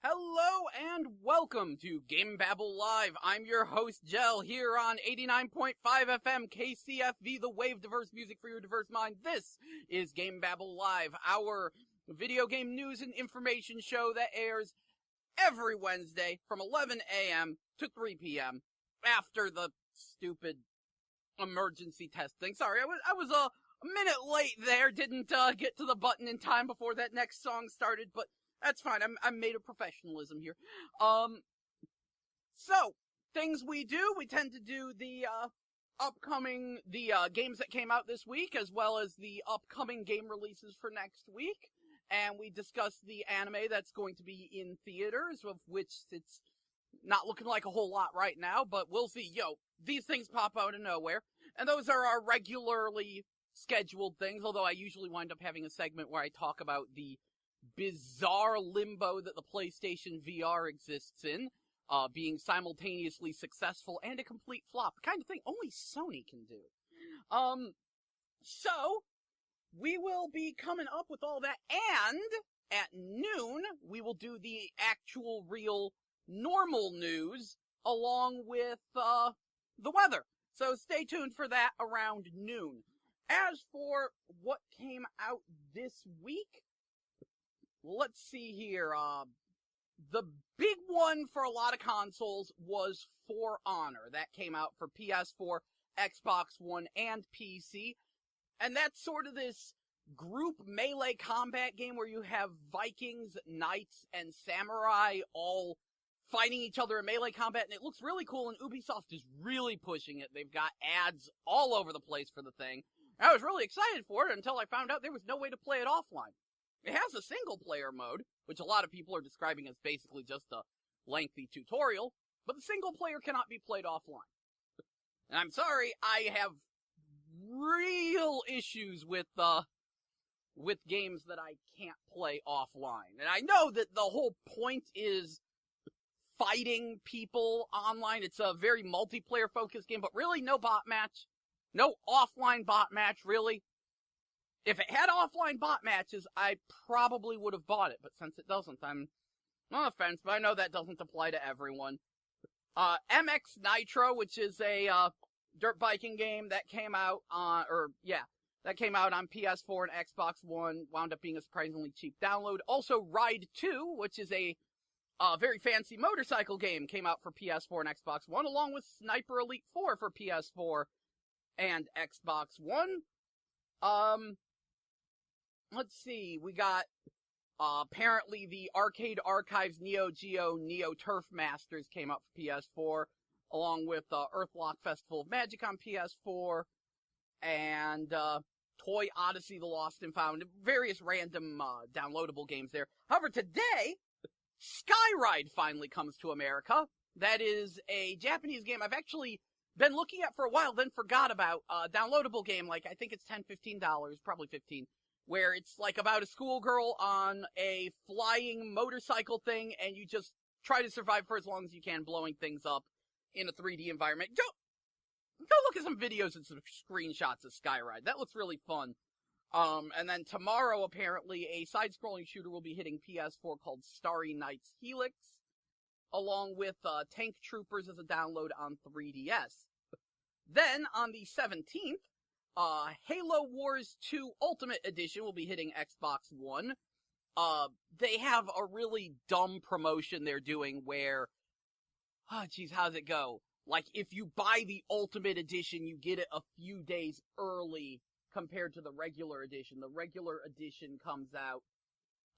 Hello and welcome to GameBabble Live. I'm your host, Jell, here on 89.5 FM KCFV, the wave diverse music for your diverse mind. This is GameBabble Live, our video game news and information show that airs every Wednesday from 11 a.m. to 3 p.m. after the stupid emergency testing. Sorry, I was a minute late there, didn't get to the button in time before that next song started, but that's fine. I'm made of professionalism here. So things we do, we tend to do the upcoming games that came out this week, as well as the upcoming game releases for next week, and we discuss the anime that's going to be in theaters, of which it's not looking like a whole lot right now, but we'll see. These things pop out of nowhere, and those are our regularly scheduled things. Although I usually wind up having a segment where I talk about the bizarre limbo that the PlayStation VR exists in, being simultaneously successful and a complete flop. The kind of thing only Sony can do. So, we will be coming up with all that, and at noon, we will do the actual, real, normal news, along with, the weather. So stay tuned for that around noon. As for what came out this week, let's see here. The big one for a lot of consoles was For Honor. That came out for PS4, Xbox One, and PC. And that's sort of this group melee combat game where you have Vikings, knights, and samurai all fighting each other in melee combat. And it looks really cool, and Ubisoft is really pushing it. They've got ads all over the place for the thing. I was really excited for it until I found out there was no way to play it offline. It has a single-player mode, which a lot of people are describing as basically just a lengthy tutorial, but the single-player cannot be played offline. And I'm sorry, I have real issues with games that I can't play offline. And I know that the whole point is fighting people online. It's a very multiplayer-focused game, but really no bot match. No offline bot match, really. If it had offline bot matches, I probably would have bought it, but since it doesn't, I'm no offense, but I know that doesn't apply to everyone. MX Nitro, which is a dirt biking game that came out on PS4 and Xbox One, wound up being a surprisingly cheap download. Also, Ride 2, which is a very fancy motorcycle game, came out for PS4 and Xbox One, along with Sniper Elite 4 for PS4 and Xbox One. Let's see, we got, apparently the Arcade Archives Neo Geo Neo Turf Masters came out for PS4, along with, Earthlock Festival of Magic on PS4, and, Toy Odyssey The Lost and Found, various random, downloadable games there. However, today, Skyride finally comes to America. That is a Japanese game I've actually been looking at for a while, then forgot about. Downloadable game, like, I think it's $10, $15, probably $15, where it's like about a schoolgirl on a flying motorcycle thing, and you just try to survive for as long as you can, blowing things up in a 3D environment. Go look at some videos and some screenshots of Skyride. That looks really fun. And then tomorrow, apparently, a side-scrolling shooter will be hitting PS4 called Starry Nights Helix, along with Tank Troopers as a download on 3DS. Then, on the 17th, Halo Wars 2 Ultimate Edition will be hitting Xbox One. They have a really dumb promotion they're doing where, how's it go? Like, if you buy the Ultimate Edition, you get it a few days early compared to the regular edition. The regular edition comes out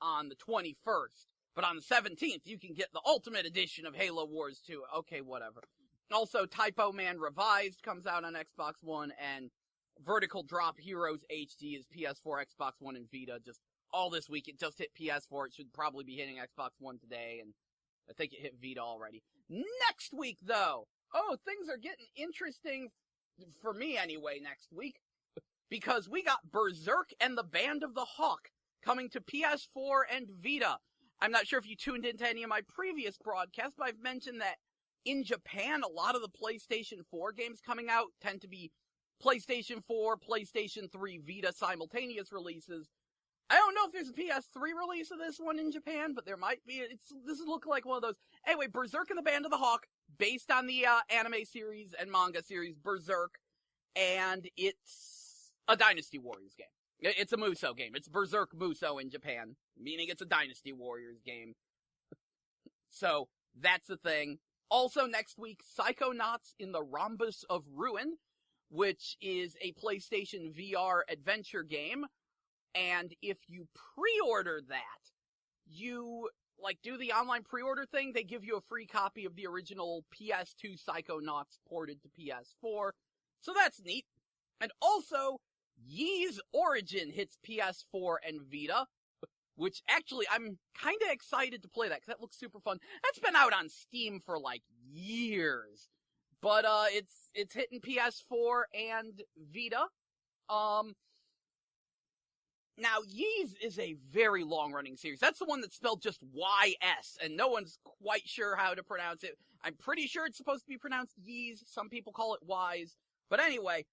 on the 21st. But on the 17th, you can get the Ultimate Edition of Halo Wars 2. Okay, whatever. Also, Typo Man Revised comes out on Xbox One, and Vertical Drop Heroes HD is PS4, Xbox One, and Vita. Just all this week. It just hit PS4. It should probably be hitting Xbox One today, and I think it hit Vita already. Next week, though, things are getting interesting, for me anyway, next week, because we got Berserk and the Band of the Hawk coming to PS4 and Vita. I'm not sure if you tuned into any of my previous broadcasts, but I've mentioned that in Japan, a lot of the PlayStation 4 games coming out tend to be PlayStation 4, PlayStation 3, Vita simultaneous releases, I don't know if there's a PS3 release of this one in Japan, but there might be. This look like one of those. Anyway, Berserk and the Band of the Hawk, based on the anime series and manga series Berserk, and it's a Dynasty Warriors game. It's a Muso game. It's Berserk Muso in Japan, meaning it's a Dynasty Warriors game. So, that's the thing. Also next week, Psychonauts in the Rhombus of Ruin, which is a PlayStation VR adventure game. And if you pre-order that, you, do the online pre-order thing, they give you a free copy of the original PS2 Psychonauts ported to PS4. So that's neat. And also, Ys Origin hits PS4 and Vita, which actually I'm kind of excited to play that because that looks super fun. That's been out on Steam for years, but it's hitting PS4 and Vita. Now Ys is a very long-running series. That's the one that's spelled just Y-S, and no one's quite sure how to pronounce it. I'm pretty sure it's supposed to be pronounced Ys. Some people call it Ys, but anyway,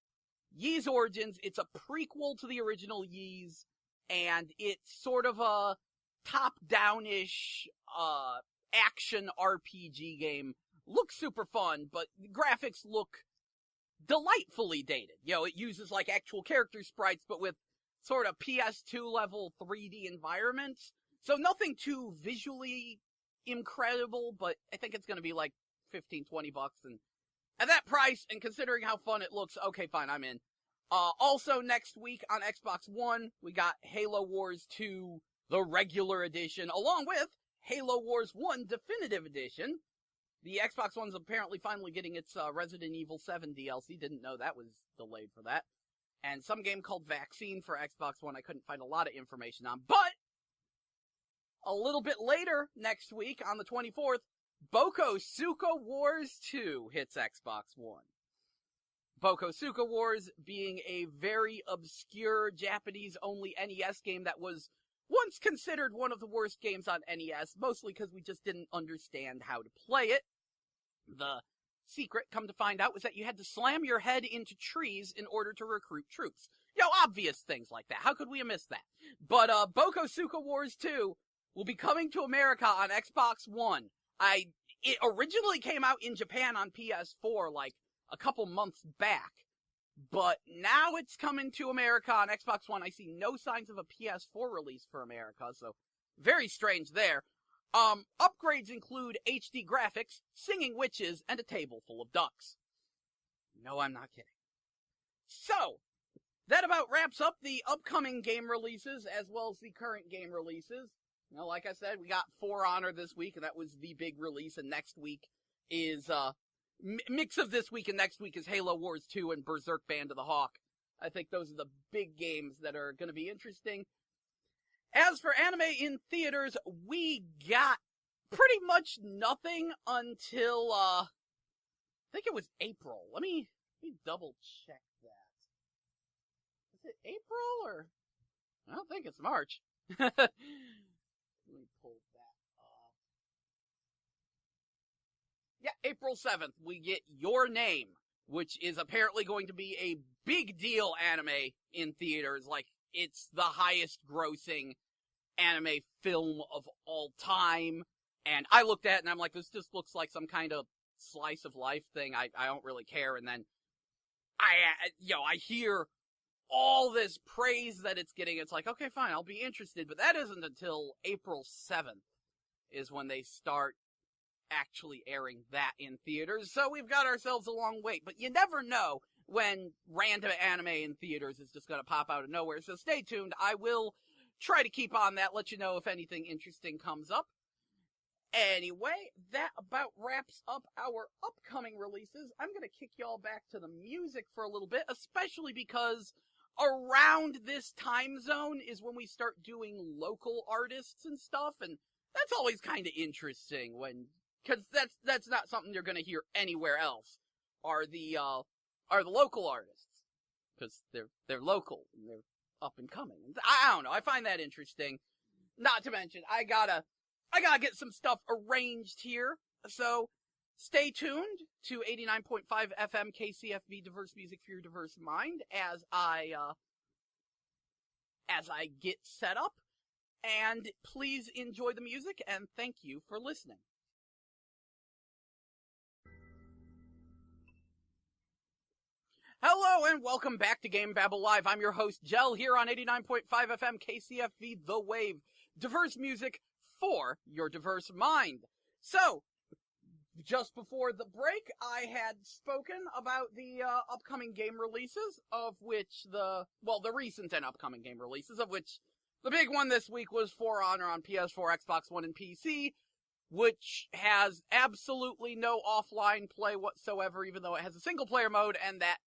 Ys Origins. It's a prequel to the original Ys. And it's sort of a top-down-ish, action RPG game. Looks super fun, but the graphics look delightfully dated. It uses, actual character sprites, but with sort of PS2-level 3D environments. So nothing too visually incredible, but I think it's gonna be $15, $20, and at that price, and considering how fun it looks, okay, fine, I'm in. Also next week on Xbox One, we got Halo Wars 2, the regular edition, along with Halo Wars 1 Definitive Edition. The Xbox One's apparently finally getting its Resident Evil 7 DLC. Didn't know that was delayed for that. And some game called Vaccine for Xbox One I couldn't find a lot of information on. But a little bit later next week, on the 24th, Bokosuka Wars 2 hits Xbox One. Bokosuka Wars being a very obscure Japanese-only NES game that was once considered one of the worst games on NES, mostly because we just didn't understand how to play it. The secret, come to find out, was that you had to slam your head into trees in order to recruit troops. Obvious things like that. How could we have missed that? But Bokosuka Wars 2 will be coming to America on Xbox One. It originally came out in Japan on PS4, a couple months back, but now it's coming to America on Xbox One. I see no signs of a PS4 release for America, so very strange there. Upgrades include HD graphics, singing witches, and a table full of ducks. No, I'm not kidding. So, that about wraps up the upcoming game releases, as well as the current game releases. Like I said, we got For Honor this week, and that was the big release, and next week is, mix of this week and next week is Halo Wars 2 and Berserk Band of the Hawk. I think those are the big games that are going to be interesting. As for anime in theaters, we got pretty much nothing until, I think it was April. Let me double check that. Is it April or? I don't think it's March. Let me pull that up. Yeah, April 7th, we get Your Name, which is apparently going to be a big deal anime in theaters. It's the highest grossing anime film of all time. And I looked at it and I'm like, this just looks like some kind of slice of life thing. I don't really care. And then I hear all this praise that it's getting. It's like, okay, fine, I'll be interested. But that isn't until April 7th is when they start actually airing that in theaters. So we've got ourselves a long wait. But you never know when random anime in theaters is just going to pop out of nowhere. So stay tuned. I will try to keep on that, let you know if anything interesting comes up. Anyway, that about wraps up our upcoming releases. I'm going to kick y'all back to the music for a little bit, especially because around this time zone is when we start doing local artists and stuff, and that's always kind of interesting because that's not something you're going to hear anywhere else, are the local artists, because they're local and they're up and coming. I don't know, I find that interesting. Not to mention, I gotta get some stuff arranged here, so stay tuned to 89.5 FM KCFV Diverse Music for Your Diverse Mind as I as I get set up, and please enjoy the music, and thank you for listening. Hello and welcome back to GameBabble Live. I'm your host, Jell, here on 89.5 FM KCFV The Wave. Diverse music for your diverse mind. So, just before the break, I had spoken about the upcoming game releases, of which the recent and upcoming game releases, of which the big one this week was For Honor on PS4, Xbox One, and PC, which has absolutely no offline play whatsoever, even though it has a single-player mode, and that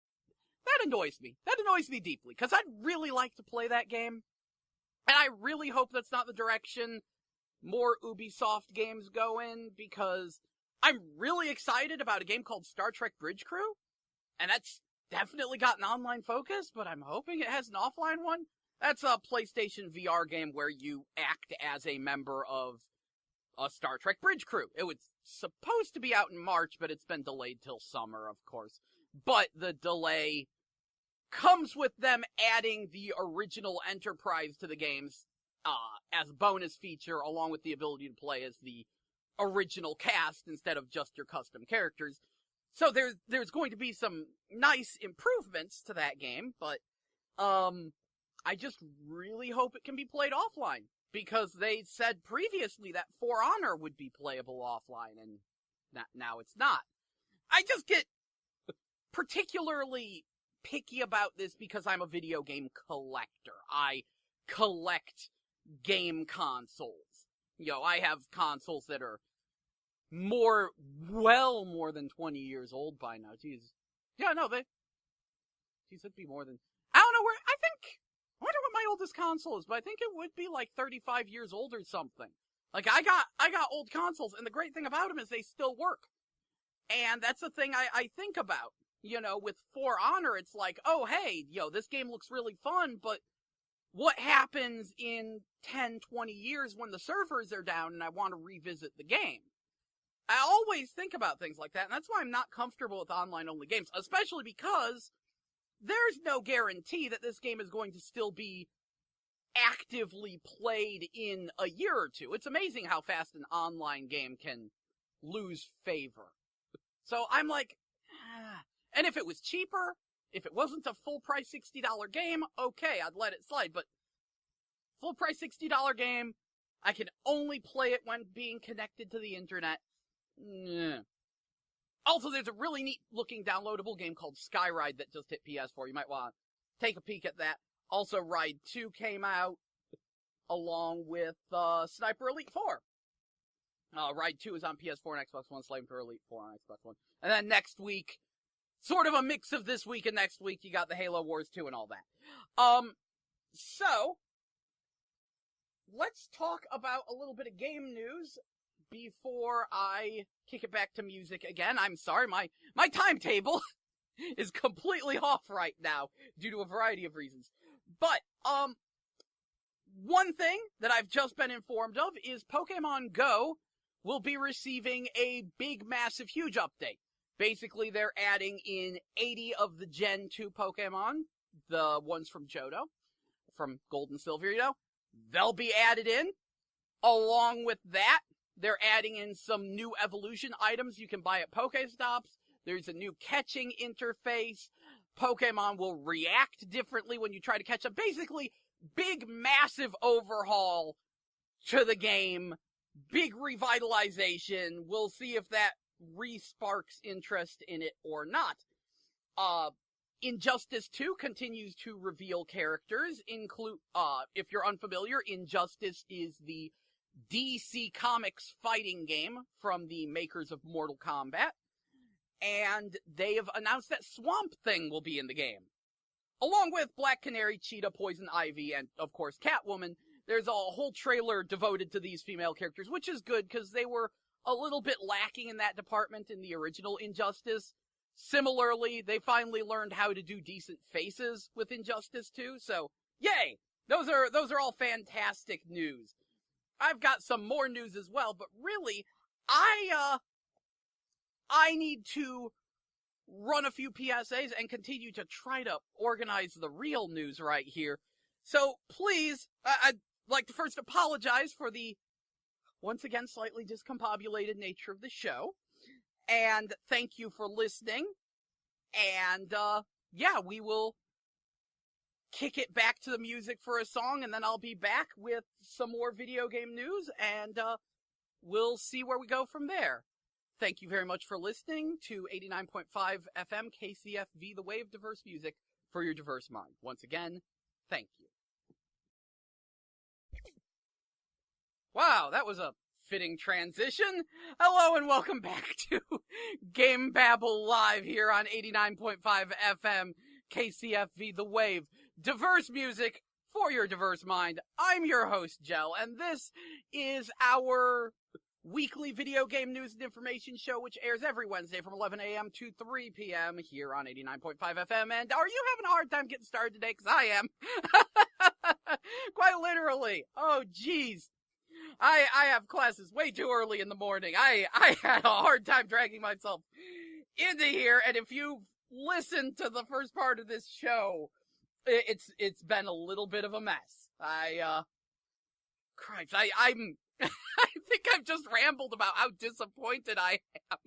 annoys me. That annoys me deeply, because I'd really like to play that game, and I really hope that's not the direction more Ubisoft games go in, because I'm really excited about a game called Star Trek Bridge Crew, and that's definitely got an online focus, but I'm hoping it has an offline one. That's a PlayStation VR game where you act as a member of a Star Trek Bridge Crew. It was supposed to be out in March, but it's been delayed till summer, of course. But the delay comes with them adding the original Enterprise to the games as a bonus feature, along with the ability to play as the original cast instead of just your custom characters. So there's going to be some nice improvements to that game, but I just really hope it can be played offline, because they said previously that For Honor would be playable offline, and now it's not. I just get particularly picky about this because I'm a video game collector. I collect game consoles. You know, I have consoles that are more than 20 years old by now. Jeez. Yeah, no, it'd be more than, I don't know I wonder what my oldest console is, but I think it would be like 35 years old or something. Like, I got old consoles, and the great thing about them is they still work. And that's the thing I think about. You know, with For Honor, it's like, oh, hey, this game looks really fun, but what happens in 10, 20 years when the servers are down and I want to revisit the game? I always think about things like that, and that's why I'm not comfortable with online-only games, especially because there's no guarantee that this game is going to still be actively played in a year or two. It's amazing how fast an online game can lose favor. So I'm like, and if it was cheaper, if it wasn't a full-price $60 game, okay, I'd let it slide, but full-price $60 game, I can only play it when being connected to the internet. Also, there's a really neat-looking downloadable game called Skyride that just hit PS4. You might want to take a peek at that. Also, Ride 2 came out, along with Sniper Elite 4. Ride 2 is on PS4 and Xbox One, Sniper Elite 4 on Xbox One. And then next week, sort of a mix of this week and next week, you got the Halo Wars 2 and all that. So, let's talk about a little bit of game news before I kick it back to music again. I'm sorry, my timetable is completely off right now due to a variety of reasons. But, one thing that I've just been informed of is Pokemon Go will be receiving a big, massive, huge update. Basically, they're adding in 80 of the Gen 2 Pokemon, the ones from Johto, from Gold and Silver, they'll be added in. Along with that, they're adding in some new evolution items you can buy at Pokestops. There's a new catching interface. Pokemon will react differently when you try to catch them. Basically, big, massive overhaul to the game. Big revitalization. We'll see if that re-sparks interest in it or not. Injustice 2 continues to reveal characters. If you're unfamiliar, Injustice is the DC Comics fighting game from the makers of Mortal Kombat. And they have announced that Swamp Thing will be in the game. Along with Black Canary, Cheetah, Poison Ivy, and, of course, Catwoman. There's a whole trailer devoted to these female characters, which is good, because they were a little bit lacking in that department in the original Injustice. Similarly, they finally learned how to do decent faces with Injustice 2, so, yay! Those are all fantastic news. I've got some more news as well, but really, I need to run a few PSAs and continue to try to organize the real news right here. So please, I'd like to first apologize for the, once again, slightly discombobulated nature of the show. And thank you for listening. And, yeah, we will kick it back to the music for a song, and then I'll be back with some more video game news, and, we'll see where we go from there. Thank you very much for listening to 89.5 FM KCFV, The Wave, diverse music for your diverse mind. Once again, thank you. Wow, that was a fitting transition. Hello and welcome back to GameBabble Live here on 89.5 FM KCFV, The Wave, diverse music for your diverse mind. I'm your host, Jell, and this is our weekly video game news and information show, which airs every Wednesday from 11 a.m. to 3 p.m. here on 89.5 FM. And are you having a hard time getting started today? Because I am. Quite literally. Oh, jeez. I have classes way too early in the morning. I had a hard time dragging myself into here, and if you listen to the first part of this show, it's been a little bit of a mess. Christ, I'm I think I've just rambled about how disappointed I am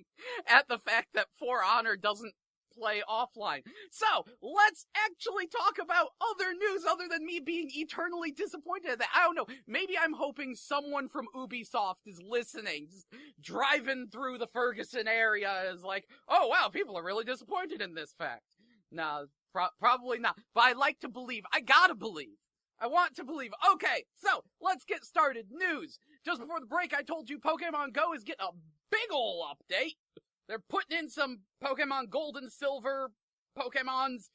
at the fact that For Honor doesn't play offline. So, let's actually talk about other news other than me being eternally disappointed at that. I don't know, maybe I'm hoping someone from Ubisoft is listening, just driving through the Ferguson area is like, oh wow, people are really disappointed in this fact. No, probably not. But I like to believe, I gotta believe. I want to believe. Okay, so, let's get started. News. Just before the break, I told you Pokemon Go is getting a big ol' update. They're putting in some Pokemon Gold and Silver Pokemons.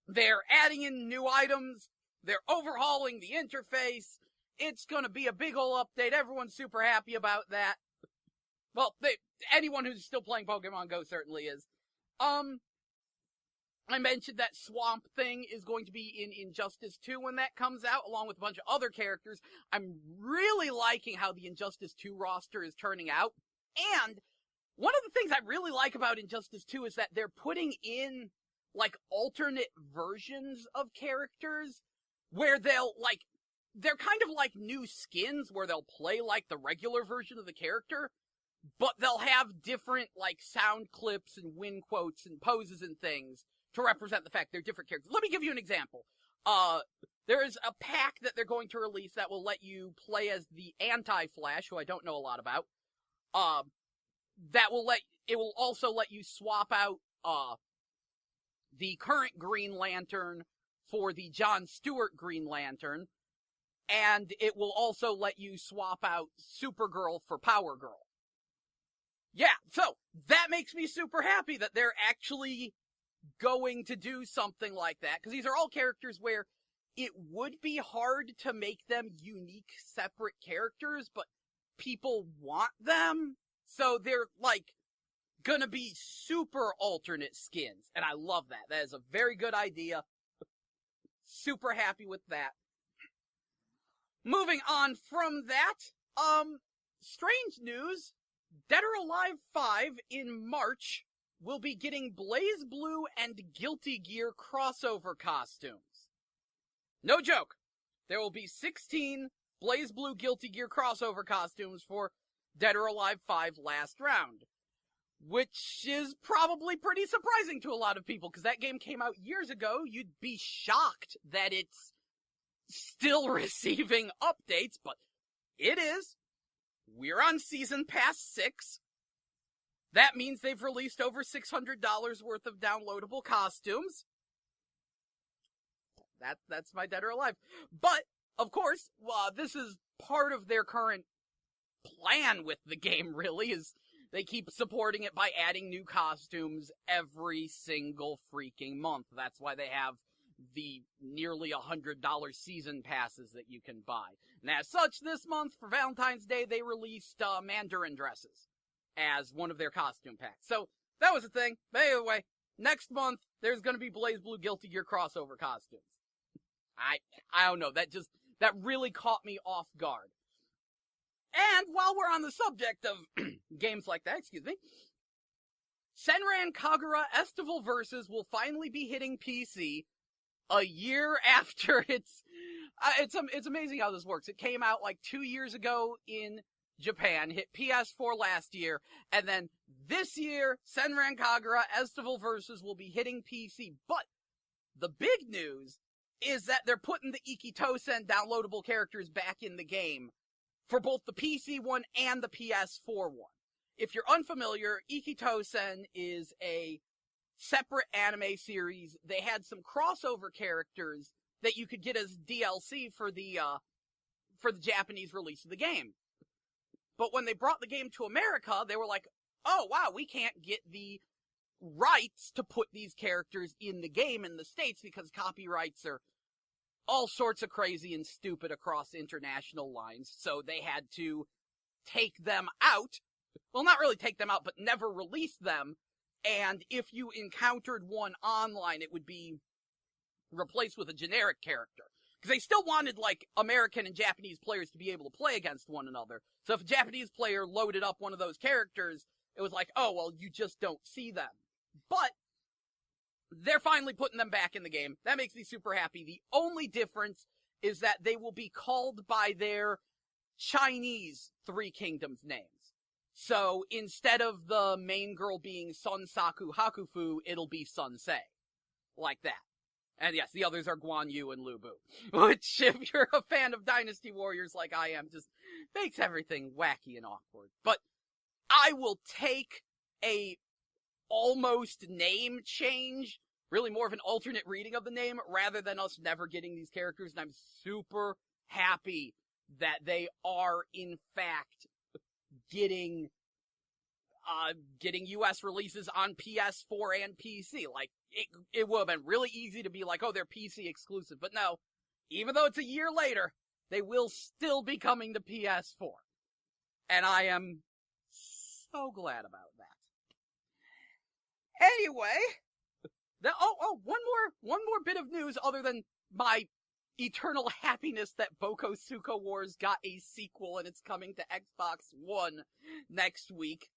They're adding in new items. They're overhauling the interface. It's gonna be a big ol' update. Everyone's super happy about that. Well, anyone who's still playing Pokemon Go certainly is. I mentioned that Swamp Thing is going to be in Injustice 2 when that comes out, along with a bunch of other characters. I'm really liking how the Injustice 2 roster is turning out. And one of the things I really like about Injustice 2 is that they're putting in, like, alternate versions of characters where they're kind of like new skins where they'll play like the regular version of the character, but they'll have different, like, sound clips and win quotes and poses and things to represent the fact they're different characters. Let me give you an example. There is a pack that they're going to release that will let you play as the Anti-Flash, who I don't know a lot about. It will also let you swap out, the current Green Lantern for the John Stewart Green Lantern, and it will also let you swap out Supergirl for Power Girl. Yeah, so, that makes me super happy that they're actually going to do something like that, because these are all characters where it would be hard to make them unique, separate characters, but people want them, so they're, like, gonna be super alternate skins, and I love that. That is a very good idea. Super happy with that. Moving on from that, strange news, Dead or Alive 5 in March will be getting Blaze Blue and Guilty Gear crossover costumes. No joke. There will be 16 Blaze Blue Guilty Gear crossover costumes for Dead or Alive 5 last round. Which is probably pretty surprising to a lot of people, because that game came out years ago. You'd be shocked that it's still receiving updates, but it is. We're on Season Pass 6. That means they've released over $600 worth of downloadable costumes. That's my Dead or Alive. But, of course, this is part of their current plan with the game, really, is they keep supporting it by adding new costumes every single freaking month. That's why they have the nearly $100 season passes that you can buy. And as such, this month, for Valentine's Day, they released Mandarin dresses as one of their costume packs. So, that was a thing. But anyway, next month, there's gonna be Blaze Blue Guilty Gear crossover costumes. I don't know, that really caught me off guard. And while we're on the subject of games like that, Senran Kagura Estival Versus will finally be hitting PC a year after it's amazing how this works. It came out like 2 years ago in Japan, hit PS4 last year, and then this year, Senran Kagura Estival Versus will be hitting PC. But the big news is that they're putting the Ikitosen downloadable characters back in the game for both the PC one and the PS4 one. If you're unfamiliar, Ikitosen is a separate anime series. They had some crossover characters that you could get as DLC for the Japanese release of the game. But when they brought the game to America, they were like, oh wow, we can't get the rights to put these characters in the game in the States because copyrights are all sorts of crazy and stupid across international lines. So they had to take them out. Well, not really take them out, but never release them. And if you encountered one online, it would be replaced with a generic character. Because they still wanted, like, American and Japanese players to be able to play against one another. So if a Japanese player loaded up one of those characters, it was like, oh, well, you just don't see them. But they're finally putting them back in the game. That makes me super happy. The only difference is that they will be called by their Chinese Three Kingdoms names. So instead of the main girl being Sonsaku Hakufu, it'll be Sunsei. Like that. And yes, the others are Guan Yu and Lu Bu. Which, if you're a fan of Dynasty Warriors like I am, just makes everything wacky and awkward. But I will take a almost name change, really more of an alternate reading of the name, rather than us never getting these characters. And I'm super happy that they are, in fact, getting US releases on PS4 and PC. Like, it would have been really easy to be like, oh, they're PC exclusive. But no, even though it's a year later, they will still be coming to PS4. And I am so glad about that. Anyway, one more bit of news other than my eternal happiness that Bokosuka Wars got a sequel and it's coming to Xbox One next week.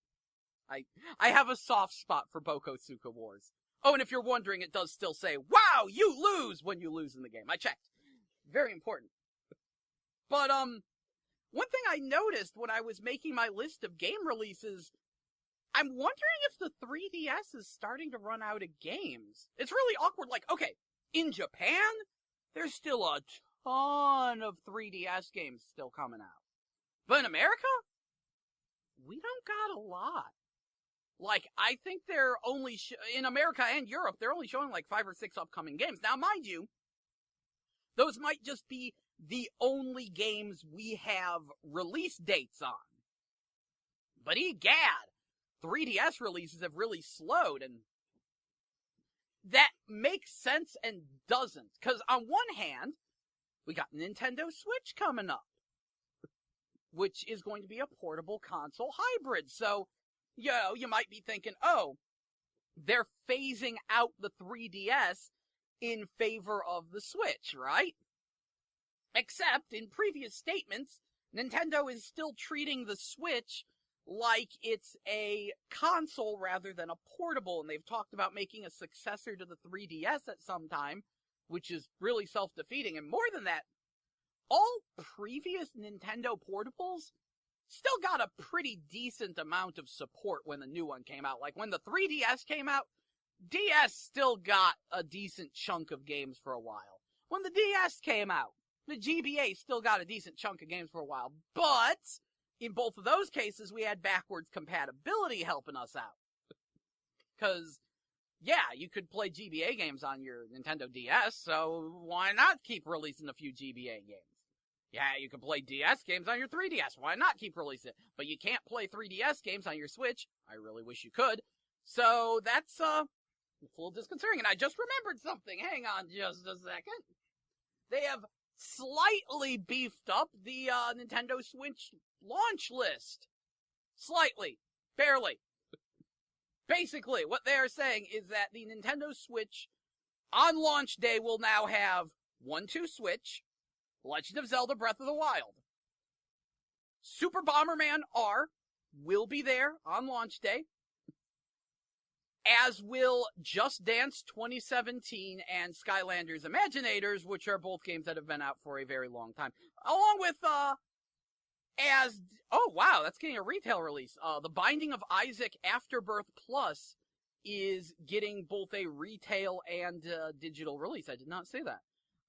I have a soft spot for Bokosuka Wars. Oh, and if you're wondering, it does still say, wow, you lose when you lose in the game. I checked. Very important. But, one thing I noticed when I was making my list of game releases, I'm wondering if the 3DS is starting to run out of games. It's really awkward. Like, okay, in Japan, there's still a ton of 3DS games still coming out. But in America, we don't got a lot. Like, I think they're only, in America and Europe, they're only showing like 5 or 6 upcoming games. Now, mind you, those might just be the only games we have release dates on. But egad, 3DS releases have really slowed, and that makes sense and doesn't. Because on one hand, we got Nintendo Switch coming up, which is going to be a portable console hybrid. So, you know, you might be thinking, oh, they're phasing out the 3DS in favor of the Switch, right? Except, in previous statements, Nintendo is still treating the Switch like it's a console rather than a portable, and they've talked about making a successor to the 3DS at some time, which is really self-defeating. And more than that, all previous Nintendo portables still got a pretty decent amount of support when the new one came out. Like, when the 3DS came out, DS still got a decent chunk of games for a while. When the DS came out, the GBA still got a decent chunk of games for a while. But in both of those cases, we had backwards compatibility helping us out. Because, yeah, you could play GBA games on your Nintendo DS, so why not keep releasing a few GBA games? Yeah, you can play DS games on your 3DS. Why not keep releasing it? But you can't play 3DS games on your Switch. I really wish you could. So that's, a little disconcerting. And I just remembered something. Hang on just a second. They have slightly beefed up the, Nintendo Switch launch list. Slightly. Barely. Basically, what they are saying is that the Nintendo Switch on launch day will now have 1-2 Switch, Legend of Zelda Breath of the Wild. Super Bomberman R will be there on launch day. as will Just Dance 2017 and Skylanders Imaginators, which are both games that have been out for a very long time. Along with, oh wow, that's getting a retail release. The Binding of Isaac Afterbirth Plus is getting both a retail and digital release. I did not say that.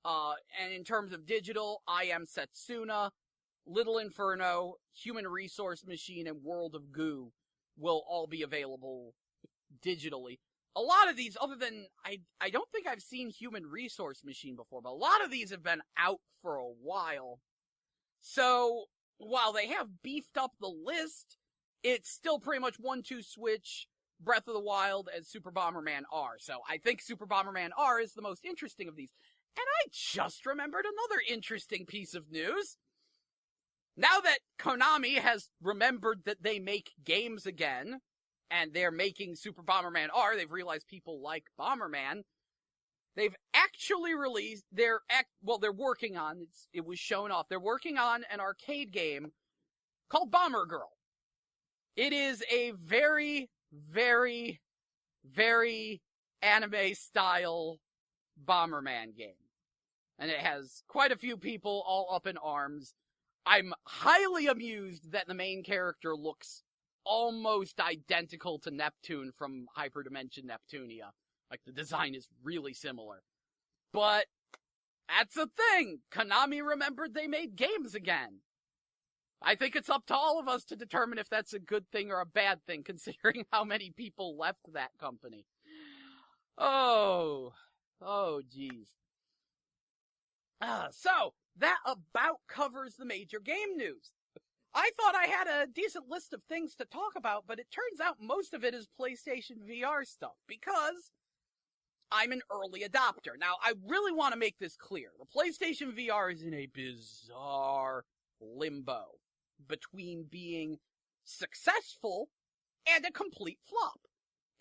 And in terms of digital, I Am Setsuna, Little Inferno, Human Resource Machine, and World of Goo will all be available digitally. A lot of these, other than, I don't think I've seen Human Resource Machine before, but a lot of these have been out for a while. So, while they have beefed up the list, it's still pretty much 1-2 switch Breath of the Wild and Super Bomberman R. So I think Super Bomberman R is the most interesting of these. And I just remembered another interesting piece of news. Now that Konami has remembered that they make games again, and they're making Super Bomberman R, they've realized people like Bomberman, they've actually released, they're working on, it was shown off, they're working on an arcade game called Bomber Girl. It is a very, very, very anime-style Bomberman game. And it has quite a few people all up in arms. I'm highly amused that the main character looks almost identical to Neptune from Hyperdimension Neptunia. Like, the design is really similar. But, that's the thing! Konami remembered they made games again. I think it's up to all of us to determine if that's a good thing or a bad thing, considering how many people left that company. Oh, jeez. So, that about covers the major game news. I thought I had a decent list of things to talk about, but it turns out most of it is PlayStation VR stuff, because I'm an early adopter. Now, I really want to make this clear. The PlayStation VR is in a bizarre limbo between being successful and a complete flop.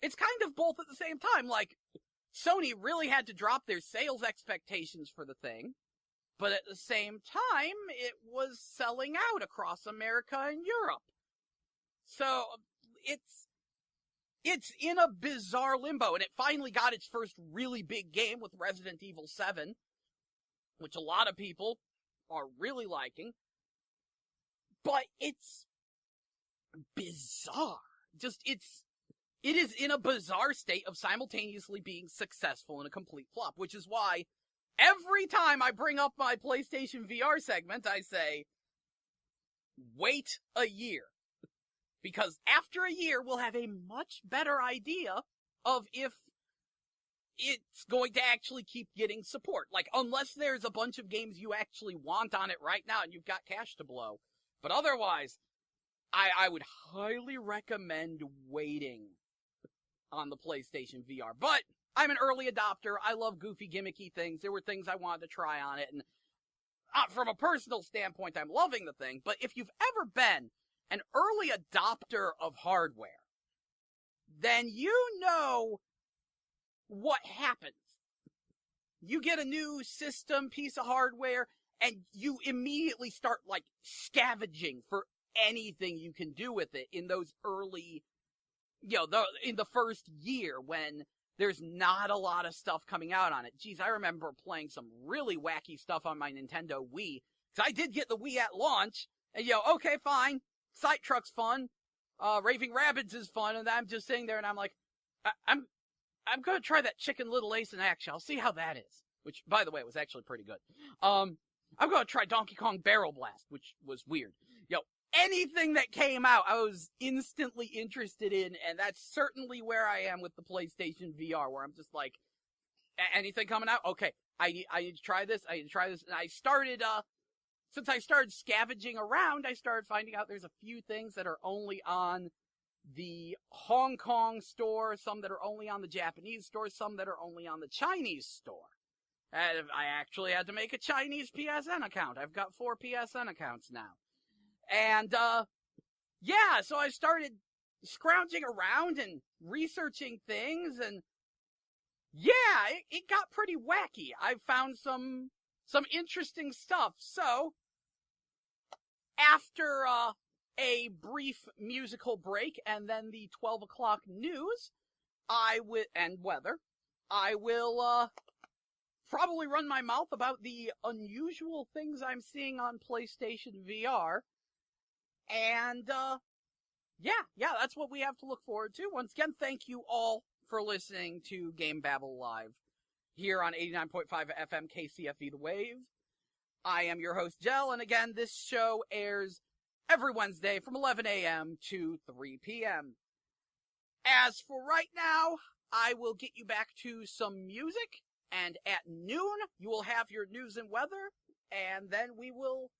It's kind of both at the same time. Like, Sony really had to drop their sales expectations for the thing, but at the same time, it was selling out across America and Europe. So, it's in a bizarre limbo, and it finally got its first really big game with Resident Evil 7, which a lot of people are really liking. But it's bizarre. It is in a bizarre state of simultaneously being successful and a complete flop, which is why every time I bring up my PlayStation VR segment, I say, wait a year. Because after a year, we'll have a much better idea of if it's going to actually keep getting support. Like, unless there's a bunch of games you actually want on it right now and you've got cash to blow. But otherwise, I would highly recommend waiting on the PlayStation VR. But I'm an early adopter. I love goofy, gimmicky things. There were things I wanted to try on it. And from a personal standpoint, I'm loving the thing. But if you've ever been an early adopter of hardware, then you know what happens. You get a new system, piece of hardware, and you immediately start, like, scavenging for anything you can do with it in those early, in the first year when there's not a lot of stuff coming out on it. Geez, I remember playing some really wacky stuff on my Nintendo Wii, because I did get the Wii at launch, and, okay, fine, Sight Truck's fun, Raving Rabbids is fun, and I'm just sitting there, and I'm like, I'm gonna try that Chicken Little Ace in action, I'll see how that is. Which, by the way, was actually pretty good. I'm gonna try Donkey Kong Barrel Blast, which was weird. Anything that came out, I was instantly interested in, and that's certainly where I am with the PlayStation VR, where I'm just like, anything coming out? Okay, I need to try this, And I started, since I started scavenging around, I started finding out there's a few things that are only on the Hong Kong store, some that are only on the Japanese store, some that are only on the Chinese store. And I actually had to make a Chinese PSN account. I've got 4 PSN accounts now. And, so I started scrounging around and researching things, and it got pretty wacky. I found some interesting stuff. So, after, a brief musical break and then the 12 o'clock news, and weather, I will, probably run my mouth about the unusual things I'm seeing on PlayStation VR. And, yeah, that's what we have to look forward to. Once again, thank you all for listening to GameBabble Live here on 89.5 FM KCFE The Wave. I am your host, Jell, and again, this show airs every Wednesday from 11 a.m. to 3 p.m. As for right now, I will get you back to some music, and at noon, you will have your news and weather, and then we will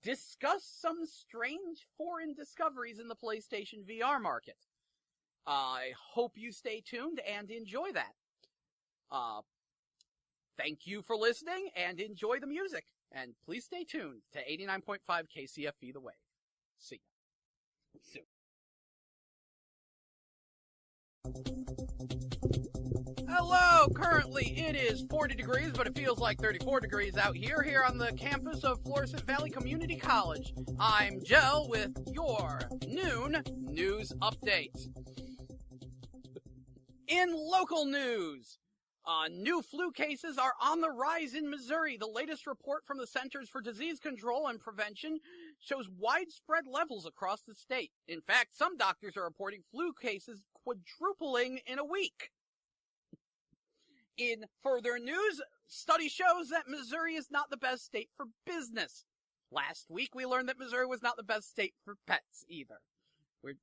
discuss some strange foreign discoveries in the PlayStation VR market. I hope you stay tuned and enjoy that. Thank you for listening and enjoy the music. And please stay tuned to 89.5 KCFE The Wave. See ya soon. Hello! Currently it is 40 degrees, but it feels like 34 degrees out here on the campus of Florissant Valley Community College. I'm Jell with your noon news update. In local news, new flu cases are on the rise in Missouri. The latest report from the Centers for Disease Control and Prevention shows widespread levels across the state. In fact, some doctors are reporting flu cases quadrupling in a week. In further news, study shows that Missouri is not the best state for business. Last week, we learned that Missouri was not the best state for pets either.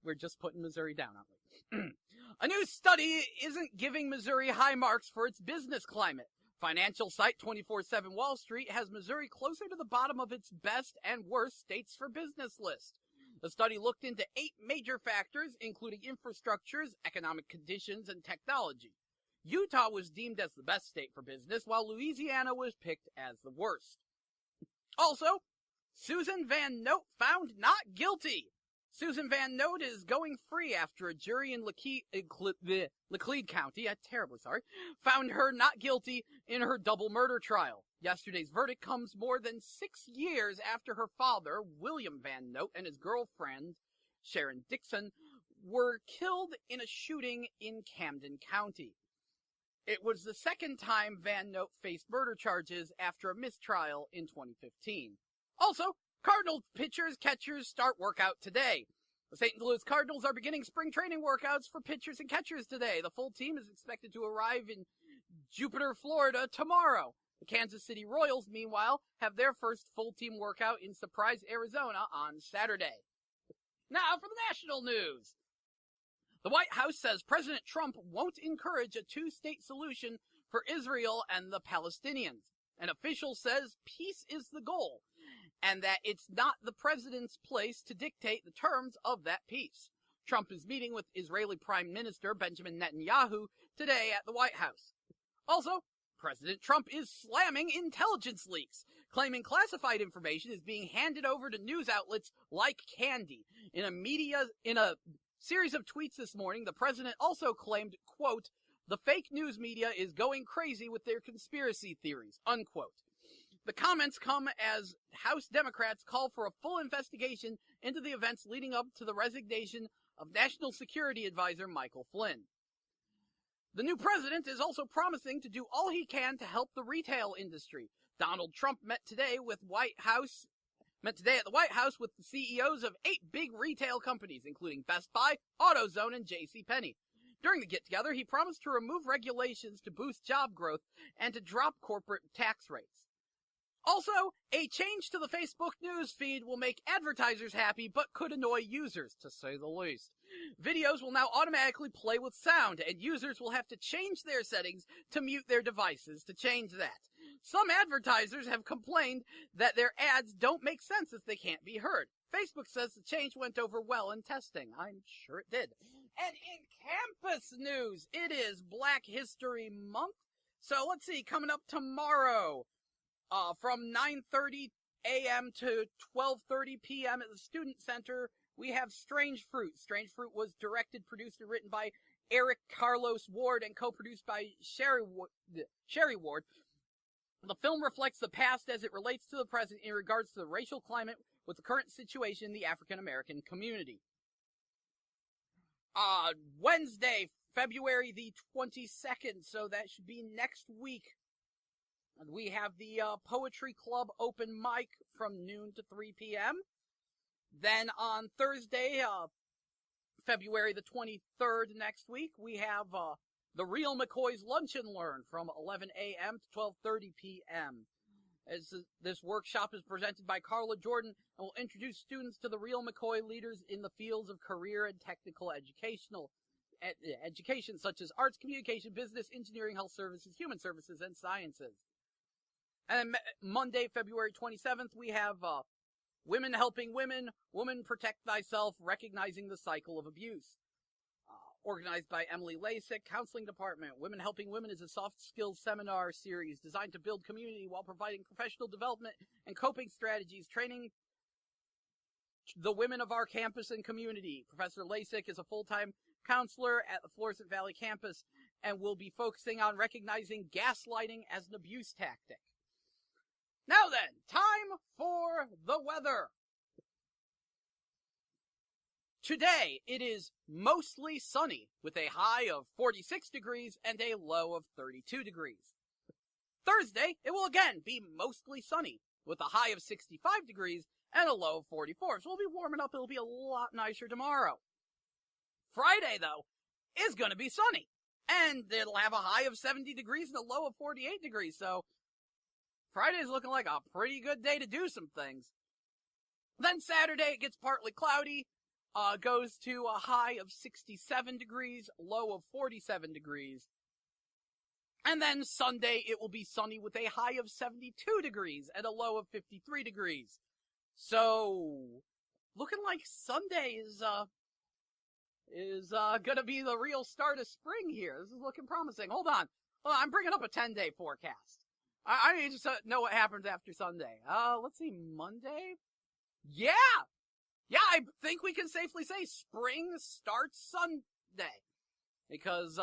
We're just putting Missouri down, aren't we? A new study isn't giving Missouri high marks for its business climate. Financial site 24/7 Wall Street has Missouri closer to the bottom of its best and worst states for business list. The study looked into 8 major factors, including infrastructures, economic conditions, and technology. Utah was deemed as the best state for business, while Louisiana was picked as the worst. Also, Susan Van Note found not guilty. Susan Van Note is going free after a jury in Laclede County, found her not guilty in her double murder trial. Yesterday's verdict comes more than 6 years after her father, William Van Note, and his girlfriend, Sharon Dixon, were killed in a shooting in Camden County. It was the second time Van Note faced murder charges after a mistrial in 2015. Also, Cardinals pitchers, catchers start workout today. The St. Louis Cardinals are beginning spring training workouts for pitchers and catchers today. The full team is expected to arrive in Jupiter, Florida tomorrow. The Kansas City Royals, meanwhile, have their first full team workout in Surprise, Arizona on Saturday. Now for the national news. The White House says President Trump won't encourage a two-state solution for Israel and the Palestinians. An official says peace is the goal, and that it's not the president's place to dictate the terms of that peace. Trump is meeting with Israeli Prime Minister Benjamin Netanyahu today at the White House. Also, President Trump is slamming intelligence leaks, claiming classified information is being handed over to news outlets like candy. In a series of tweets this morning, the president also claimed, quote, "The fake news media is going crazy with their conspiracy theories," unquote. The comments come as House Democrats call for a full investigation into the events leading up to the resignation of National Security Advisor Michael Flynn. The new president is also promising to do all he can to help the retail industry. Donald Trump met today at the White House with the CEOs of 8 big retail companies, including Best Buy, AutoZone, and JCPenney. During the get-together, he promised to remove regulations to boost job growth and to drop corporate tax rates. Also, a change to the Facebook news feed will make advertisers happy, but could annoy users, to say the least. Videos will now automatically play with sound, and users will have to change their settings to mute their devices to change that. Some advertisers have complained that their ads don't make sense if they can't be heard. Facebook says the change went over well in testing. I'm sure it did. And in campus news, it is Black History Month. So let's see, coming up tomorrow, from 9:30 a.m. to 12:30 p.m. at the Student Center, we have Strange Fruit. Strange Fruit was directed, produced, and written by Eric Carlos Ward and co-produced by Sherry Ward. The film reflects the past as it relates to the present in regards to the racial climate with the current situation in the African American community. Wednesday, February the 22nd, so that should be next week. And we have the Poetry Club open mic from noon to 3 p.m. Then on Thursday, February the 23rd next week, we have the Real McCoy's Lunch and Learn from 11 a.m. to 12:30 p.m. This workshop is presented by Carla Jordan and will introduce students to the Real McCoy leaders in the fields of career and technical education, such as arts, communication, business, engineering, health services, human services, and sciences. And Monday, February 27th, we have Women Helping Women, Woman Protect Thyself, Recognizing the Cycle of Abuse. Organized by Emily Lasik, Counseling Department. Women Helping Women is a soft skills seminar series designed to build community while providing professional development and coping strategies, training the women of our campus and community. Professor Lasik is a full-time counselor at the Florissant Valley campus and will be focusing on recognizing gaslighting as an abuse tactic. Now then, time for the weather. Today, it is mostly sunny, with a high of 46 degrees and a low of 32 degrees. Thursday, it will again be mostly sunny, with a high of 65 degrees and a low of 44. So we'll be warming up. It'll be a lot nicer tomorrow. Friday, though, is going to be sunny, and it'll have a high of 70 degrees and a low of 48 degrees. So Friday's looking like a pretty good day to do some things. Then Saturday, it gets partly cloudy. Goes to a high of 67 degrees, low of 47 degrees. And then Sunday, it will be sunny with a high of 72 degrees and a low of 53 degrees. So, looking like Sunday is gonna be the real start of spring here. This is looking promising. Hold on. I'm bringing up a 10-day forecast. I need to know what happens after Sunday. Let's see, Monday? Yeah! Yeah, I think we can safely say spring starts Sunday. Because,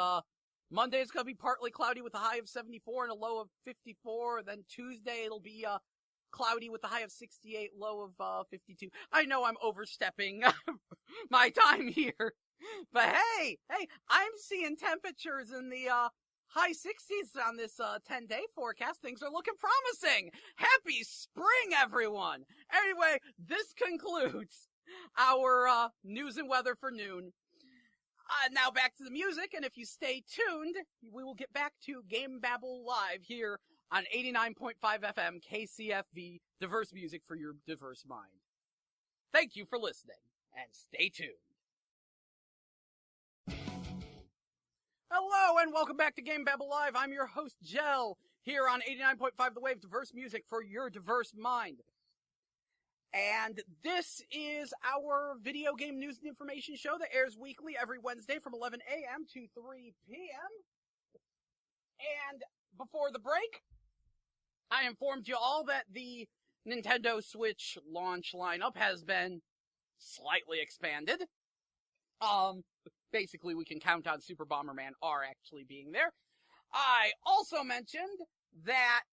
Monday is going to be partly cloudy with a high of 74 and a low of 54. Then Tuesday it'll be, cloudy with a high of 68, low of, 52. I know I'm overstepping my time here. But hey, I'm seeing temperatures in the, high 60s on this 10-day forecast. Things are looking promising. Happy spring, everyone. Anyway, this concludes our news and weather for noon. Now back to the music, and if you stay tuned, we will get back to GameBabble Live here on 89.5 FM KCFV, diverse music for your diverse mind. Thank you for listening, and stay tuned. Hello, and welcome back to GameBabble Live. I'm your host, Jell, here on 89.5 The Wave, diverse music for your diverse mind. And this is our video game news and information show that airs weekly every Wednesday from 11 a.m. to 3 p.m. And before the break, I informed you all that the Nintendo Switch launch lineup has been slightly expanded. Basically, we can count on Super Bomberman R actually being there. I also mentioned that,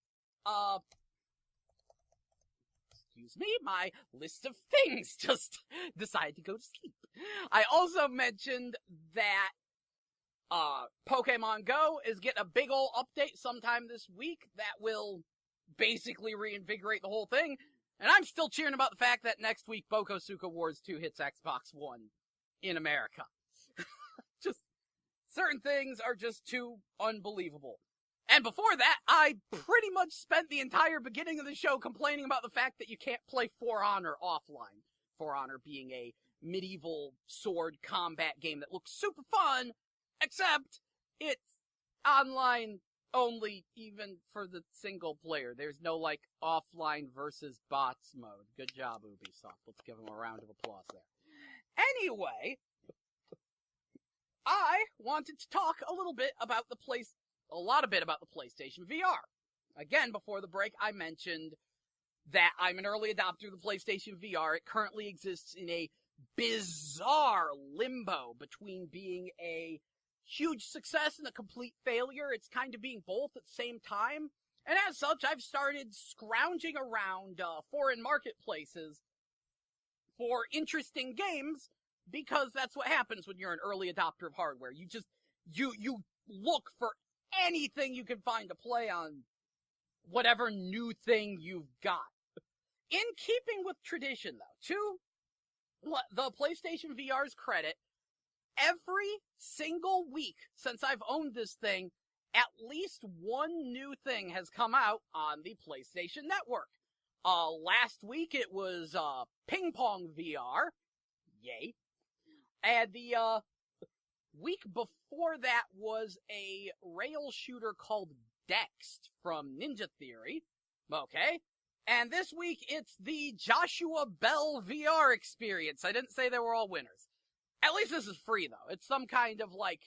excuse me, my list of things just decided to go to sleep. I also mentioned that, Pokemon Go is getting a big ol' update sometime this week that will basically reinvigorate the whole thing. And I'm still cheering about the fact that next week Bokosuka Wars 2 hits Xbox One in America. Just, certain things are just too unbelievable. And before that, I pretty much spent the entire beginning of the show complaining about the fact that you can't play For Honor offline. For Honor being a medieval sword combat game that looks super fun, except it's online only even for the single player. There's no, like, offline versus bots mode. Good job, Ubisoft. Let's give them a round of applause there. Anyway, I wanted to talk a lot about the PlayStation VR. Again, before the break, I mentioned that I'm an early adopter of the PlayStation VR. It currently exists in a bizarre limbo between being a huge success and a complete failure. It's kind of being both at the same time. And as such, I've started scrounging around foreign marketplaces for interesting games, because that's what happens when you're an early adopter of hardware. You just you look for anything you can find to play on whatever new thing you've got. In keeping with tradition, though, to the PlayStation VR's credit, every single week since I've owned this thing, at least one new thing has come out on the PlayStation Network. Last week it was, Ping Pong VR. Yay. And the, week before that was a rail shooter called Dext from Ninja Theory. Okay. And this week it's the Joshua Bell VR experience. I didn't say they were all winners. At least this is free, though. It's some kind of, like,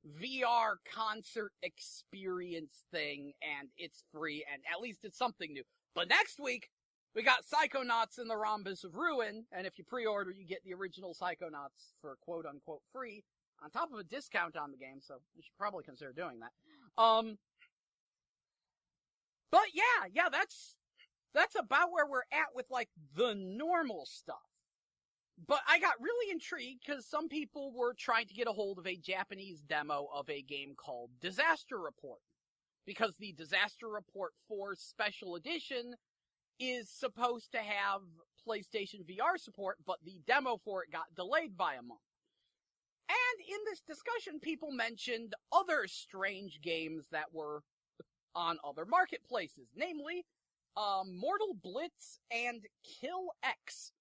VR concert experience thing, and it's free, and at least it's something new. But next week, we got Psychonauts in the Rhombus of Ruin, and if you pre-order, you get the original Psychonauts for quote-unquote free, on top of a discount on the game, so you should probably consider doing that. But yeah, that's about where we're at with, like, the normal stuff. But I got really intrigued because some people were trying to get a hold of a Japanese demo of a game called Disaster Report. Because the Disaster Report 4 Special Edition is supposed to have PlayStation VR support, but the demo for it got delayed by a month. And in this discussion, people mentioned other strange games that were on other marketplaces, namely, Mortal Blitz and Kill X.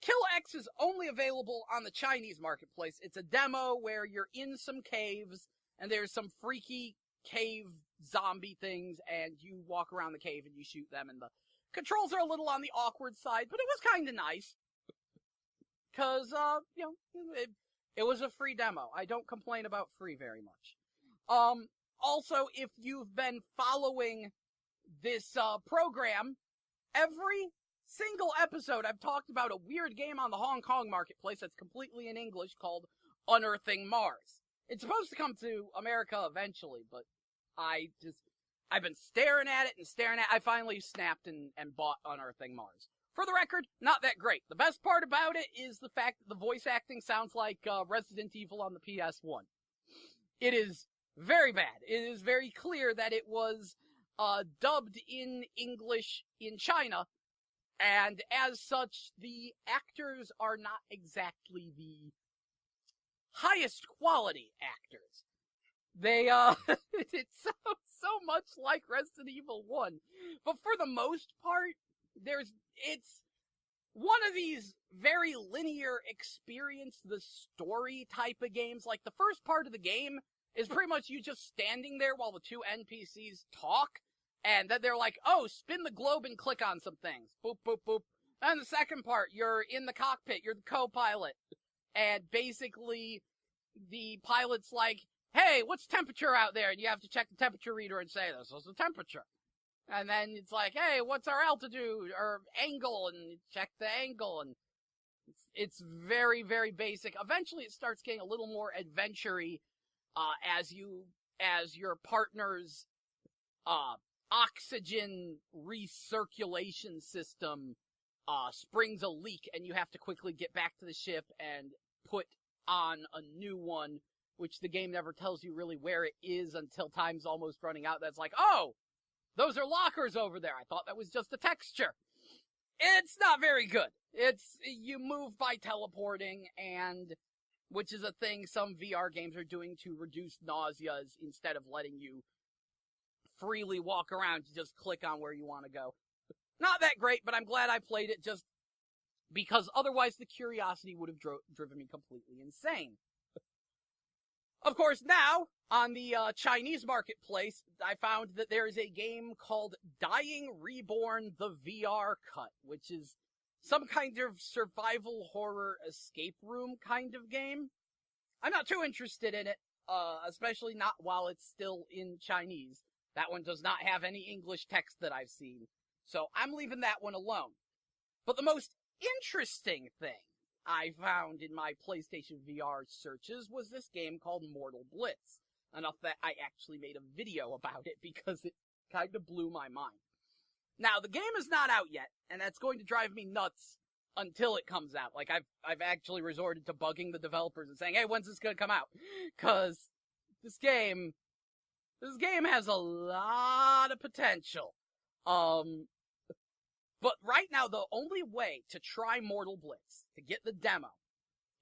Kill X is only available on the Chinese marketplace. It's a demo where you're in some caves, and there's some freaky cave zombie things, and you walk around the cave and you shoot them, and the controls are a little on the awkward side, but it was kinda nice. Cause, it was a free demo. I don't complain about free very much. Also, if you've been following this, program, every single episode I've talked about a weird game on the Hong Kong marketplace that's completely in English called Unearthing Mars. It's supposed to come to America eventually, but I've been staring at it and staring at it. I finally snapped and bought Unearthing Mars. For the record, not that great. The best part about it is the fact that the voice acting sounds like Resident Evil on the PS1. It is very bad. It is very clear that it was dubbed in English in China, and as such, the actors are not exactly the highest quality actors. They, it sounds so much like Resident Evil 1. But for the most part, it's one of these very linear experience the story type of games. Like, the first part of the game is pretty much you just standing there while the two NPCs talk, and then they're like, oh, spin the globe and click on some things. Boop, boop, boop. And the second part, you're in the cockpit, you're the co-pilot, and basically, the pilot's like, hey, what's temperature out there? And you have to check the temperature reader and say, this is the temperature. And then it's like, hey, what's our altitude or angle? And you check the angle, and it's very, very basic. Eventually it starts getting a little more adventure-y, as your partner's, oxygen recirculation system, springs a leak, and you have to quickly get back to the ship and put on a new one, which the game never tells you really where it is until time's almost running out. That's like, oh, those are lockers over there. I thought that was just a texture. It's not very good. You move by teleporting, and, which is a thing some VR games are doing to reduce nauseas instead of letting you freely walk around to just click on where you want to go. Not that great, but I'm glad I played it just because otherwise the curiosity would have driven me completely insane. Of course, now, on the Chinese marketplace, I found that there is a game called Dying Reborn the VR Cut, which is some kind of survival horror escape room kind of game. I'm not too interested in it, especially not while it's still in Chinese. That one does not have any English text that I've seen, so I'm leaving that one alone. But the most interesting thing I found in my PlayStation VR searches was this game called Mortal Blitz. Enough that I actually made a video about it because it kind of blew my mind. Now, the game is not out yet, and that's going to drive me nuts until it comes out. Like, I've actually resorted to bugging the developers and saying, hey, when's this gonna come out? Cause this game has a lot of potential. But right now, the only way to try Mortal Blitz, to get the demo,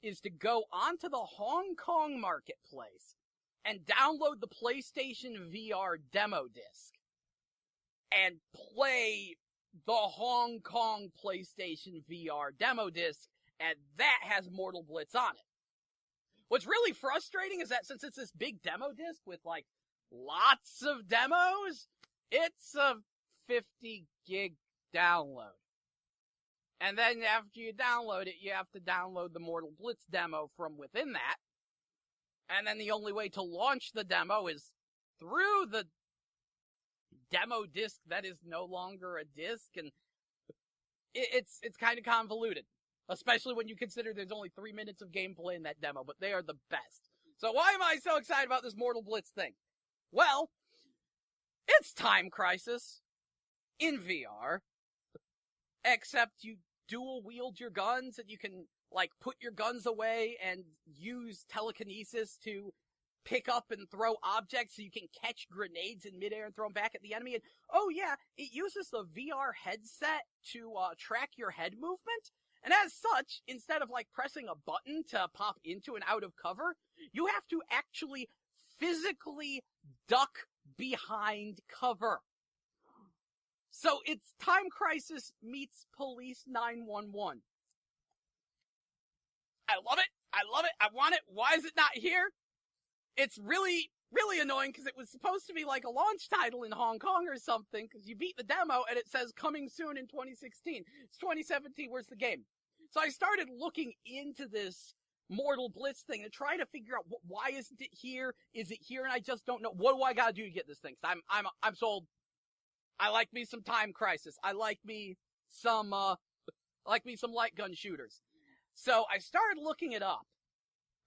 is to go onto the Hong Kong marketplace and download the PlayStation VR demo disc and play the Hong Kong PlayStation VR demo disc, and that has Mortal Blitz on it. What's really frustrating is that since it's this big demo disc with, like, lots of demos, it's a 50 gig download. And then after you download it, you have to download the Mortal Blitz demo from within that. And then the only way to launch the demo is through the demo disc that is no longer a disc, and it's kind of convoluted. Especially when you consider there's only 3 minutes of gameplay in that demo, but they are the best. So why am I so excited about this Mortal Blitz thing? Well, it's Time Crisis in VR, except you dual wield your guns, and you can, like, put your guns away and use telekinesis to pick up and throw objects so you can catch grenades in midair and throw them back at the enemy. And, oh yeah, it uses the VR headset to track your head movement. And as such, instead of, like, pressing a button to pop into and out of cover, you have to actually physically duck behind cover. So it's Time Crisis meets Police 911. I love it. I love it. I want it. Why is it not here? It's really, really annoying because it was supposed to be like a launch title in Hong Kong or something, because you beat the demo and it says coming soon in 2016. It's 2017. Where's the game? So I started looking into this Mortal Blitz thing and trying to figure out why isn't it here? Is it here? And I just don't know. What do I gotta do to get this thing? 'Cause I'm sold. I like me some Time Crisis. I like me some light gun shooters. So I started looking it up.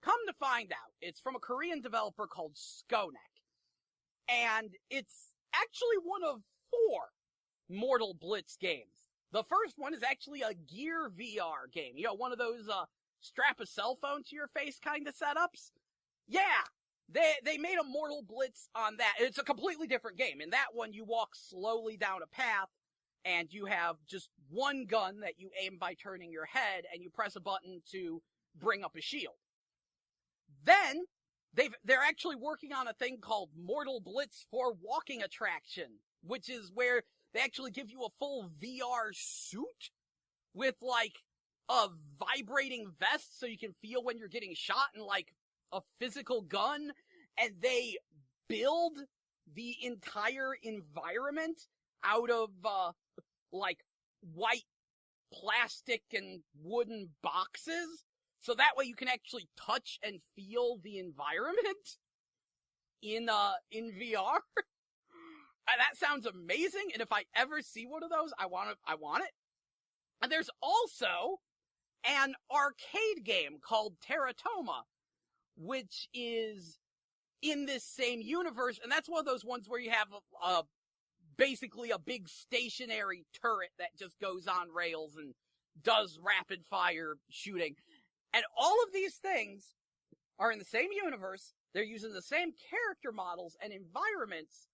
Come to find out, it's from a Korean developer called Skonek. And it's actually one of 4 Mortal Blitz games. The first one is actually a Gear VR game. You know, one of those, strap a cell phone to your face kind of setups? Yeah! They made a Mortal Blitz on that. It's a completely different game. In that one, you walk slowly down a path, and you have just one gun that you aim by turning your head, and you press a button to bring up a shield. Then, they're actually working on a thing called Mortal Blitz for Walking Attraction, which is where they actually give you a full VR suit with, like, a vibrating vest so you can feel when you're getting shot, and, like, a physical gun, and they build the entire environment out of, like, white plastic and wooden boxes, so that way you can actually touch and feel the environment in VR. And that sounds amazing, and if I ever see one of those, I want it. And there's also an arcade game called Teratoma, which is in this same universe, and that's one of those ones where you have basically a big stationary turret that just goes on rails and does rapid fire shooting. And all of these things are in the same universe, they're using the same character models and environments,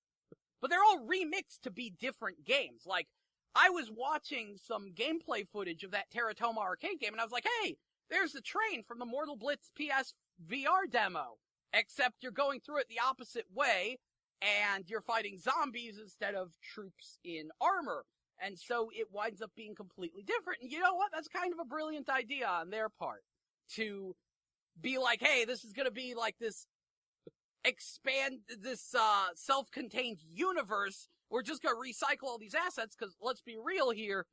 but they're all remixed to be different games. Like, I was watching some gameplay footage of that Teratoma arcade game, and I was like, hey, there's the train from the Mortal Blitz PS VR demo, except you're going through it the opposite way, and you're fighting zombies instead of troops in armor. And so it winds up being completely different. And you know what? That's kind of a brilliant idea on their part. To be like, hey, this is gonna be like this self-contained universe. We're just gonna recycle all these assets, because let's be real here,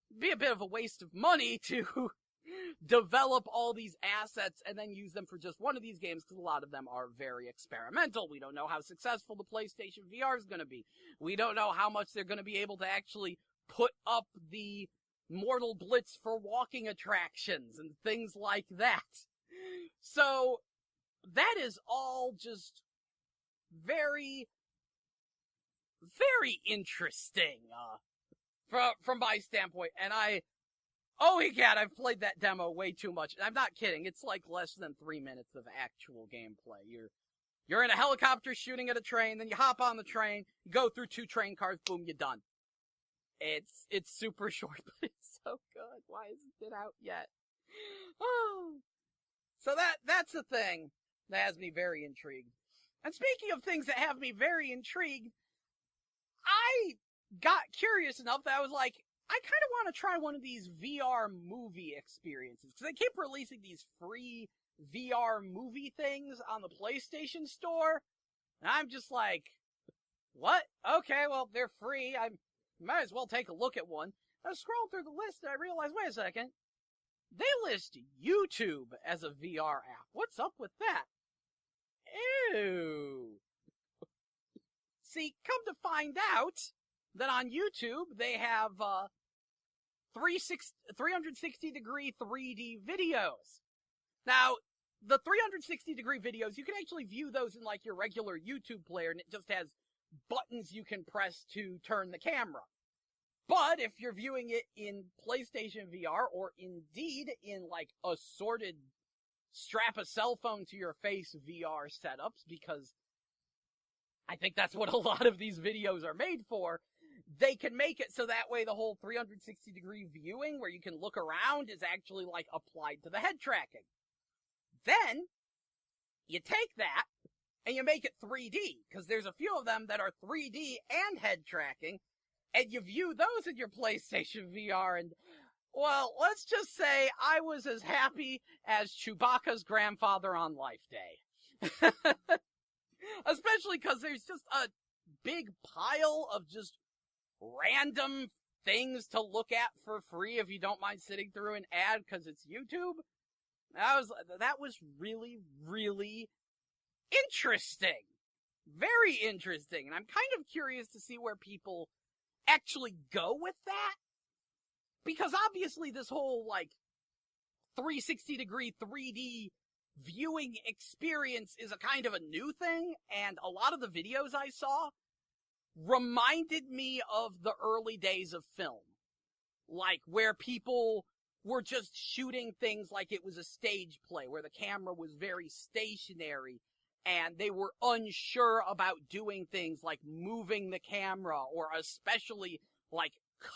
it'd be a bit of a waste of money to develop all these assets and then use them for just one of these games, because a lot of them are very experimental. We don't know how successful the PlayStation VR is going to be. We don't know how much they're going to be able to actually put up the Mortal Blitz for walking attractions and things like that. So that is all just very, very interesting from my standpoint. And oh my god, I've played that demo way too much. I'm not kidding. It's like less than 3 minutes of actual gameplay. You're in a helicopter shooting at a train, then you hop on the train, you go through 2 train cars, boom, you're done. It's super short, but it's so good. Why isn't it out yet? Oh. So that's the thing that has me very intrigued. And speaking of things that have me very intrigued, I got curious enough that I was like, I kind of want to try one of these VR movie experiences. Because they keep releasing these free VR movie things on the PlayStation Store. And I'm just like, what? Okay, well, they're free. I might as well take a look at one. I was scrolling through the list and I realized, wait a second. They list YouTube as a VR app. What's up with that? Ew. See, come to find out that on YouTube, they have 360-degree 3D videos. Now, the 360-degree videos, you can actually view those in like your regular YouTube player, and it just has buttons you can press to turn the camera. But if you're viewing it in PlayStation VR, or indeed in like assorted strap a cell phone to your face VR setups, because I think that's what a lot of these videos are made for, they can make it so that way the whole 360-degree viewing, where you can look around, is actually like applied to the head tracking. Then, you take that, and you make it 3D, because there's a few of them that are 3D and head tracking, and you view those in your PlayStation VR, and, well, let's just say I was as happy as Chewbacca's grandfather on Life Day. Especially because there's just a big pile of just random things to look at for free if you don't mind sitting through an ad because it's YouTube. That was really, really interesting. Very interesting. And I'm kind of curious to see where people actually go with that. Because obviously this whole, 360-degree 3D viewing experience is a kind of a new thing, and a lot of the videos I saw reminded me of the early days of film. Like, where people were just shooting things like it was a stage play, where the camera was very stationary, and they were unsure about doing things like moving the camera, or especially,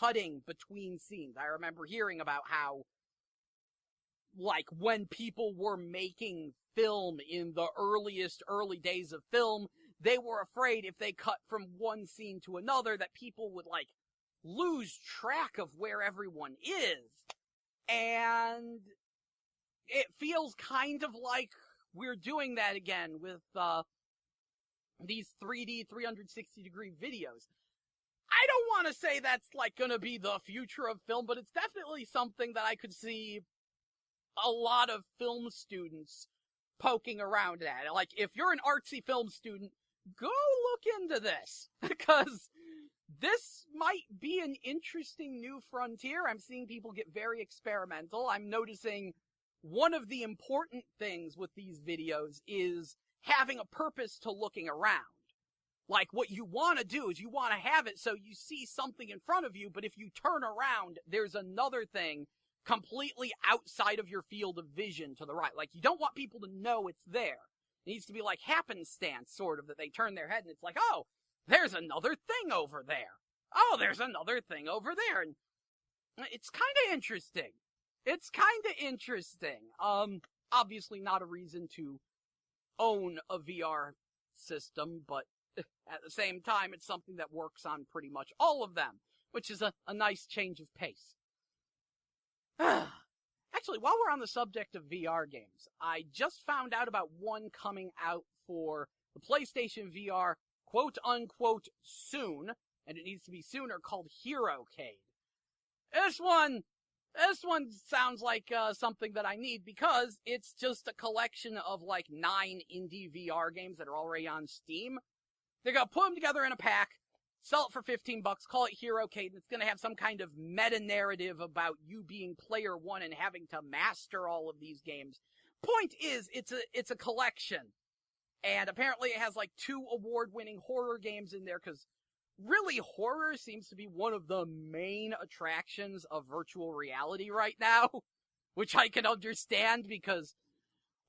cutting between scenes. I remember hearing about how, when people were making film in the early days of film, they were afraid if they cut from one scene to another that people would, lose track of where everyone is. And it feels kind of like we're doing that again with, these 3D 360-degree videos. I don't want to say that's, gonna be the future of film, but it's definitely something that I could see a lot of film students poking around at. If you're an artsy film student, go look into this, because this might be an interesting new frontier. I'm seeing people get very experimental. I'm noticing one of the important things with these videos is having a purpose to looking around. What you want to do is you want to have it so you see something in front of you, but if you turn around, there's another thing completely outside of your field of vision to the right. You don't want people to know it's there. It needs to be happenstance, sort of, that they turn their head and it's oh, there's another thing over there. Oh, there's another thing over there. And it's kind of interesting. It's kind of interesting. Obviously not a reason to own a VR system, but at the same time, it's something that works on pretty much all of them, which is a nice change of pace. Actually, while we're on the subject of VR games, I just found out about one coming out for the PlayStation VR, quote-unquote, soon, and it needs to be sooner, called HeroCade. This one sounds like something that I need, because it's just a collection of 9 indie VR games that are already on Steam. They're gonna put them together in a pack, sell it for $15, call it HeroCade, and it's gonna have some kind of meta-narrative about you being player one and having to master all of these games. Point is, it's a collection. And apparently it has 2 award-winning horror games in there, because really horror seems to be one of the main attractions of virtual reality right now. Which I can understand, because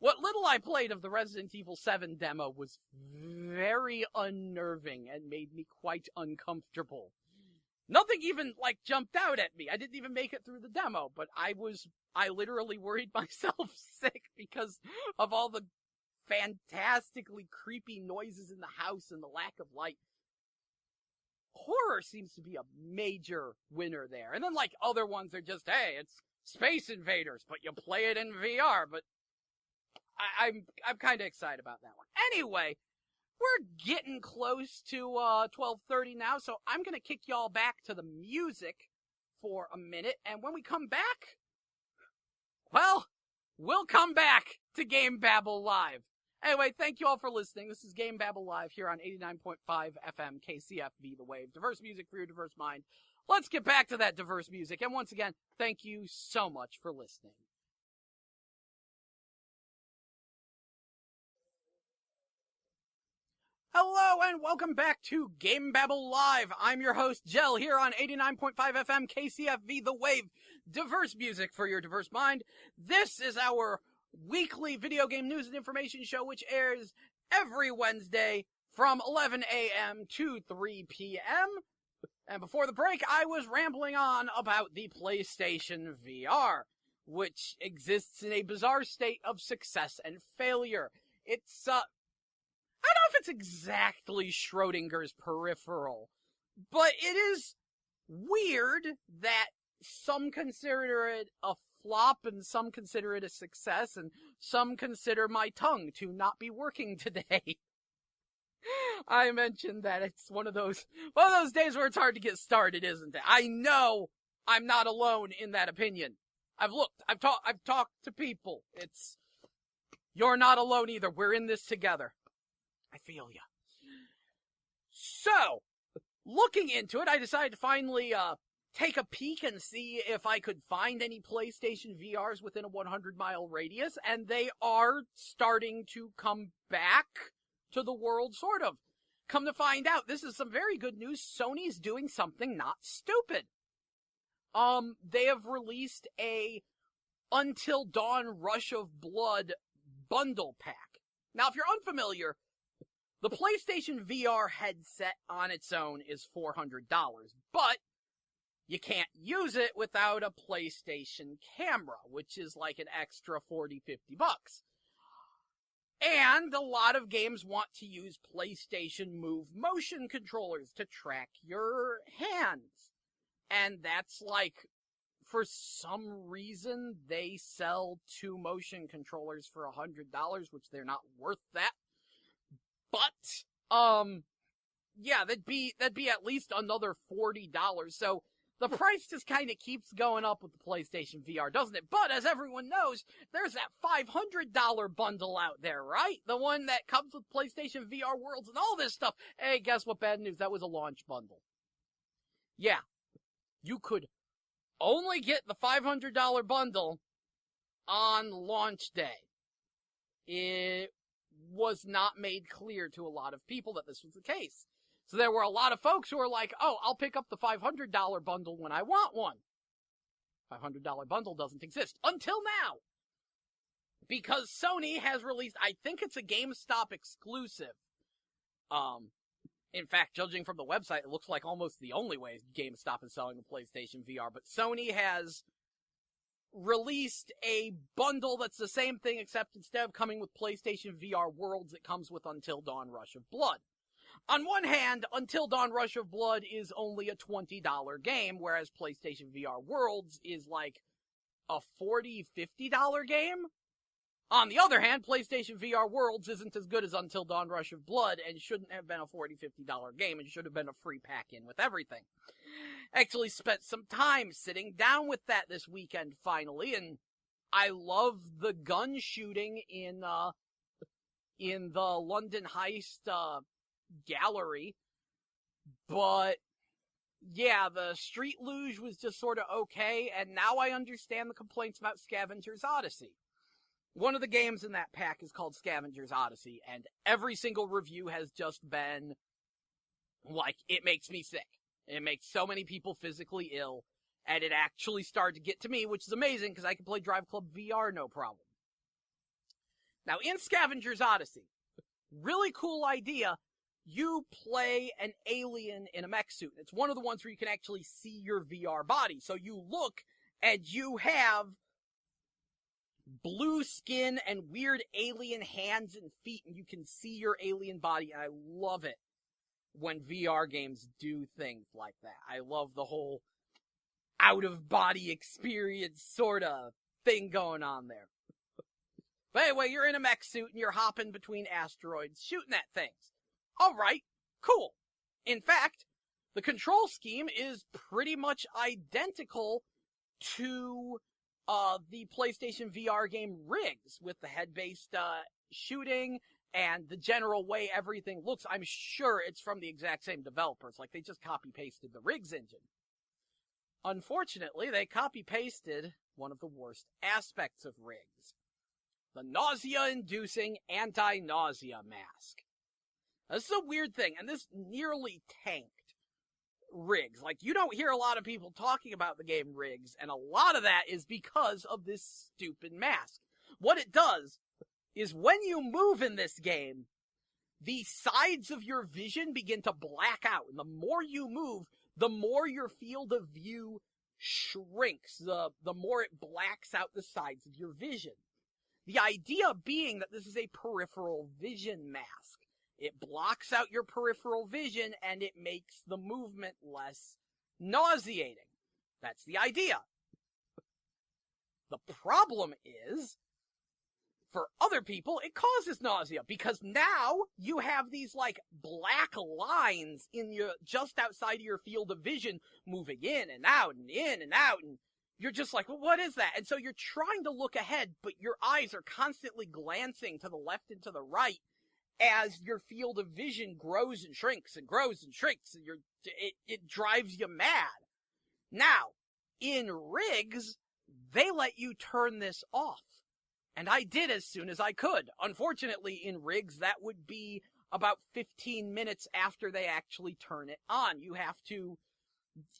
What little I played of the Resident Evil 7 demo was very unnerving and made me quite uncomfortable. Nothing even, jumped out at me. I didn't even make it through the demo, but I literally worried myself sick because of all the fantastically creepy noises in the house and the lack of light. Horror seems to be a major winner there. And then, other ones are just, hey, it's Space Invaders, but you play it in VR, but I'm kind of excited about that one. Anyway, we're getting close to 12:30 now, so I'm going to kick y'all back to the music for a minute, and when we come back, well, we'll come back to GameBabble Live. Anyway, thank you all for listening. This is GameBabble Live here on 89.5 FM KCFV The Wave. Diverse music for your diverse mind. Let's get back to that diverse music, and once again, thank you so much for listening. Hello and welcome back to GameBabble Live. I'm your host, Jell, here on 89.5 FM KCFV The Wave. Diverse music for your diverse mind. This is our weekly video game news and information show, which airs every Wednesday from 11 a.m. to 3 p.m. And before the break, I was rambling on about the PlayStation VR, which exists in a bizarre state of success and failure. It's, I don't know if it's exactly Schrodinger's peripheral, but it is weird that some consider it a flop and some consider it a success and some consider my tongue to not be working today. I mentioned that it's one of those days where it's hard to get started, isn't it? I know I'm not alone in that opinion. I've talked to people. You're not alone either. We're in this together. I feel ya. So, looking into it, I decided to finally take a peek and see if I could find any PlayStation VRs within a 100-mile radius, and they are starting to come back to the world, sort of. Come to find out, this is some very good news. Sony's doing something not stupid. They have released a Until Dawn Rush of Blood bundle pack. Now, if you're unfamiliar, the PlayStation VR headset on its own is $400, but you can't use it without a PlayStation camera, which is like an extra $40, $50. And a lot of games want to use PlayStation Move motion controllers to track your hands. And that's for some reason, they sell 2 motion controllers for $100, which they're not worth that. But, yeah, that'd be at least another $40. So the price just kind of keeps going up with the PlayStation VR, doesn't it? But as everyone knows, there's that $500 bundle out there, right? The one that comes with PlayStation VR Worlds and all this stuff. Hey, guess what? Bad news. That was a launch bundle. Yeah. You could only get the $500 bundle on launch day. It was not made clear to a lot of people that this was the case. So there were a lot of folks who were like, oh, I'll pick up the $500 bundle when I want one. $500 bundle doesn't exist until now. Because Sony has released, I think it's a GameStop exclusive. In fact, judging from the website, it looks like almost the only way GameStop is selling the PlayStation VR. But Sony has released a bundle that's the same thing, except instead of coming with PlayStation VR Worlds, it comes with Until Dawn Rush of Blood. On one hand, Until Dawn Rush of Blood is only a $20 game, whereas PlayStation VR Worlds is like a $40, $50 game. On the other hand, PlayStation VR Worlds isn't as good as Until Dawn Rush of Blood and shouldn't have been a $40, $50 game and should have been a free pack-in with everything. Actually spent some time sitting down with that this weekend finally, and I love the gun shooting in the London Heist gallery, but yeah, the Street Luge was just sort of okay, and now I understand the complaints about Scavenger's Odyssey. One of the games in that pack is called Scavenger's Odyssey, and every single review has just been like, it makes me sick. It makes so many people physically ill, and it actually started to get to me, which is amazing because I can play Drive Club VR no problem. Now, in Scavenger's Odyssey, really cool idea, you play an alien in a mech suit. It's one of the ones where you can actually see your VR body. So you look, and you have blue skin and weird alien hands and feet, and you can see your alien body, and I love it when VR games do things like that. I love the whole out-of-body experience sort of thing going on there. But anyway, you're in a mech suit, and you're hopping between asteroids, shooting at things. Alright, cool. In fact, the control scheme is pretty much identical to the PlayStation VR game Rigs, with the head-based shooting and the general way everything looks. I'm sure it's from the exact same developers, like they just copy-pasted the Rigs engine. Unfortunately, they copy-pasted one of the worst aspects of Rigs. The nausea-inducing anti-nausea mask. Now, this is a weird thing, and this nearly tanked Rigs. Like, you don't hear a lot of people talking about the game Rigs, and a lot of that is because of this stupid mask. What it does is when you move in this game, the sides of your vision begin to black out, and the more you move, the more your field of view shrinks, the more it blacks out the sides of your vision. The idea being that this is a peripheral vision mask. It blocks out your peripheral vision, and it makes the movement less nauseating. That's the idea. The problem is, for other people, it causes nausea, because now you have these, like, black lines in your, just outside of your field of vision, moving in and out, and you're just like, well, what is that? And so you're trying to look ahead, but your eyes are constantly glancing to the left and to the right, as your field of vision grows and shrinks and grows and shrinks, and it drives you mad. Now, in Rigs, they let you turn this off. And I did as soon as I could. Unfortunately, in Rigs, that would be about 15 minutes after they actually turn it on.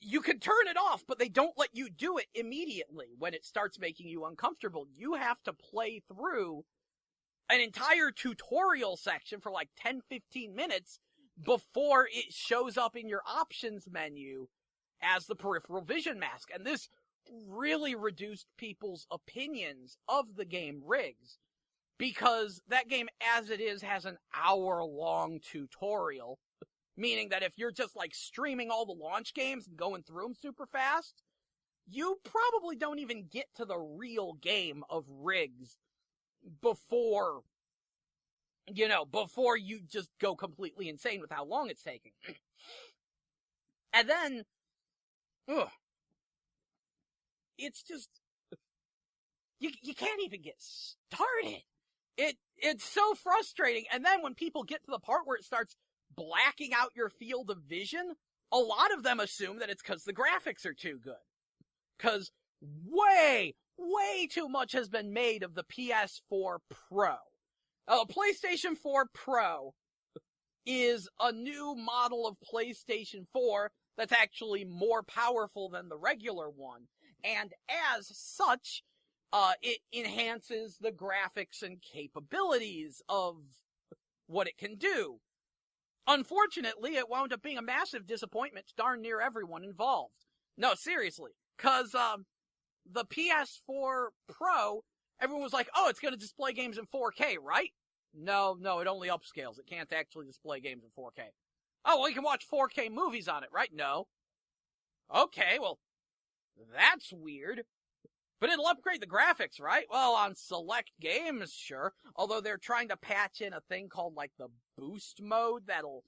You can turn it off, but they don't let you do it immediately when it starts making you uncomfortable. You have to play through an entire tutorial section for like 10-15 minutes before it shows up in your options menu as the peripheral vision mask. And this really reduced people's opinions of the game Rigs, because that game as it is has an hour-long tutorial, meaning that if you're just like streaming all the launch games and going through them super fast, you probably don't even get to the real game of Rigs before you just go completely insane with how long it's taking. And then, it's just, you can't even get started. It's so frustrating. And then when people get to the part where it starts blacking out your field of vision, a lot of them assume that it's because the graphics are too good. Because way too much has been made of the PS4 Pro. The PlayStation 4 Pro is a new model of PlayStation 4 that's actually more powerful than the regular one. And as such, it enhances the graphics and capabilities of what it can do. Unfortunately, it wound up being a massive disappointment to darn near everyone involved. No, seriously. Because, the PS4 Pro, everyone was like, oh, it's going to display games in 4K, right? No, it only upscales. It can't actually display games in 4K. Oh, well, you can watch 4K movies on it, right? No. Okay, well, that's weird. But it'll upgrade the graphics, right? Well, on select games, sure. Although they're trying to patch in a thing called, like, the boost mode that'll,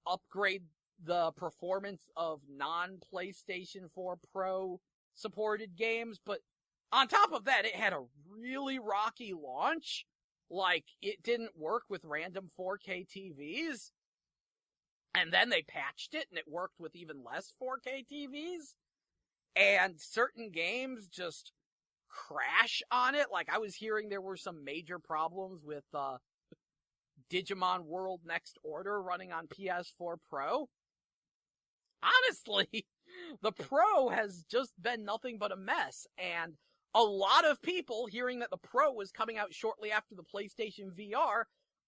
upgrade the performance of non-PlayStation 4 Pro supported games. But on top of that, it had a really rocky launch. Like, it didn't work with random 4K TVs. And then they patched it, and it worked with even less 4K TVs. And certain games just crash on it. Like, I was hearing there were some major problems with Digimon World Next Order running on PS4 Pro. Honestly, the Pro has just been nothing but a mess. And a lot of people, hearing that the Pro was coming out shortly after the PlayStation VR,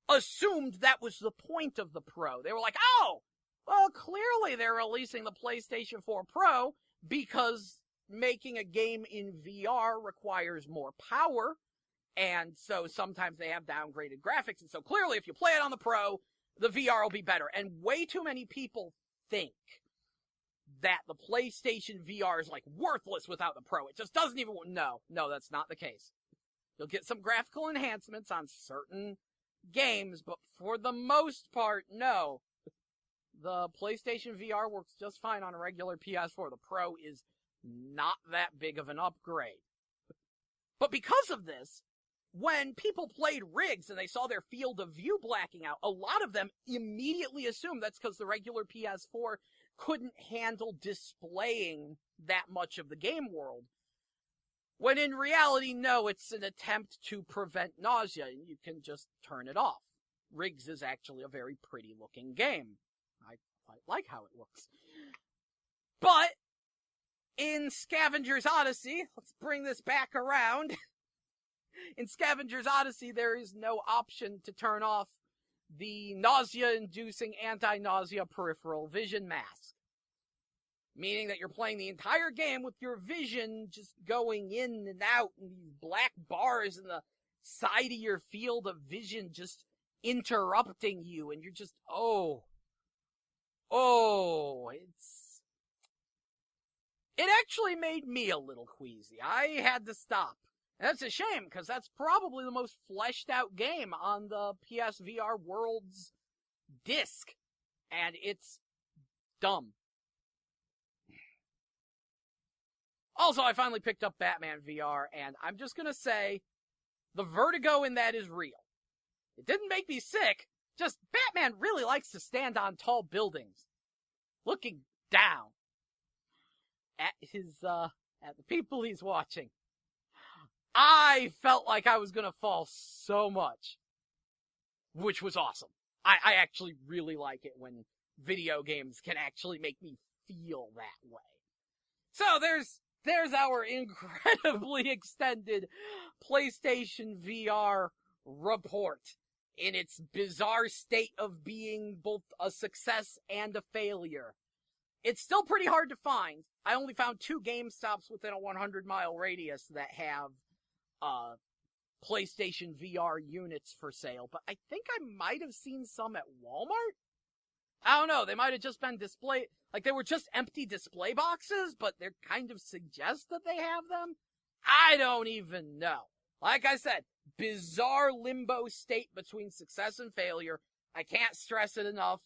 assumed that was the point of the Pro. They were like, oh, well, clearly they're releasing the PlayStation 4 Pro because making a game in VR requires more power, and so sometimes they have downgraded graphics, and so clearly if you play it on the Pro, the VR will be better. And way too many people think that the PlayStation VR is, like, worthless without the Pro. It just doesn't even... No, that's not the case. You'll get some graphical enhancements on certain games, but for the most part, no. The PlayStation VR works just fine on a regular PS4. The Pro is not that big of an upgrade. But because of this, when people played rigs and they saw their field of view blacking out, a lot of them immediately assumed that's because the regular PS4 couldn't handle displaying that much of the game world. When in reality, no, it's an attempt to prevent nausea, and you can just turn it off. Rigs is actually a very pretty looking game. I quite like how it looks. But in Scavenger's Odyssey, let's bring this back around. In Scavenger's Odyssey, there is no option to turn off the nausea-inducing anti-nausea peripheral vision mask. Meaning that you're playing the entire game with your vision just going in and out, and these black bars in the side of your field of vision just interrupting you, and you're just, it actually made me a little queasy. I had to stop. And that's a shame, because that's probably the most fleshed out game on the PSVR World's disc. And it's dumb. Also, I finally picked up Batman VR, and I'm just gonna say, the vertigo in that is real. It didn't make me sick, just Batman really likes to stand on tall buildings, looking down at at the people he's watching. I felt like I was gonna fall so much, which was awesome. I actually really like it when video games can actually make me feel that way. So there's our incredibly extended PlayStation VR report in its bizarre state of being both a success and a failure. It's still pretty hard to find. I only found 2 GameStops within a 100-mile radius that have PlayStation VR units for sale, but I think I might have seen some at Walmart? I don't know, they might have just been display, like they were just empty display boxes, but they kind of suggest that they have them? I don't even know. Like I said, bizarre limbo state between success and failure. I can't stress it enough.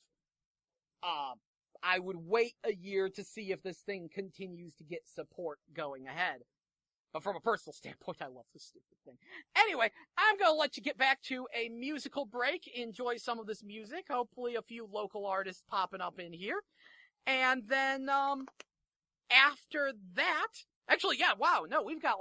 I would wait a year to see if this thing continues to get support going ahead. But from a personal standpoint, I love this stupid thing. Anyway, I'm going to let you get back to a musical break. Enjoy some of this music. Hopefully a few local artists popping up in here. And then, after that... Actually, yeah, wow, no, we've got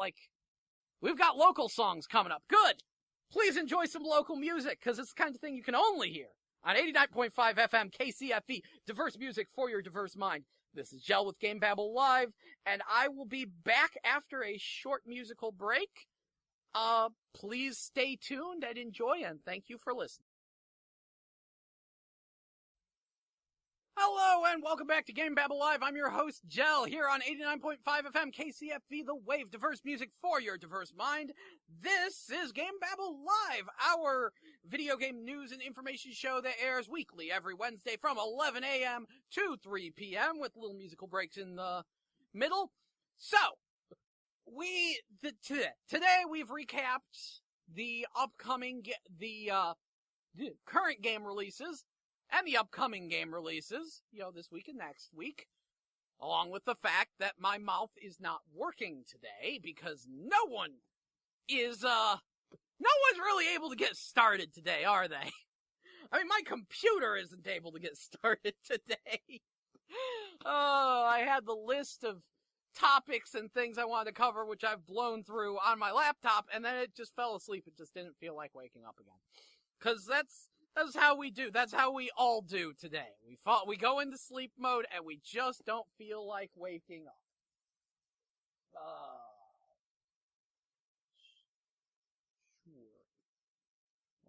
local songs coming up. Good! Please enjoy some local music, because it's the kind of thing you can only hear on 89.5 FM KCFE. Diverse music for your diverse mind. This is Jell with GameBabble Live, and I will be back after a short musical break. Please stay tuned and enjoy, and thank you for listening. Hello, and welcome back to GameBabble Live. I'm your host, Jell, here on 89.5 FM KCFE, the wave. Diverse music for your diverse mind. This is GameBabble Live, our video game news and information show that airs weekly every Wednesday from 11 a.m. to 3 p.m. with little musical breaks in the middle. So, today we've recapped the upcoming, the current game releases, and the upcoming game releases, this week and next week, along with the fact that my mouth is not working today because no one's really able to get started today, are they? I mean, my computer isn't able to get started today. Oh, I had the list of topics and things I wanted to cover, which I've blown through on my laptop, and then it just fell asleep. It just didn't feel like waking up again. 'Cause that's how we do. That's how we all do today. We go into sleep mode, and we just don't feel like waking up.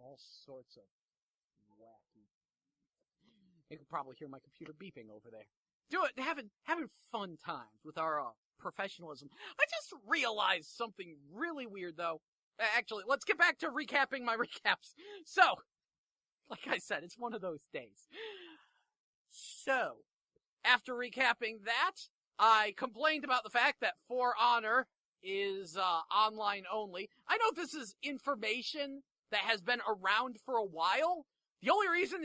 all sorts of wacky. You can probably hear my computer beeping over there. Do it, having fun times with our professionalism. I just realized something really weird, though. Actually, let's get back to recapping my recaps. So, like I said, it's one of those days. So, after recapping that, I complained about the fact that For Honor is online only. I know this is information that has been around for a while. The only reason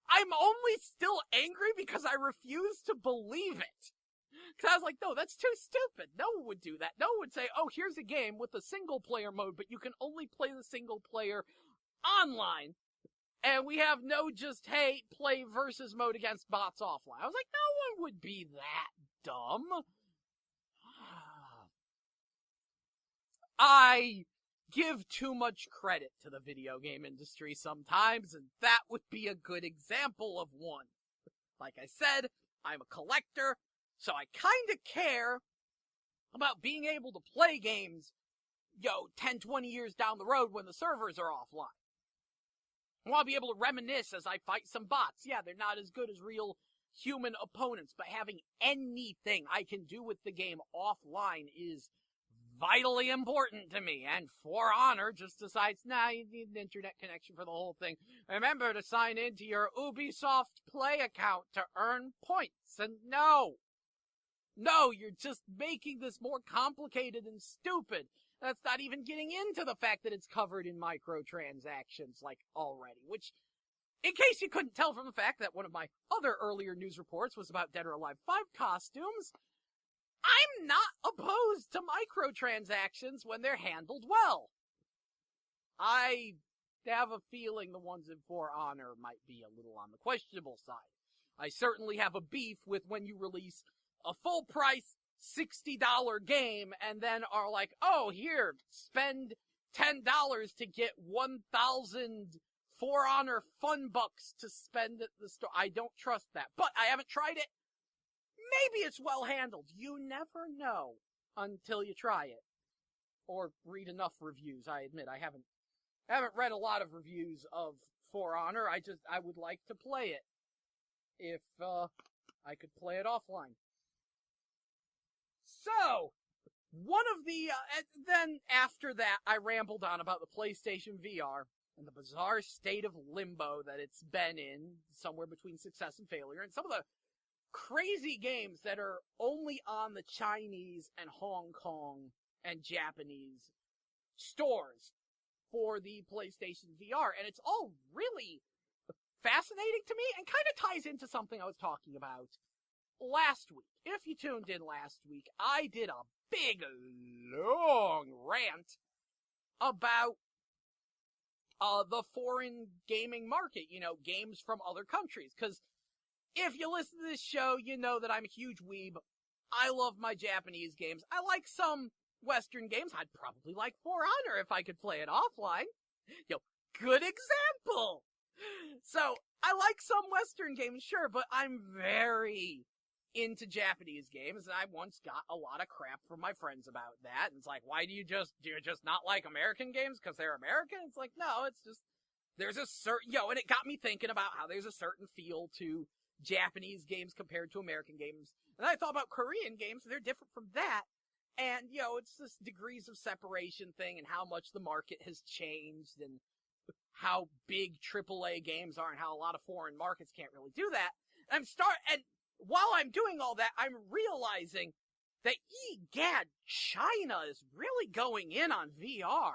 I'm only still angry because I refuse to believe it. Because I was like, no, that's too stupid. No one would do that. No one would say, oh, here's a game with a single-player mode, but you can only play the single-player online. And we have no just, hey, play versus mode against bots offline. I was like, no one would be that dumb. I give too much credit to the video game industry sometimes, and that would be a good example of one. Like I said, I'm a collector, so I kinda care about being able to play games, 10, 20 years down the road when the servers are offline. I want to be able to reminisce as I fight some bots. Yeah, they're not as good as real human opponents, but having anything I can do with the game offline is vitally important to me. And For Honor just decides, nah, you need an internet connection for the whole thing. Remember to sign into your Ubisoft Play account to earn points. And no, you're just making this more complicated and stupid. That's not even getting into the fact that it's covered in microtransactions, already. Which, in case you couldn't tell from the fact that one of my other earlier news reports was about Dead or Alive 5 costumes, I'm not opposed to microtransactions when they're handled well. I have a feeling the ones in For Honor might be a little on the questionable side. I certainly have a beef with when you release a full-price $60 game and then are like, oh, here, spend $10 to get 1,000 For Honor fun bucks to spend at the store. I don't trust that, but I haven't tried it. Maybe it's well handled. You never know until you try it. Or read enough reviews. I admit, I haven't read a lot of reviews of For Honor. I would like to play it. If, I could play it offline. So, one of the, then after that, I rambled on about the PlayStation VR and the bizarre state of limbo that it's been in, somewhere between success and failure, and some of the crazy games that are only on the Chinese and Hong Kong and Japanese stores for the PlayStation VR. And it's all really fascinating to me and kind of ties into something I was talking about last week. If you tuned in last week, I did a big, long rant about the foreign gaming market, games from other countries. Because if you listen to this show, you know that I'm a huge weeb. I love my Japanese games. I like some Western games. I'd probably like For Honor if I could play it offline. Good example! So, I like some Western games, sure, but I'm very into Japanese games, and I once got a lot of crap from my friends about that. And it's like, why do you just not like American games because they're American? It's like, no, it's just, there's a certain, and it got me thinking about how there's a certain feel to Japanese games compared to American games. And I thought about Korean games, and they're different from that. And, it's this degrees of separation thing and how much the market has changed and how big AAA games are and how a lot of foreign markets can't really do that. And while I'm doing all that, I'm realizing that, egad, China is really going in on VR.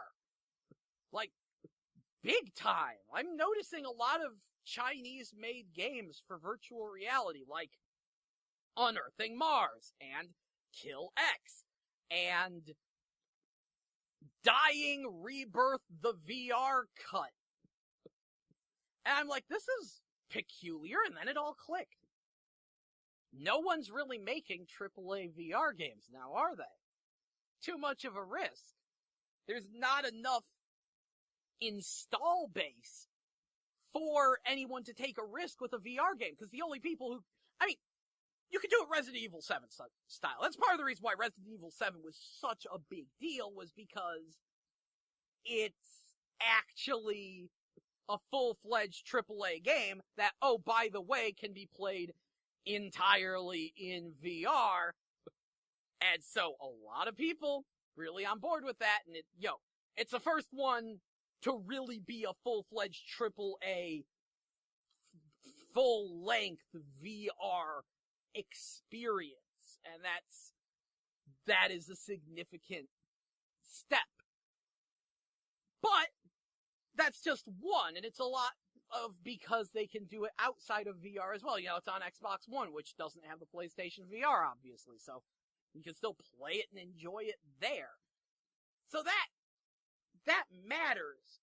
Big time. I'm noticing a lot of Chinese-made games for virtual reality, like Unearthing Mars, and Kill X, and Dying Rebirth the VR Cut. And I'm like, this is peculiar, and then it all clicked. No one's really making AAA VR games now, are they? Too much of a risk. There's not enough install base for anyone to take a risk with a VR game, because the only people you could do it Resident Evil 7 style. That's part of the reason why Resident Evil 7 was such a big deal, was because it's actually a full-fledged AAA game that, oh, by the way, can be played entirely in VR. And so a lot of people really on board with that, and it's the first one to really be a full-fledged AAA, full-length VR experience, and that is a significant step. But that's just one, and it's a lot of because they can do it outside of VR as well. It's on Xbox One, which doesn't have the PlayStation VR, obviously, so you can still play it and enjoy it there. So that matters.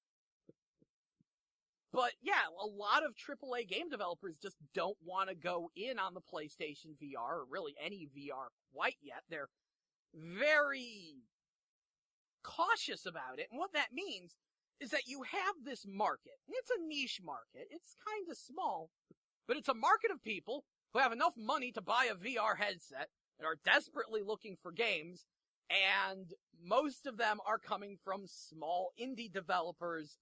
But yeah, a lot of AAA game developers just don't want to go in on the PlayStation VR, or really any VR quite yet. They're very cautious about it, and what that means is that you have this market. And it's a niche market. It's kind of small, but it's a market of people who have enough money to buy a VR headset and are desperately looking for games, and most of them are coming from small indie developers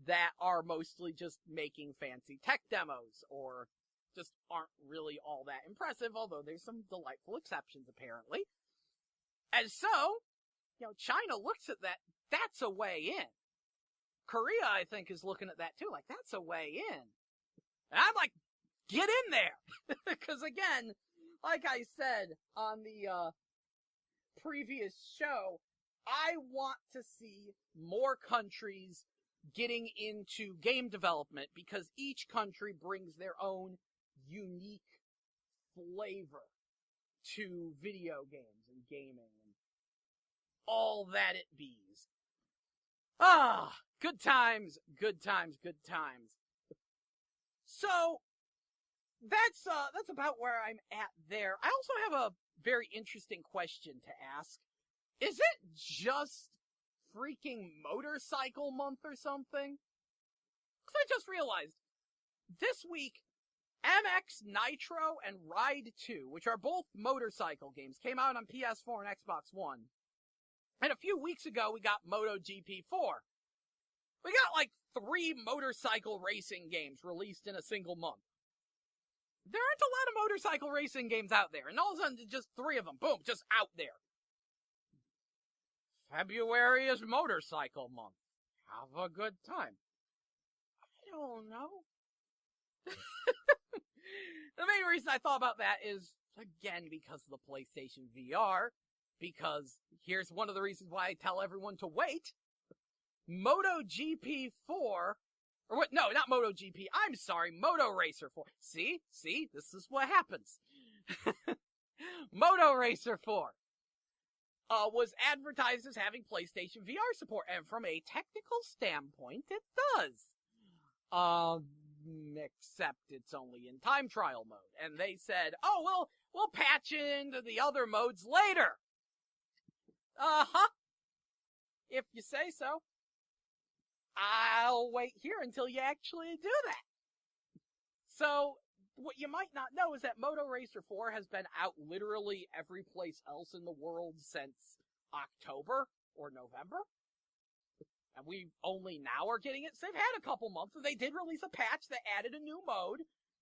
that are mostly just making fancy tech demos, or just aren't really all that impressive, although there's some delightful exceptions, apparently. And so, China looks at that. That's a way in. Korea, I think, is looking at that too. Like, that's a way in. And I'm like, get in there! Because again, like I said on the previous show, I want to see more countries getting into game development, because each country brings their own unique flavor to video games and gaming and all that it bees. Good times, good times, good times. So, that's about where I'm at there. I also have a very interesting question to ask. Is it just freaking motorcycle month or something? Because I just realized, this week, MX Nitro and Ride 2, which are both motorcycle games, came out on PS4 and Xbox One. And a few weeks ago, we got MotoGP 4. We got like 3 motorcycle racing games released in a single month. There aren't a lot of motorcycle racing games out there, and all of a sudden, just 3 of them, boom, just out there. February is motorcycle month. Have a good time. I don't know. The main reason I thought about that is, again, because of the PlayStation VR, because here's one of the reasons why I tell everyone to wait. MotoGP 4, or what, no, not MotoGP, I'm sorry, Moto Racer 4. See, this is what happens. Moto Racer 4 was advertised as having PlayStation VR support, and from a technical standpoint, it does. Except it's only in time trial mode. And they said, oh, we'll patch into the other modes later. If you say so. I'll wait here until you actually do that. So, what you might not know is that Moto Racer 4 has been out literally every place else in the world since October or November. And we only now are getting it. So they've had a couple months, and they did release a patch that added a new mode.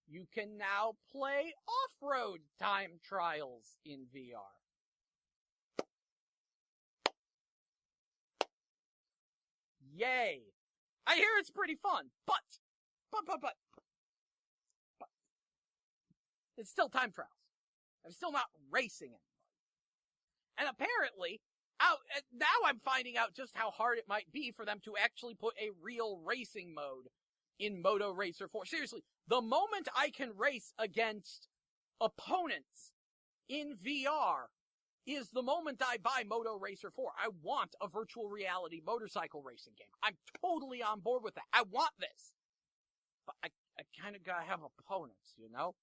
You can now play off-road time trials in VR. Yay. I hear it's pretty fun, but it's still time trials. I'm still not racing anybody. And apparently, now I'm finding out just how hard it might be for them to actually put a real racing mode in Moto Racer 4. Seriously, the moment I can race against opponents in VR is the moment I buy Moto Racer 4. I want a virtual reality motorcycle racing game. I'm totally on board with that. I want this. But I kind of gotta have opponents, you know?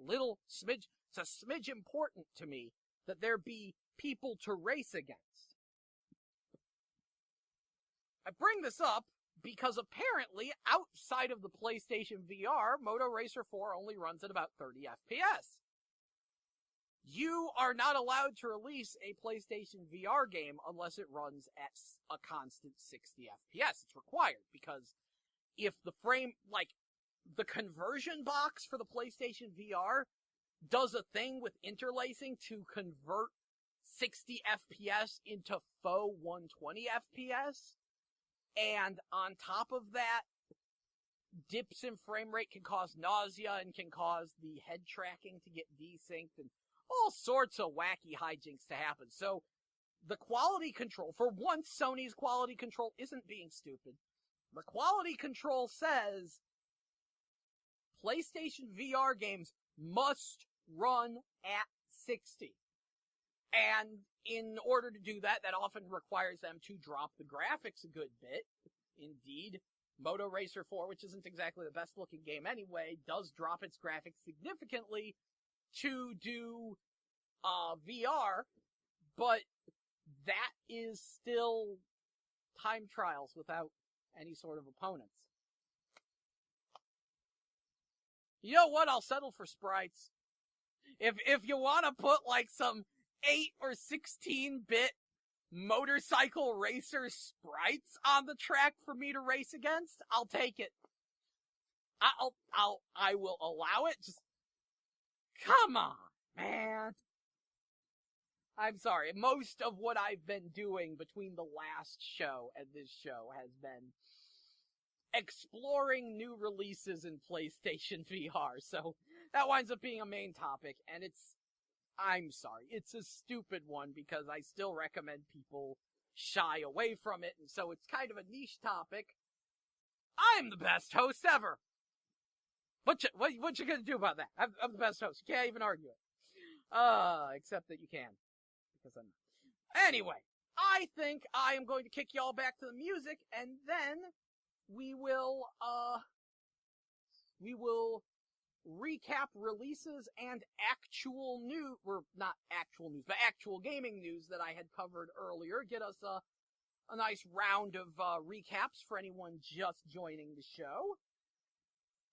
Little smidge, it's a smidge important to me that there be people to race against. I bring this up because apparently, outside of the PlayStation VR, Moto Racer 4 only runs at about 30 FPS. you are not allowed to release a PlayStation VR game unless it runs at a constant 60 FPS. It's required, because if the the conversion box for the PlayStation VR does a thing with interlacing to convert 60 FPS into faux 120 FPS, and on top of that, dips in frame rate can cause nausea and can cause the head tracking to get desynced and all sorts of wacky hijinks to happen. So the quality control, for once Sony's quality control isn't being stupid. The quality control says PlayStation VR games must run at 60. And in order to do that, that often requires them to drop the graphics a good bit. Indeed, Moto Racer 4, which isn't exactly the best looking game anyway, does drop its graphics significantly to do VR, but that is still time trials without any sort of opponents. You know what? I'll settle for sprites. If you want to put like some 8 or 16-bit motorcycle racer sprites on the track for me to race against, I'll take it. I will allow it. Just come on, man. I'm sorry. Most of what I've been doing between the last show and this show has been exploring new releases in PlayStation VR, so that winds up being a main topic, and I'm sorry, it's a stupid one because I still recommend people shy away from it, and so it's kind of a niche topic. I'm the best host ever! What you gonna do about that? I'm the best host. You can't even argue it. Except that you can. Because I'm not. Anyway, I think I am going to kick y'all back to the music, and then we will recap releases and actual news, or not actual news, but actual gaming news that I had covered earlier. Get us a nice round of recaps for anyone just joining the show.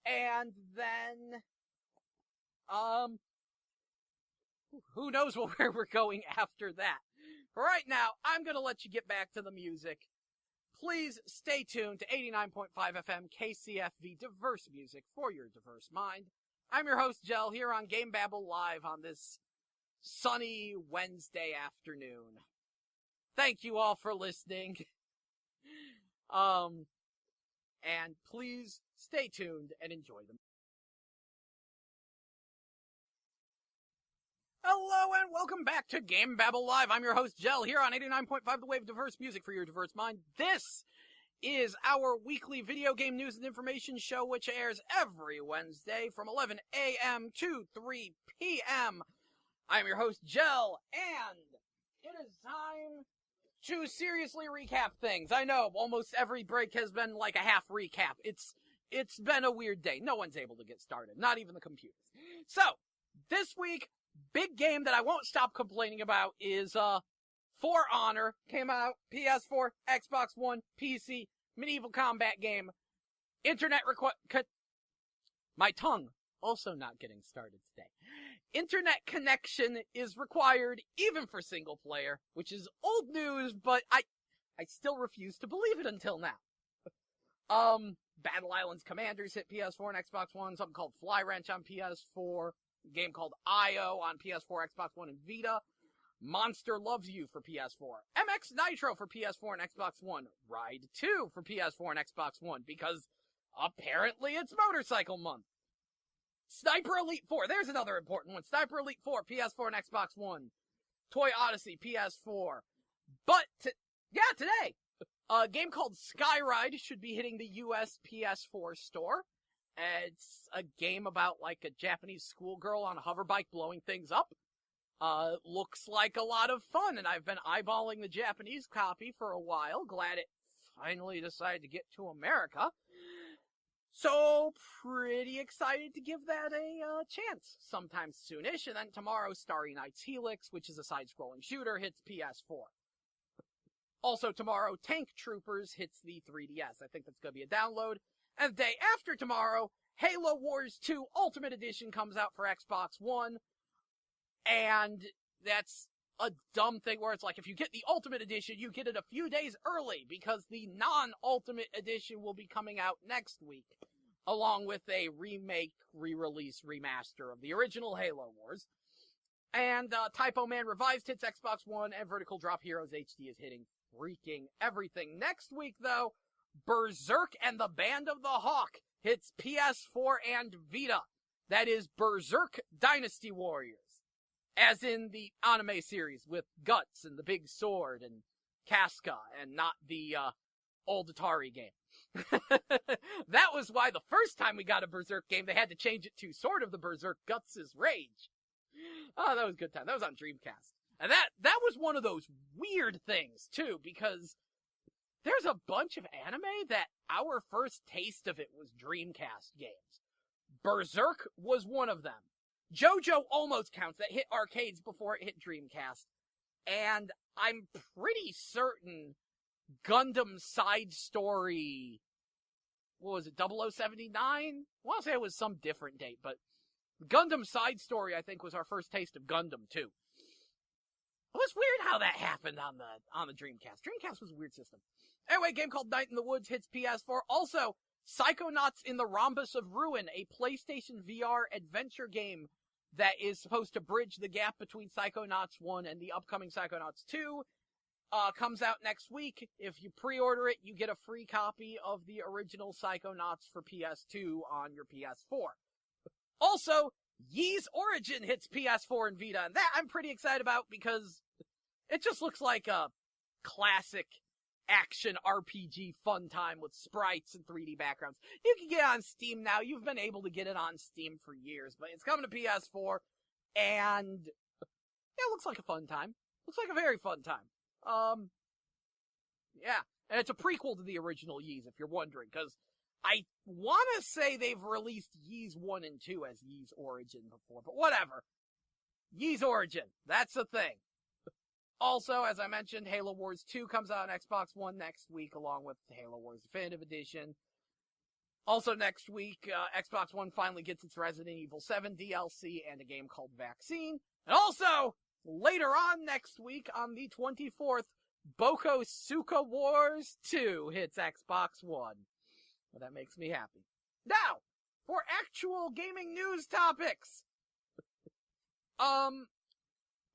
And then, who knows where we're going after that. For right now, I'm gonna let you get back to the music. Please stay tuned to 89.5 FM KCFV, diverse music for your diverse mind. I'm your host, Jell, here on GameBabble Live on this sunny Wednesday afternoon. Thank you all for listening. And please stay tuned and enjoy them. Hello and welcome back to GameBabble Live. I'm your host, Jell, here on 89.5 The Wave, diverse music for your diverse mind. This is our weekly video game news and information show, which airs every Wednesday from 11 a.m. to 3 p.m. I'm your host, Jell, and it is time to seriously recap things. I know, almost every break has been like a half recap. It's been a weird day. No one's able to get started, not even the computers. So, this week, big game that I won't stop complaining about is, For Honor. Came out, PS4, Xbox One, PC, medieval combat game. Internet my tongue also not getting started today. Internet connection is required even for single player, which is old news, but I still refuse to believe it until now. Battle Islands Commanders hit PS4 and Xbox One, something called Fly Wrench on PS4, a game called IO on PS4, Xbox One, and Vita. Monster Loves You for PS4. MX Nitro for PS4 and Xbox One. Ride 2 for PS4 and Xbox One, because apparently it's Motorcycle Month. Sniper Elite 4, there's another important one. Sniper Elite 4, PS4 and Xbox One. Toy Odyssey, PS4. But, today, a game called Skyride should be hitting the US PS4 store. It's a game about, like, a Japanese schoolgirl on a hoverbike blowing things up. Looks like a lot of fun, and I've been eyeballing the Japanese copy for a while. Glad it finally decided to get to America. So, pretty excited to give that a chance sometime soonish. And then tomorrow, Starry Nights Helix, which is a side-scrolling shooter, hits PS4. Also tomorrow, Tank Troopers hits the 3DS. I think that's going to be a download. And the day after tomorrow, Halo Wars 2 Ultimate Edition comes out for Xbox One. And that's a dumb thing where it's like, if you get the Ultimate Edition, you get it a few days early, because the non-Ultimate Edition will be coming out next week, along with a remake, re-release, remaster of the original Halo Wars. And Typo Man Revised hits Xbox One, and Vertical Drop Heroes HD is hitting freaking everything. Next week, though, Berserk and the Band of the Hawk hits PS4 and Vita. That is Berserk Dynasty Warriors, as in the anime series with Guts and the big sword and Casca, and not the old Atari game. That was why the first time we got a Berserk game, they had to change it to Sword of the Berserk, Guts' Rage. Oh, that was a good time. That was on Dreamcast. And that was one of those weird things, too, because there's a bunch of anime that our first taste of it was Dreamcast games. Berserk was one of them. JoJo almost counts. That hit arcades before it hit Dreamcast. And I'm pretty certain Gundam Side Story, what was it, 0079? I want to say it was some different date, but Gundam Side Story, I think, was our first taste of Gundam, too. It was weird how that happened on the Dreamcast. Dreamcast was a weird system. Anyway, a game called Night in the Woods hits PS4. Also, Psychonauts in the Rhombus of Ruin, a PlayStation VR adventure game that is supposed to bridge the gap between Psychonauts 1 and the upcoming Psychonauts 2, comes out next week. If you pre-order it, you get a free copy of the original Psychonauts for PS2 on your PS4. Also, Ys Origin hits PS4 and Vita, and that I'm pretty excited about because it just looks like a classic action RPG fun time with sprites and 3D backgrounds. You can get it on Steam now. You've been able to get it on Steam for years, but it's coming to PS4, and it looks like a fun time. Looks like a very fun time. Yeah, and it's a prequel to the original Ys, if you're wondering, because I want to say they've released Ys 1 and 2 as Ys Origin before, but whatever. Ys Origin, that's the thing. Also, as I mentioned, Halo Wars 2 comes out on Xbox One next week, along with Halo Wars Definitive Edition. Also next week, Xbox One finally gets its Resident Evil 7 DLC and a game called Vaccine. And also, later on next week, on the 24th, Boko Suka Wars 2 hits Xbox One. Well, that makes me happy. Now, for actual gaming news topics.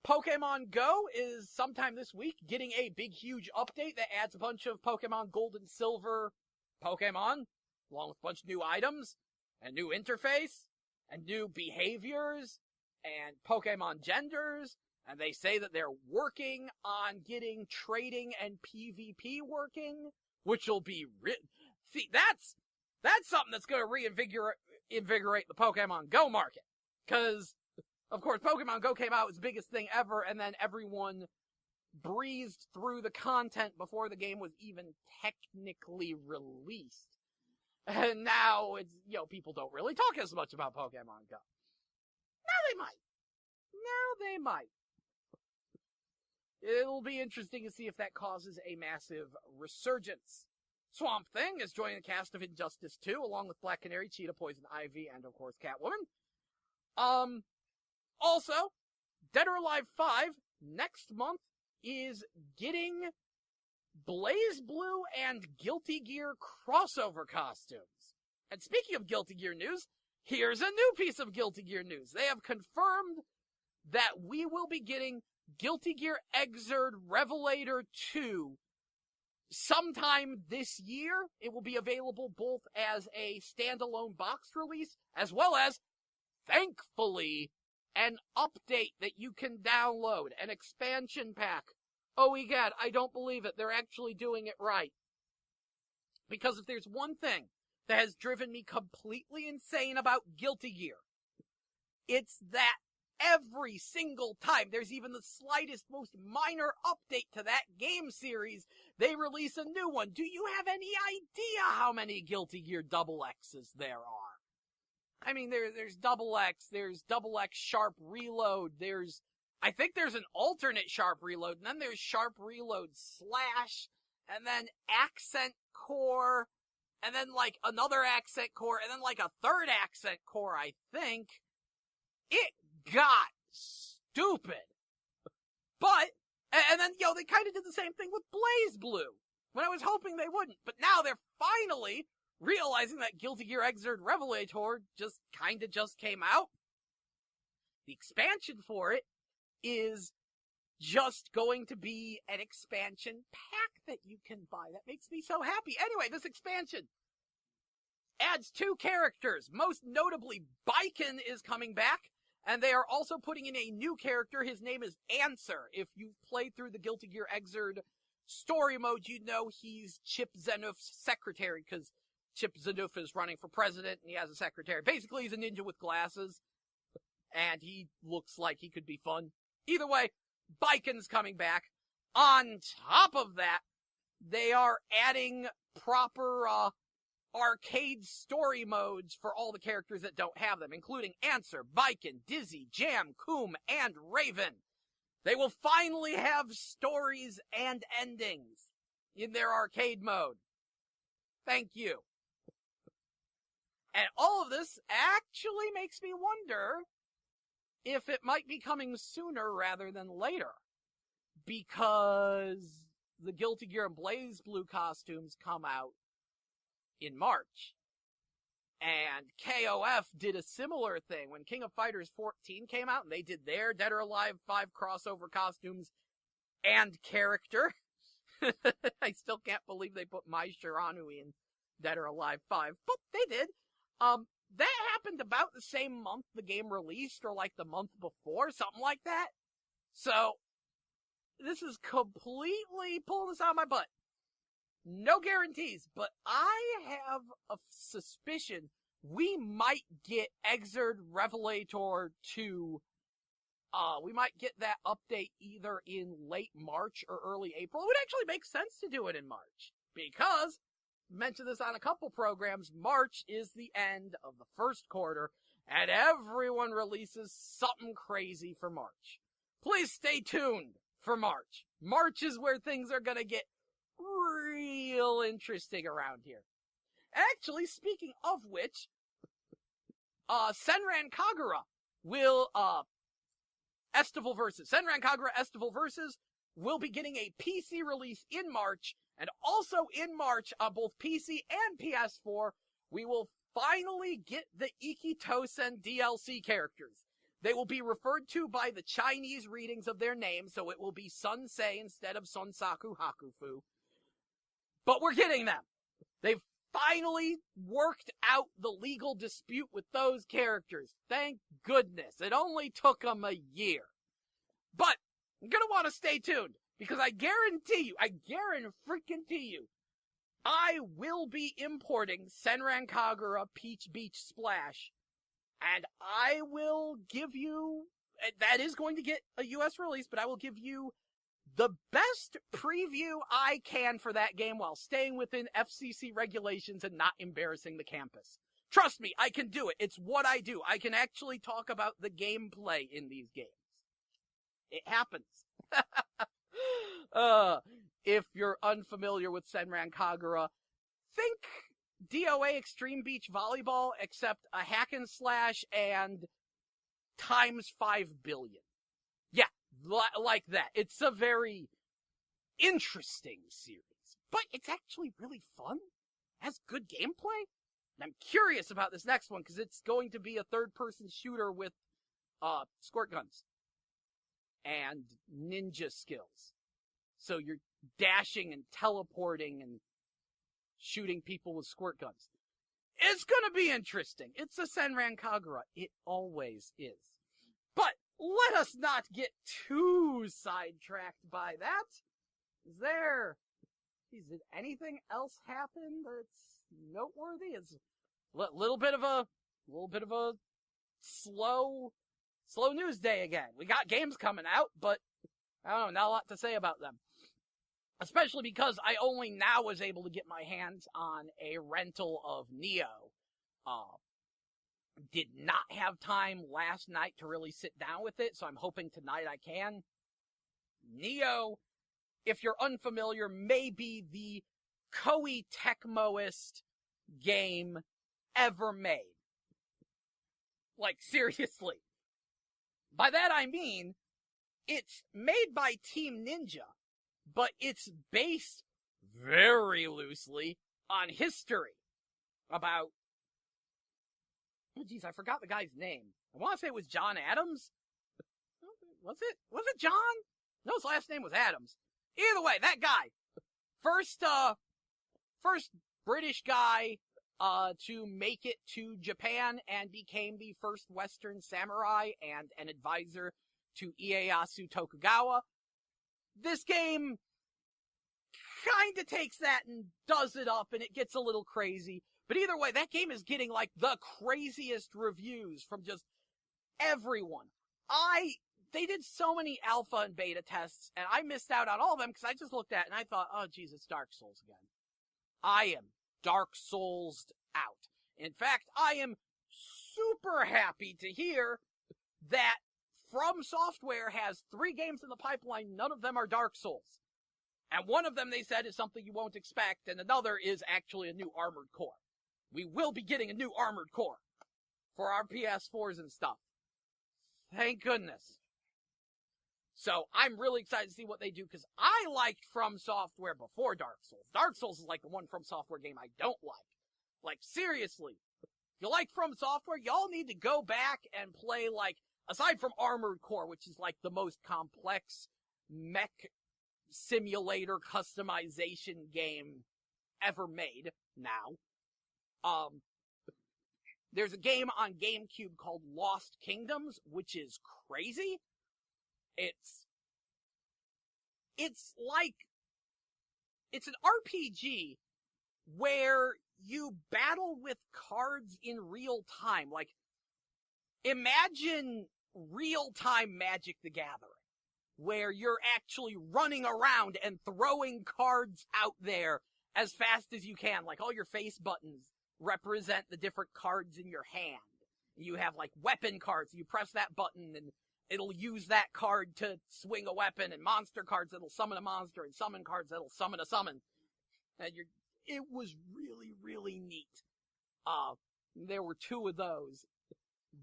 Pokemon Go is sometime this week getting a big, huge update that adds a bunch of Pokemon Gold and Silver Pokemon, along with a bunch of new items, and new interface, and new behaviors, and Pokemon genders, and they say that they're working on getting trading and PvP working, which will be see, that's something that's going to reinvigorate the Pokemon Go market. Because, of course, Pokemon Go came out as the biggest thing ever, and then everyone breezed through the content before the game was even technically released. And now it's, people don't really talk as much about Pokemon Go. Now they might. It'll be interesting to see if that causes a massive resurgence. Swamp Thing is joining the cast of Injustice 2, along with Black Canary, Cheetah, Poison Ivy, and, of course, Catwoman. Also, Dead or Alive 5, next month, is getting BlazBlue and Guilty Gear crossover costumes. And speaking of Guilty Gear news, here's a new piece of Guilty Gear news. They have confirmed that we will be getting Guilty Gear Xrd Revelator 2 sometime this year. It will be available both as a standalone box release, as well as, thankfully, an update that you can download, an expansion pack. Oh, egad, I don't believe it. They're actually doing it right. Because if there's one thing that has driven me completely insane about Guilty Gear, it's that every single time there's even the slightest, most minor update to that game series, they release a new one. Do you have any idea how many Guilty Gear Double X's there are? I mean, there's Double X, there's Double X Sharp Reload, I think there's an alternate Sharp Reload, and then there's Sharp Reload Slash, and then Accent Core, and then, another Accent Core, and then, a third Accent Core, I think. It got stupid. But, and then, they kind of did the same thing with BlazBlue, when I was hoping they wouldn't. But now they're finally realizing that Guilty Gear Xrd Revelator just came out. The expansion for it is just going to be an expansion pack that you can buy. That makes me so happy. Anyway, this expansion adds 2 characters. Most notably, Baiken is coming back, and they are also putting in a new character. His name is Answer. If you've played through the Guilty Gear Xrd story mode, you know he's Chip Zanouf's secretary, because Chip Zanouf is running for president, and he has a secretary. Basically, he's a ninja with glasses, and he looks like he could be fun. Either way, Baiken's coming back. On top of that, they are adding proper arcade story modes for all the characters that don't have them, including Answer, Baiken, Dizzy, Jam, Coom, and Raven. They will finally have stories and endings in their arcade mode. Thank you. And all of this actually makes me wonder if it might be coming sooner rather than later, because the Guilty Gear and BlazBlue costumes come out in March. And KOF did a similar thing when King of Fighters 14 came out, and they did their Dead or Alive 5 crossover costumes and character. I still can't believe they put Mai Shiranui in Dead or Alive 5, but they did. That happened about the same month the game released, or like the month before, something like that. So, this is completely pulling this out of my butt. No guarantees, but I have a suspicion we might get Xrd Revelator 2. We might get that update either in late March or early April. It would actually make sense to do it in March, because, mentioned this on a couple programs, March is the end of the first quarter, and everyone releases something crazy for March. Please stay tuned for March. March is where things are gonna get real interesting around here. Actually, speaking of which, Senran Kagura will, Estival Versus. Senran Kagura Estival Versus will be getting a PC release in March, and also in March on both PC and PS4, we will finally get the Ikitosen DLC characters. They will be referred to by the Chinese readings of their name, so it will be Sunsei instead of Sonsaku Hakufu. But we're getting them. They've finally worked out the legal dispute with those characters. Thank goodness. It only took them a year. But I'm gonna want to stay tuned, because I guarantee you, I will be importing Senran Kagura Peach Beach Splash, and I will give you, that is going to get a US release, but I will give you the best preview I can for that game while staying within FCC regulations and not embarrassing the campus. Trust me, I can do it. It's what I do. I can actually talk about the gameplay in these games. It happens. If you're unfamiliar with Senran Kagura, think DOA Extreme Beach Volleyball, except a hack and slash and times 5 billion. Yeah, like that. It's a very interesting series, but it's actually really fun. Has good gameplay. And I'm curious about this next one, because it's going to be a third-person shooter with squirt guns and ninja skills. So you're dashing and teleporting and shooting people with squirt guns. It's gonna be interesting. It's a Senran Kagura. It always is. But let us not get too sidetracked by that. Did anything else happen that's noteworthy? It's a little bit of a slow news day again. We got games coming out, but I don't know, not a lot to say about them. Especially because I only now was able to get my hands on a rental of Neo. Did not have time last night to really sit down with it, so I'm hoping tonight I can. Neo, if you're unfamiliar, may be the Koei Tecmoist game ever made. Like, seriously. By that I mean, It's made by Team Ninja, but it's based very loosely on history about... Oh, geez, I forgot the guy's name. I want to say it was John Adams. Was it? Was it John? No, his last name was Adams. Either way, that guy. First British guy to make it to Japan and became the first Western samurai and an advisor to Ieyasu Tokugawa. This game kinda takes that and does it up, and it gets a little crazy. But either way, that game is getting, like, the craziest reviews from just everyone. They did so many alpha and beta tests, and I missed out on all of them because I just looked at it and I thought, oh, geez, it's Dark Souls again. I am Dark Souls'd out. In fact, I am super happy to hear that From Software has 3 games in the pipeline. None of them are Dark Souls. And one of them, they said, is something you won't expect, and another is actually a new Armored Core. We will be getting a new Armored Core for our PS4s and stuff. Thank goodness. So I'm really excited to see what they do, because I liked From Software before Dark Souls. Dark Souls is like the one From Software game I don't like. Like, seriously. If you like From Software, y'all need to go back and play, like, aside from Armored Core, which is like the most complex mech simulator customization game ever made now. There's a game on GameCube called Lost Kingdoms, which is crazy. It's an RPG where you battle with cards in real time. Like, imagine real-time Magic the Gathering, where you're actually running around and throwing cards out there as fast as you can. Like, all your face buttons represent the different cards in your hand. You have, like, weapon cards. You press that button and it'll use that card to swing a weapon, and monster cards that'll summon a monster, and summon cards that'll summon a summon. And it was really, really neat. There were 2 of those.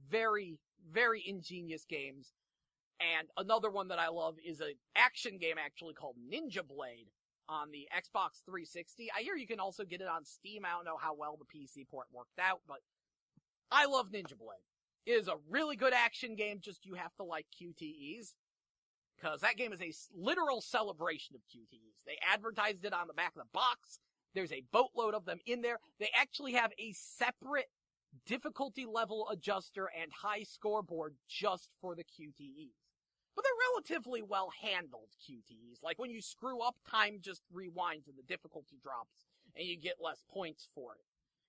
Very, very ingenious games. And another one that I love is an action game actually called Ninja Blade on the Xbox 360. I hear you can also get it on Steam. I don't know how well the PC port worked out, but I love Ninja Blade. It is a really good action game, just you have to like QTEs. Because that game is a literal celebration of QTEs. They advertised it on the back of the box. There's a boatload of them in there. They actually have a separate difficulty level adjuster and high scoreboard just for the QTEs. But they're relatively well-handled QTEs. Like, when you screw up, time just rewinds and the difficulty drops, and you get less points for it.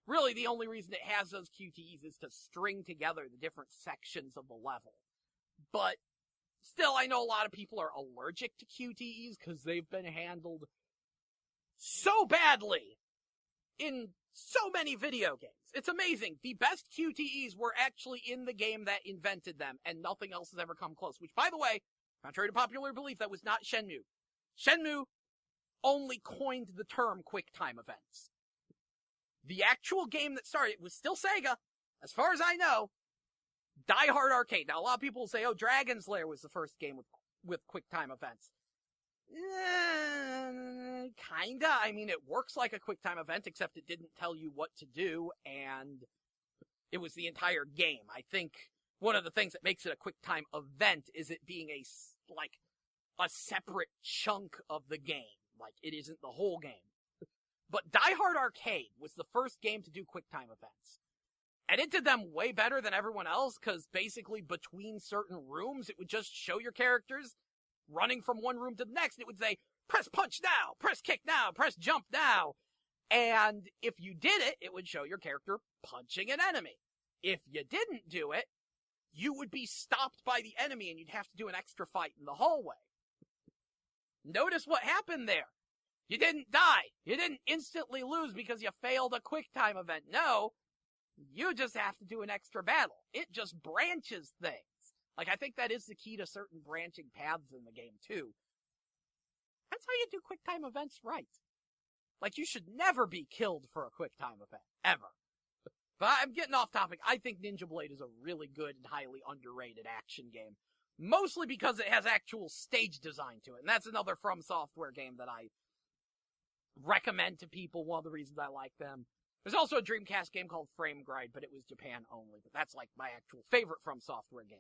Really, the only reason it has those QTEs is to string together the different sections of the level. But still, I know a lot of people are allergic to QTEs because they've been handled so badly in so many video games. It's amazing. The best QTEs were actually in the game that invented them, and nothing else has ever come close. Which, by the way, contrary to popular belief, that was not Shenmue. Shenmue only coined the term QuickTime events. The actual game that started was still Sega, as far as I know. Die Hard Arcade. Now, a lot of people will say, oh, Dragon's Lair was the first game with QuickTime events. Kinda. I mean, it works like a QuickTime event, except it didn't tell you what to do, and it was the entire game. I think one of the things that makes it a QuickTime event is it being a separate chunk of the game. Like, it isn't the whole game. But Die Hard Arcade was the first game to do QuickTime events. And it did them way better than everyone else, because basically between certain rooms, it would just show your characters running from one room to the next. It would say, press punch now, press kick now, press jump now. And if you did it, it would show your character punching an enemy. If you didn't do it, you would be stopped by the enemy and you'd have to do an extra fight in the hallway. Notice what happened there. You didn't die. You didn't instantly lose because you failed a QuickTime event. No, you just have to do an extra battle. It just branches things. Like, I think that is the key to certain branching paths in the game, too. That's how you do QuickTime events right. Like, you should never be killed for a QuickTime event. Ever. But I'm getting off topic. I think Ninja Blade is a really good and highly underrated action game. mostly because it has actual stage design to it. And that's another From Software game that I recommend to people, one of the reasons I like them. There's also a Dreamcast game called Frame Grind, but it was Japan only. But that's like my actual favorite From Software game.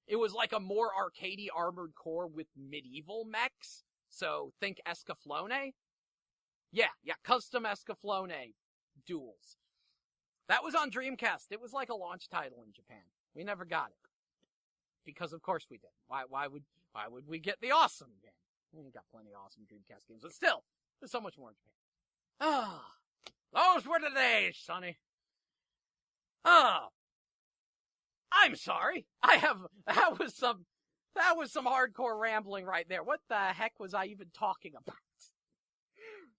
It was like a more arcadey Armored Core with medieval mechs. So think Escaflowne. Yeah, custom Escaflowne duels. That was on Dreamcast. It was like a launch title in Japan. We never got it. Because of course we did. Why would we get the awesome game? We got plenty of awesome Dreamcast games, but still, there's so much more in Japan. Ah, those were the days, Sonny. I'm sorry. That was some hardcore rambling right there. What the heck was I even talking about?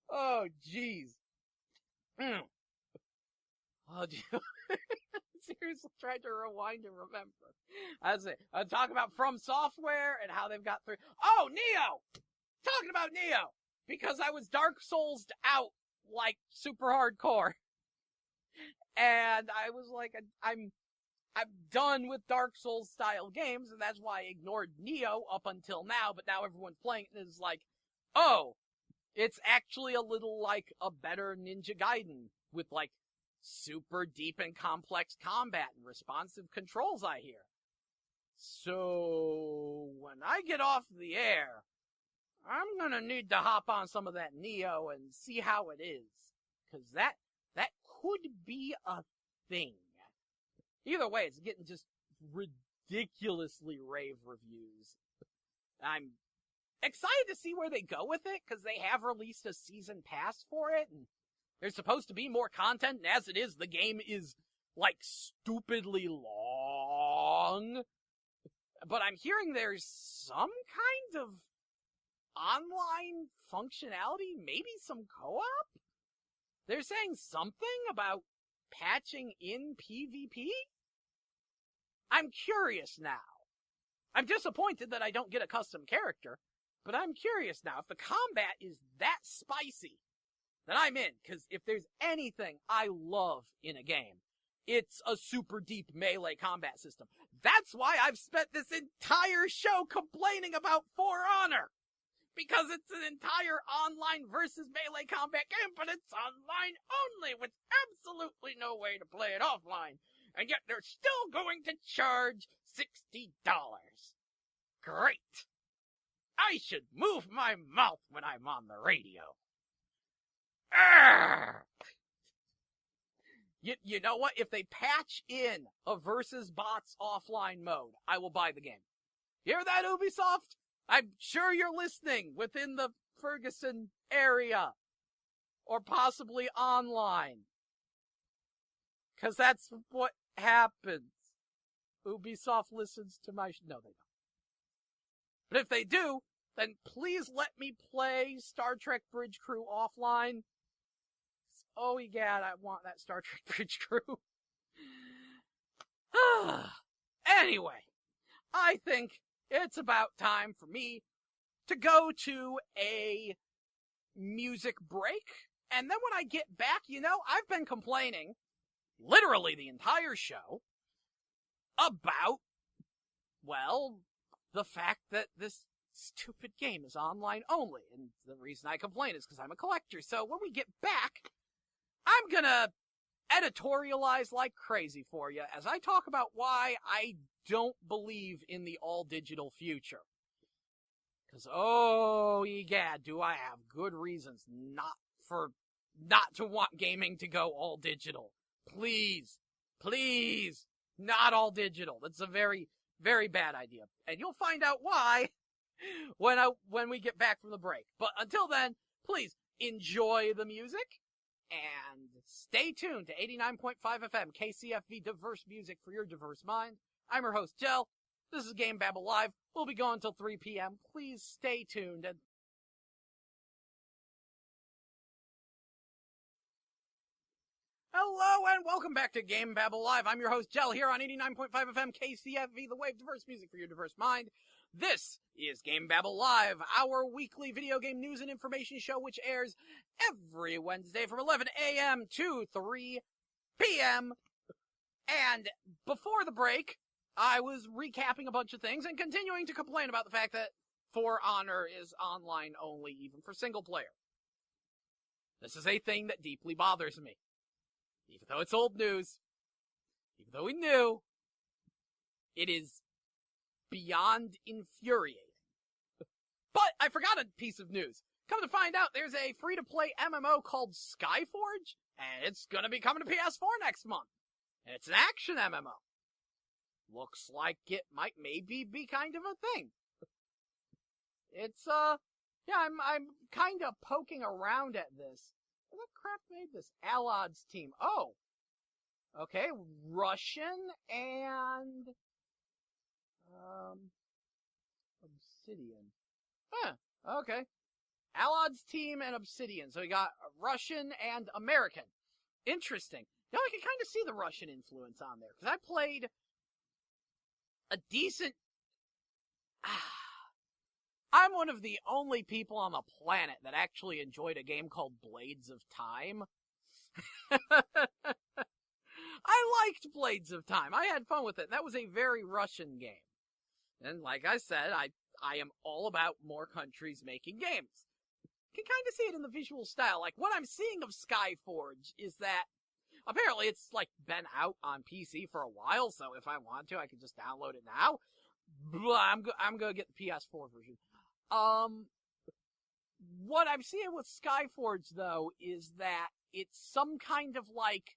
Oh, jeez. Oh, seriously tried to rewind and remember. That's it. I'm talking about From Software and how they've got through. Oh, Neo! Talking about Neo! Because I was Dark Souls'd out, like, super hardcore. And I was like, I'm done with Dark Souls style games, and that's why I ignored Neo up until now, but now everyone's playing it and is like, oh, it's actually a little like a better Ninja Gaiden with like super deep and complex combat and responsive controls, I hear. So, when I get off the air, I'm gonna need to hop on some of that Neo and see how it is. Cause that could be a thing. Either way, it's getting just ridiculously rave reviews. I'm excited to see where they go with it, because they have released a season pass for it, and there's supposed to be more content, and as it is, the game is, like, stupidly long. But I'm hearing there's some kind of online functionality, maybe some co-op? They're saying something about patching in PvP? I'm curious now. I'm disappointed that I don't get a custom character, but I'm curious now if the combat is that spicy, then I'm in, because if there's anything I love in a game, it's a super deep melee combat system. That's why I've spent this entire show complaining about For Honor, because it's an entire online versus melee combat game, but it's online only, with absolutely no way to play it offline. And yet they're still going to charge $60. Great. I should move my mouth when I'm on the radio. Arrgh. You know what? If they patch in a versus bots offline mode, I will buy the game. Hear that, Ubisoft? I'm sure you're listening within the Ferguson area. Or possibly online. Because that's what happens. Ubisoft listens to my no, they don't. But if they do, then please let me play Star Trek Bridge Crew offline. Oh, yeah, I want that Star Trek Bridge Crew. Anyway, I think it's about time for me to go to a music break. And then when I get back, I've been complaining literally the entire show about, well, the fact that this stupid game is online only. And the reason I complain is because I'm a collector. So when we get back, I'm gonna editorialize like crazy for you as I talk about why I don't believe in the all-digital future. Because, oh, egad, do I have good reasons not to want gaming to go all digital. Please, not all digital. That's a very, very bad idea. And you'll find out why when we get back from the break. But until then, please enjoy the music and stay tuned to 89.5 FM KCFV, diverse music for your diverse mind. I'm your host, Jell. This is GameBabble Live. We'll be going until 3 p.m. Please stay tuned. And hello and welcome back to GameBabble Live. I'm your host, Jell, here on 89.5 FM KCFV, the wave diverse music for your diverse mind. This is GameBabble Live, our weekly video game news and information show, which airs every Wednesday from 11 a.m. to 3 p.m. And before the break, I was recapping a bunch of things and continuing to complain about the fact that For Honor is online only, even for single player. This is a thing that deeply bothers me. Even though it's old news, even though we knew, it is beyond infuriating. But I forgot a piece of news. Come to find out, there's a free-to-play MMO called Skyforge, and it's gonna be coming to PS4 next month. And it's an action MMO. Looks like it might maybe be kind of a thing. It's, yeah, I'm kind of poking around at this. What crap made this? Alod's team. Oh. Okay, Russian and, Obsidian. Huh, okay. Alod's team and Obsidian. So we got Russian and American. Interesting. Now I can kind of see the Russian influence on there, because I played a decent... I'm one of the only people on the planet that actually enjoyed a game called Blades of Time. I liked Blades of Time. I had fun with it. That was a very Russian game. And like I said, I am all about more countries making games. You can kind of see it in the visual style. Like, what I'm seeing of Skyforge is that apparently it's, like, been out on PC for a while, so if I want to, I can just download it now. I'm gonna get the PS4 version. What I'm seeing with Skyforge, though, is that it's some kind of, like,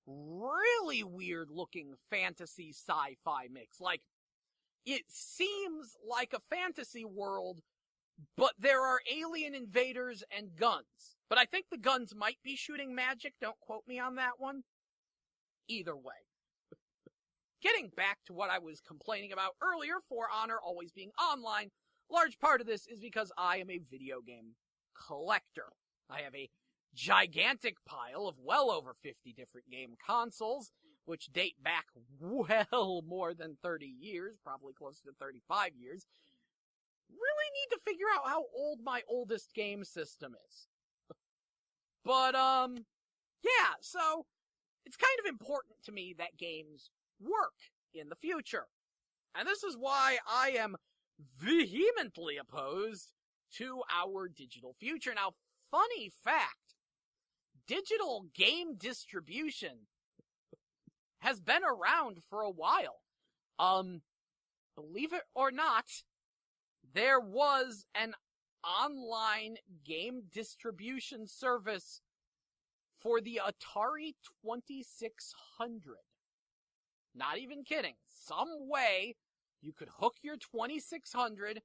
really weird-looking fantasy sci-fi mix. Like, it seems like a fantasy world, but there are alien invaders and guns. But I think the guns might be shooting magic. Don't quote me on that one. Either way. Getting back to what I was complaining about earlier, For Honor always being online, large part of this is because I am a video game collector. I have a gigantic pile of well over 50 different game consoles, which date back well more than 30 years, probably close to 35 years. Really need to figure out how old my oldest game system is. But, yeah, so it's kind of important to me that games work in the future. And this is why I am vehemently opposed to our digital future. Now, funny fact, digital game distribution has been around for a while. Believe it or not, there was an online game distribution service for the Atari 2600. Not even kidding. Some way you could hook your 2600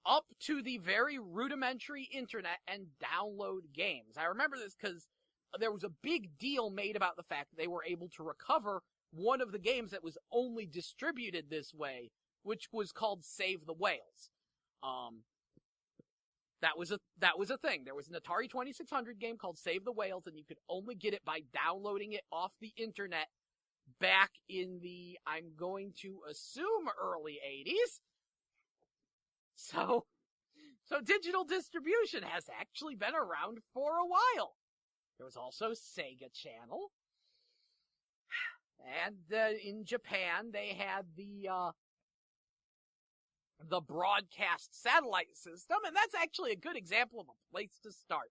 up to the very rudimentary internet and download games. I remember this because there was a big deal made about the fact that they were able to recover one of the games that was only distributed this way, which was called Save the Whales. That was a thing. There was an Atari 2600 game called Save the Whales, and you could only get it by downloading it off the internet back in the, I'm going to assume, early 80s. So digital distribution has actually been around for a while. There was also Sega Channel. And in Japan, they had the broadcast satellite system, and that's actually a good example of a place to start.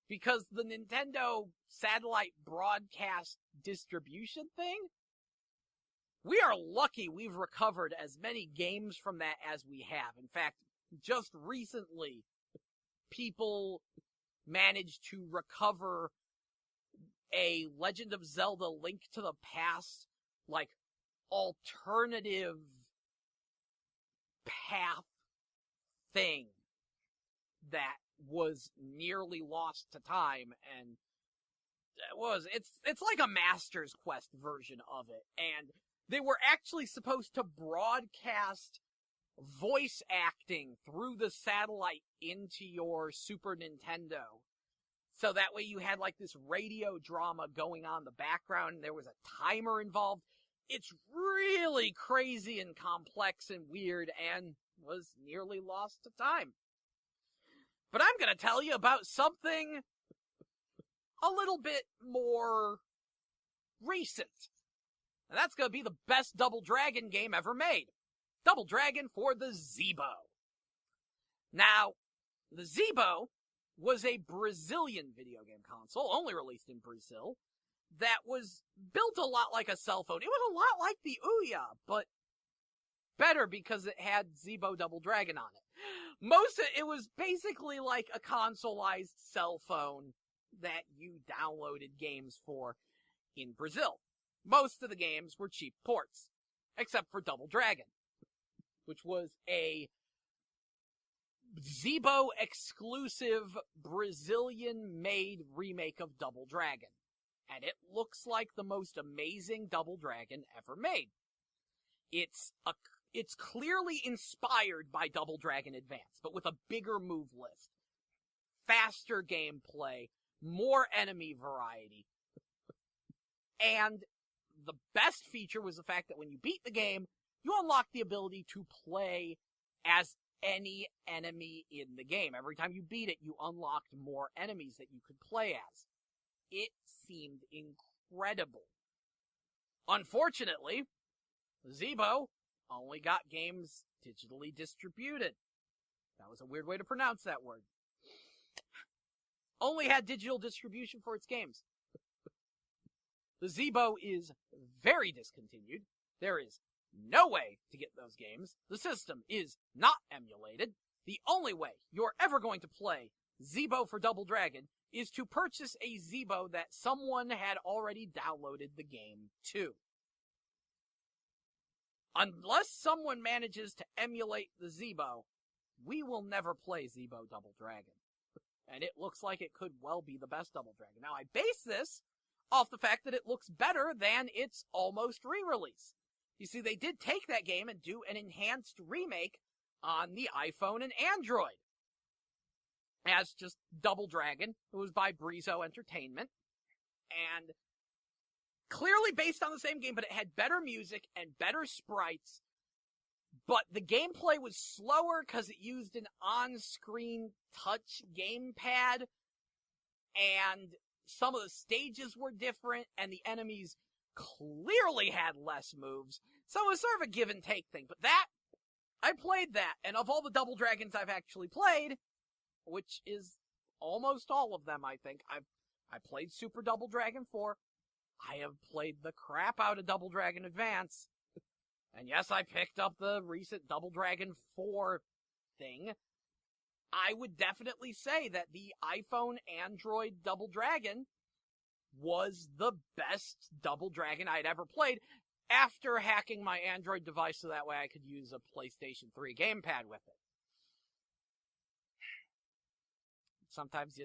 Because the Nintendo satellite broadcast distribution thing, we are lucky we've recovered as many games from that as we have. In fact, just recently, people managed to recover a Legend of Zelda Link to the Past, like, alternative path thing that was nearly lost to time, and it's like a Master's Quest version of it, and they were actually supposed to broadcast voice acting through the satellite into your Super Nintendo, so that way you had like this radio drama going on in the background, and there was a timer involved. It's really crazy and complex and weird, and was nearly lost to time. But I'm gonna tell you about something a little bit more recent. And that's going to be the best Double Dragon game ever made. Double Dragon for the Zeebo. Now, the Zeebo was a Brazilian video game console, only released in Brazil, that was built a lot like a cell phone. It was a lot like the Ouya, but better because it had Zeebo Double Dragon on it. It was basically like a consoleized cell phone that you downloaded games for in Brazil. Most of the games were cheap ports, except for Double Dragon, which was a Zeebo exclusive Brazilian-made remake of Double Dragon. And it looks like the most amazing Double Dragon ever made. It's clearly inspired by Double Dragon Advance, but with a bigger move list, faster gameplay, more enemy variety. And the best feature was the fact that when you beat the game, you unlock the ability to play as any enemy in the game. Every time you beat it, you unlocked more enemies that you could play as. It seemed incredible. Unfortunately, Zeebo only got games digitally distributed. That was a weird way to pronounce that word. Only had digital distribution for its games. The Zeebo is very discontinued. There is no way to get those games. The system is not emulated. The only way you're ever going to play Zeebo for Double Dragon is to purchase a Zeebo that someone had already downloaded the game to. Unless someone manages to emulate the Zeebo, we will never play Zeebo Double Dragon. And it looks like it could well be the best Double Dragon. Now, I base this off the fact that it looks better than its almost re-release. You see, they did take that game and do an enhanced remake on the iPhone and Android as just Double Dragon. It was by Brizo Entertainment, and clearly based on the same game, but it had better music and better sprites, but the gameplay was slower because it used an on-screen touch gamepad, and some of the stages were different, and the enemies clearly had less moves, so it was sort of a give and take thing. But I played that, and of all the Double Dragons I've actually played, which is almost all of them, I think, I played Super Double Dragon 4, I have played the crap out of Double Dragon Advance, and yes, I picked up the recent Double Dragon 4 thing. I would definitely say that the iPhone Android Double Dragon was the best Double Dragon I'd ever played after hacking my Android device so that way I could use a PlayStation 3 gamepad with it. Sometimes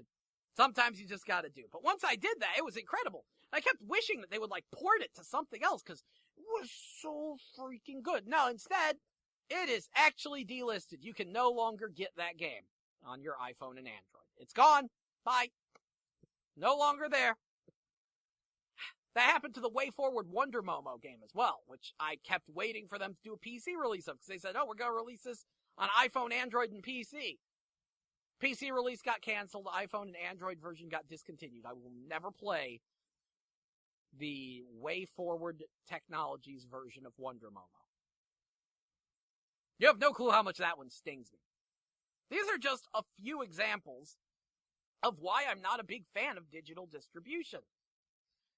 you just gotta do. But once I did that, it was incredible. I kept wishing that they would, port it to something else, because it was so freaking good. No, instead, it is actually delisted. You can no longer get that game on your iPhone and Android. It's gone. Bye. No longer there. That happened to the Way Forward Wonder Momo game as well, which I kept waiting for them to do a PC release of, because they said, we're going to release this on iPhone, Android, and PC. PC release got canceled, the iPhone and Android version got discontinued. I will never play the Way Forward Technologies version of Wonder Momo. You have no clue how much that one stings me. These are just a few examples of why I'm not a big fan of digital distribution.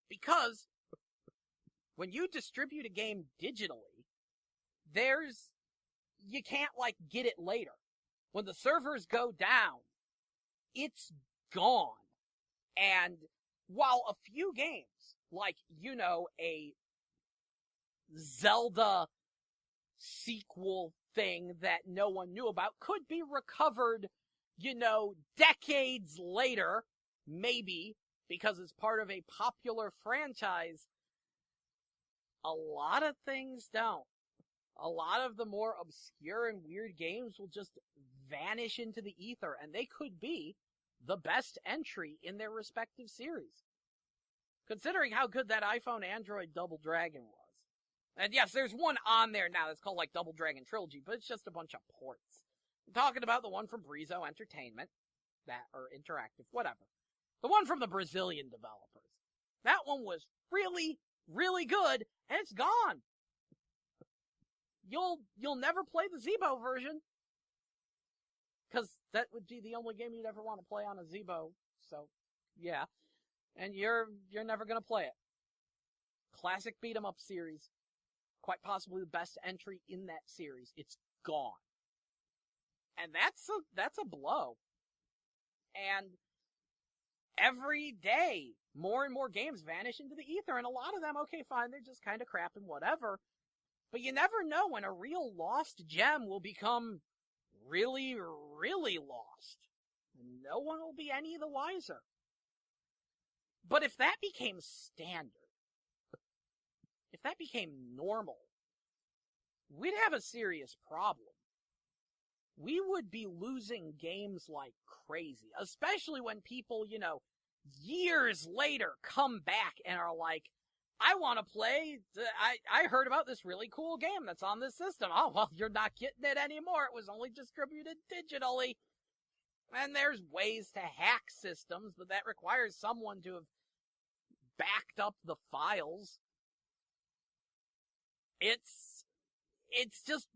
Because when you distribute a game digitally, you can't get it later. When the servers go down, it's gone. And while a few games, a Zelda sequel thing that no one knew about could be recovered, decades later, maybe, because it's part of a popular franchise, a lot of things don't. A lot of the more obscure and weird games will just vanish into the ether, and they could be the best entry in their respective series. Considering how good that iPhone Android Double Dragon was. And yes, there's one on there now that's called Double Dragon Trilogy, but it's just a bunch of ports. I'm talking about the one from Brizo Entertainment, or Interactive, whatever. The one from the Brazilian developers. That one was really, really good, and it's gone. You'll never play the Zeebo version, because that would be the only game you'd ever want to play on a Zeebo. So, yeah, and you're never gonna play it. Classic beat 'em up series, quite possibly the best entry in that series. It's gone, and that's a blow. And every day, more and more games vanish into the ether, and a lot of them, okay, fine, they're just kind of crap and whatever. But you never know when a real lost gem will become really, really lost. And no one will be any the wiser. But if that became standard, if that became normal, we'd have a serious problem. We would be losing games like crazy, especially when people, years later come back and are like, I want to play, I heard about this really cool game that's on this system. Oh, well, you're not getting it anymore. It was only distributed digitally. And there's ways to hack systems, but that requires someone to have backed up the files. It's just,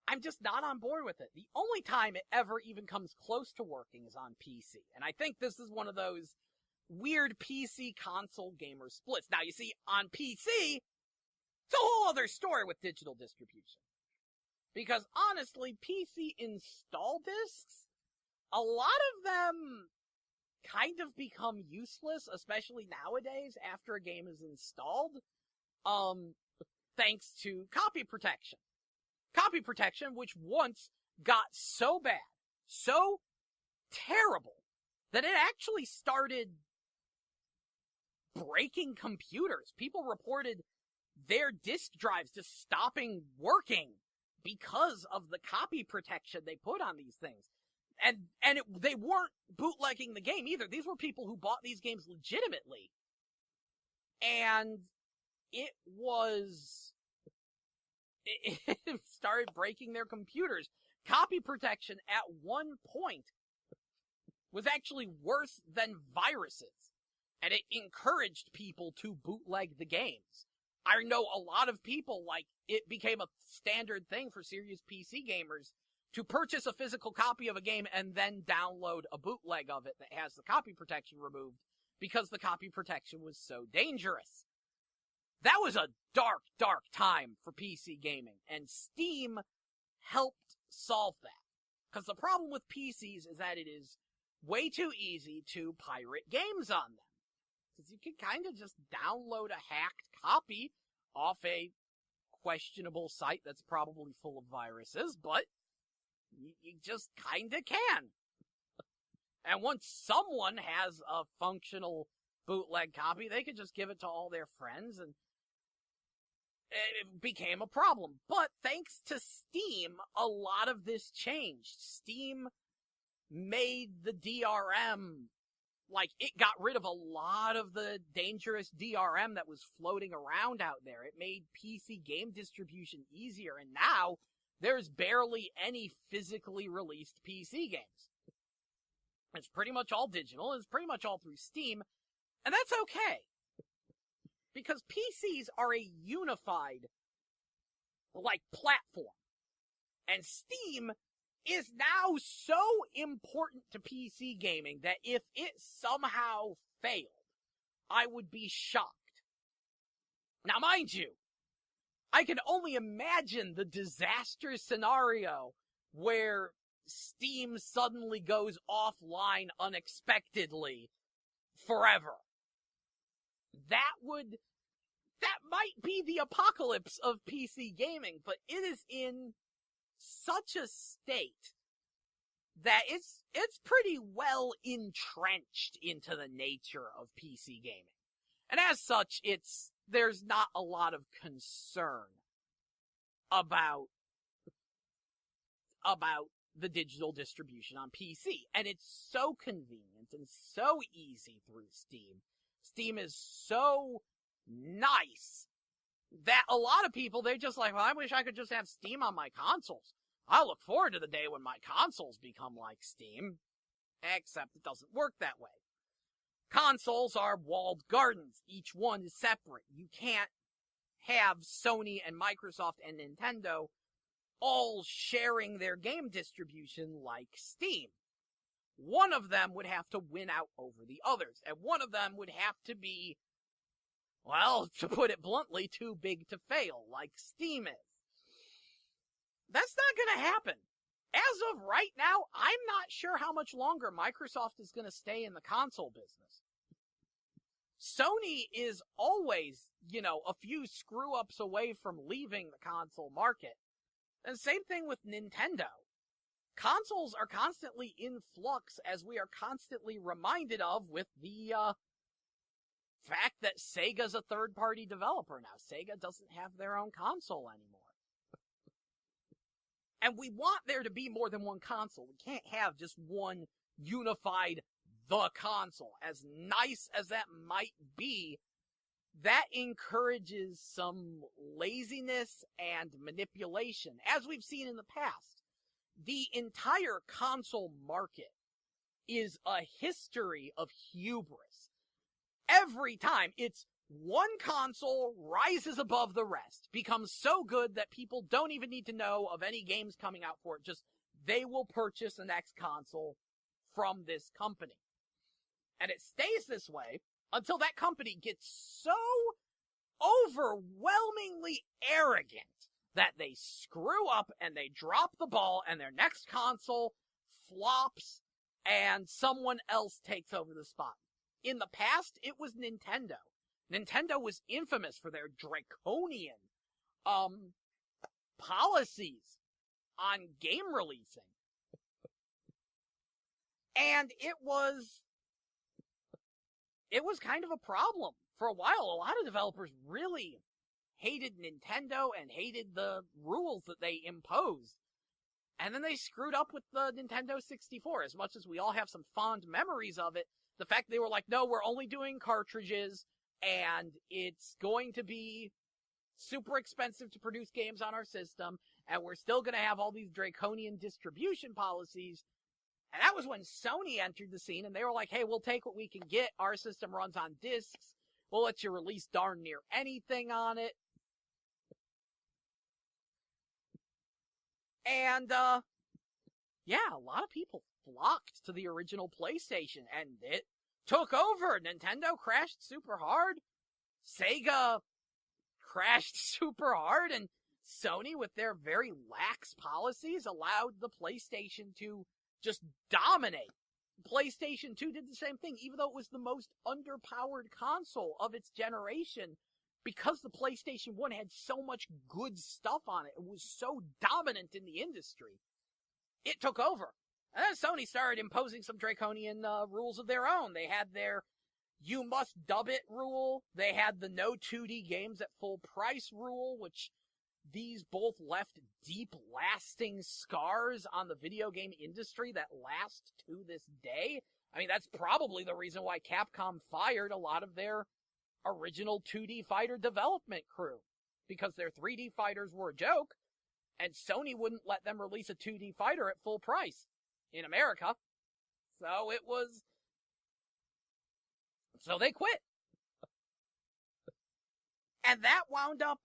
I'm just not on board with it. The only time it ever even comes close to working is on PC. And I think this is one of those weird PC console gamer splits. Now, you see, on PC, it's a whole other story with digital distribution. Because honestly, PC install discs, a lot of them kind of become useless, especially nowadays after a game is installed, thanks to copy protection. Copy protection, which once got so bad, so terrible, that it actually started breaking computers. People reported their disk drives just stopping working because of the copy protection they put on these things. And they weren't bootlegging the game either. These were people who bought these games legitimately. And it started breaking their computers. Copy protection at one point was actually worse than viruses. And it encouraged people to bootleg the games. I know a lot of people, it became a standard thing for serious PC gamers to purchase a physical copy of a game and then download a bootleg of it that has the copy protection removed because the copy protection was so dangerous. That was a dark, dark time for PC gaming, and Steam helped solve that. Because the problem with PCs is that it is way too easy to pirate games on them. Because you can kind of just download a hacked copy off a questionable site that's probably full of viruses, but you just kinda can. And once someone has a functional bootleg copy, they could just give it to all their friends, and it became a problem. But thanks to Steam, a lot of this changed. Steam made the DRM, it got rid of a lot of the dangerous DRM that was floating around out there. It made PC game distribution easier, and now there's barely any physically released PC games. It's pretty much all digital, it's pretty much all through Steam, and that's okay. Because PCs are a unified, platform. And Steam is now so important to PC gaming that if it somehow failed, I would be shocked. Now, mind you, I can only imagine the disaster scenario where Steam suddenly goes offline unexpectedly forever. That might be the apocalypse of PC gaming, but it is in such a state that it's pretty well entrenched into the nature of PC gaming. And as such, there's not a lot of concern about the digital distribution on PC. And it's so convenient and so easy through Steam. Steam is so nice that a lot of people, they're just like, well, I wish I could just have Steam on my consoles. I look forward to the day when my consoles become like Steam. Except it doesn't work that way. Consoles are walled gardens. Each one is separate. You can't have Sony and Microsoft and Nintendo all sharing their game distribution like Steam. One of them would have to win out over the others, and one of them would have to be, well, to put it bluntly, too big to fail, like Steam is. That's not gonna happen. As of right now, I'm not sure how much longer Microsoft is gonna stay in the console business. Sony is always, a few screw-ups away from leaving the console market. And same thing with Nintendo. Consoles are constantly in flux, as we are constantly reminded of with the fact that Sega's a third-party developer now. Sega doesn't have their own console anymore. And we want there to be more than one console. We can't have just one unified the console. As nice as that might be, that encourages some laziness and manipulation, as we've seen in the past. The entire console market is a history of hubris. Every time, it's one console rises above the rest, becomes so good that people don't even need to know of any games coming out for it. Just, they will purchase the next console from this company. And it stays this way until that company gets so overwhelmingly arrogant that they screw up and they drop the ball and their next console flops and someone else takes over the spot. In the past, it was Nintendo. Nintendo was infamous for their draconian policies on game releasing. And it was kind of a problem. For a while, a lot of developers really hated Nintendo and hated the rules that they imposed. And then they screwed up with the Nintendo 64. As much as we all have some fond memories of it, the fact they were like, no, we're only doing cartridges, and it's going to be super expensive to produce games on our system, and we're still going to have all these draconian distribution policies. And that was when Sony entered the scene, and they were like, hey, we'll take what we can get. Our system runs on discs. We'll let you release darn near anything on it. And, yeah, a lot of people flocked to the original PlayStation, and it took over. Nintendo crashed super hard. Sega crashed super hard, and Sony, with their very lax policies, allowed the PlayStation to just dominate. PlayStation 2 did the same thing, even though it was the most underpowered console of its generation, because the PlayStation 1 had so much good stuff on it. It was so dominant in the industry. It took over. And then Sony started imposing some draconian rules of their own. They had their you must dub it rule. They had the no 2D games at full price rule, which these both left deep, lasting scars on the video game industry that last to this day. I mean, that's probably the reason why Capcom fired a lot of their original 2D fighter development crew, because their 3D fighters were a joke, and Sony wouldn't let them release a 2D fighter at full price in America. So they quit. And that wound up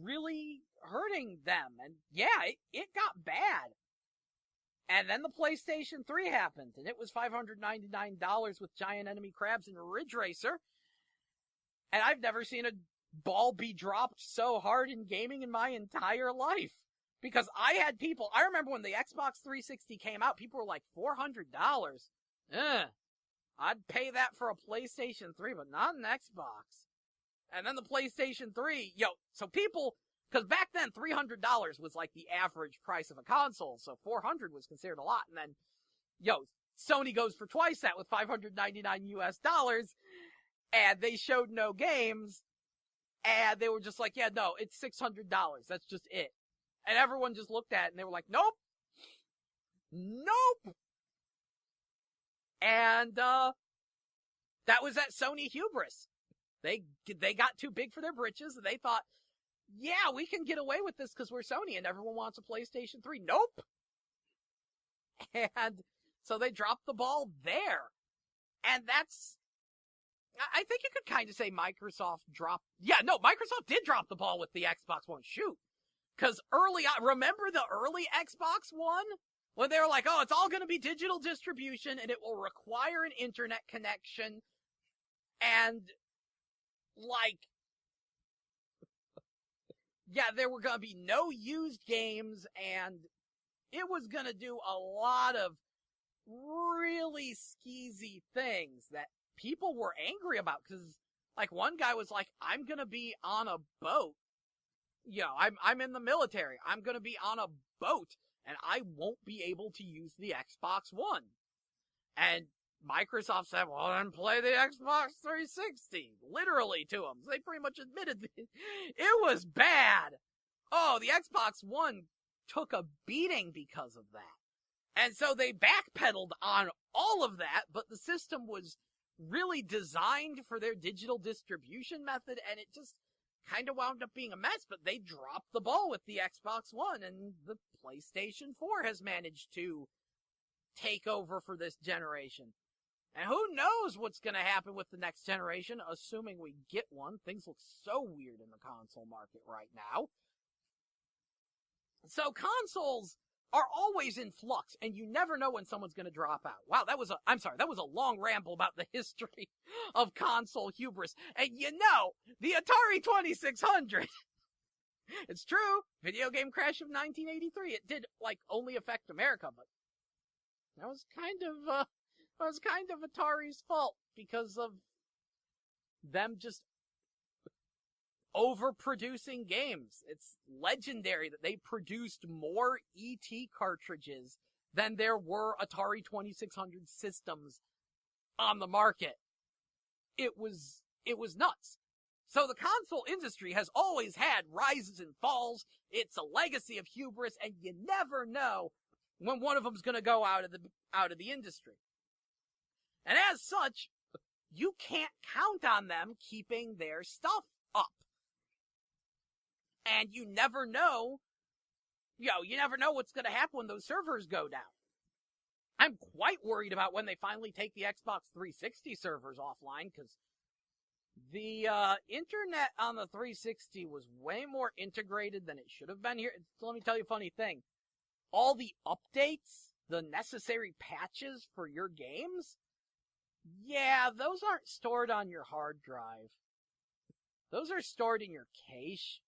really hurting them. And yeah, it got bad. And then the PlayStation 3 happened, and it was $599 with giant enemy crabs and Ridge Racer. And I've never seen a ball be dropped so hard in gaming in my entire life. Because I remember when the Xbox 360 came out, people were like, $400. I'd pay that for a PlayStation 3, but not an Xbox. And then the PlayStation 3, because back then $300 was like the average price of a console, so $400 was considered a lot. And then, Sony goes for twice that with $599, and they showed no games, and they were just like, yeah, no, it's $600, that's just it. And everyone just looked at it, and they were like, nope! And, that was that Sony hubris. They got too big for their britches, and they thought, yeah, we can get away with this because we're Sony and everyone wants a PlayStation 3. Nope! And So they dropped the ball there. And I think you could kind of say Microsoft Microsoft did drop the ball with the Xbox One. Shoot. Because early on, remember the early Xbox One? When they were like, oh, it's all going to be digital distribution and it will require an internet connection. And, like, yeah, there were going to be no used games, and it was going to do a lot of really skeezy things that people were angry about. Because, like, one guy was like, I'm going to be on a boat. You know, I'm in the military. I'm going to be on a boat, and I won't be able to use the Xbox One. And Microsoft said, well, then play the Xbox 360. Literally to them. So they pretty much admitted it was bad. Oh, the Xbox One took a beating because of that. And so they backpedaled on all of that, but the system was really designed for their digital distribution method, and it just kind of wound up being a mess, but they dropped the ball with the Xbox One, and the PlayStation 4 has managed to take over for this generation. And who knows what's going to happen with the next generation, assuming we get one. Things look so weird in the console market right now. So consoles are always in flux, and you never know when someone's going to drop out. Wow, that was a long ramble about the history of console hubris. And you know, the Atari 2600, it's true, video game crash of 1983, it did, like, only affect America, but that was kind of Atari's fault, because of them just overproducing games. It's legendary that they produced more ET cartridges than there were Atari 2600 systems on the market. It was nuts. So the console industry has always had rises and falls. It's a legacy of hubris, and you never know when one of them's going to go out of the industry. And as such, you can't count on them keeping their stuff up. And you never know what's going to happen when those servers go down. I'm quite worried about when they finally take the Xbox 360 servers offline, because the internet on the 360 was way more integrated than it should have been here. So let me tell you a funny thing. All the updates, the necessary patches for your games, yeah, those aren't stored on your hard drive. Those are stored in your cache.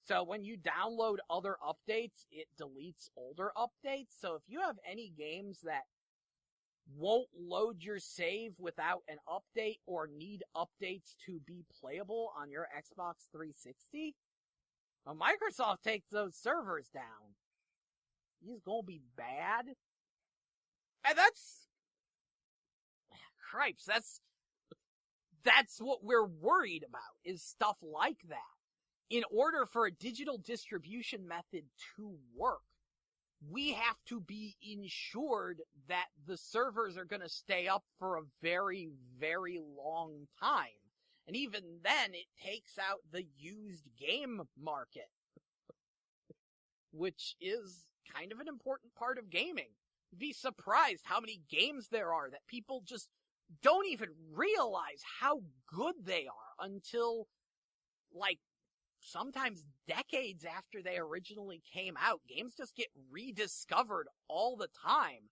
So when you download other updates, it deletes older updates. So if you have any games that won't load your save without an update or need updates to be playable on your Xbox 360, well, Microsoft takes those servers down. He's gonna be bad. And cripes, that's what we're worried about, is stuff like that. In order for a digital distribution method to work, we have to be ensured that the servers are going to stay up for a very, very long time. And even then, it takes out the used game market, which is kind of an important part of gaming. You'd be surprised how many games there are that people just don't even realize how good they are until, like, sometimes decades after they originally came out. Games just get rediscovered all the time.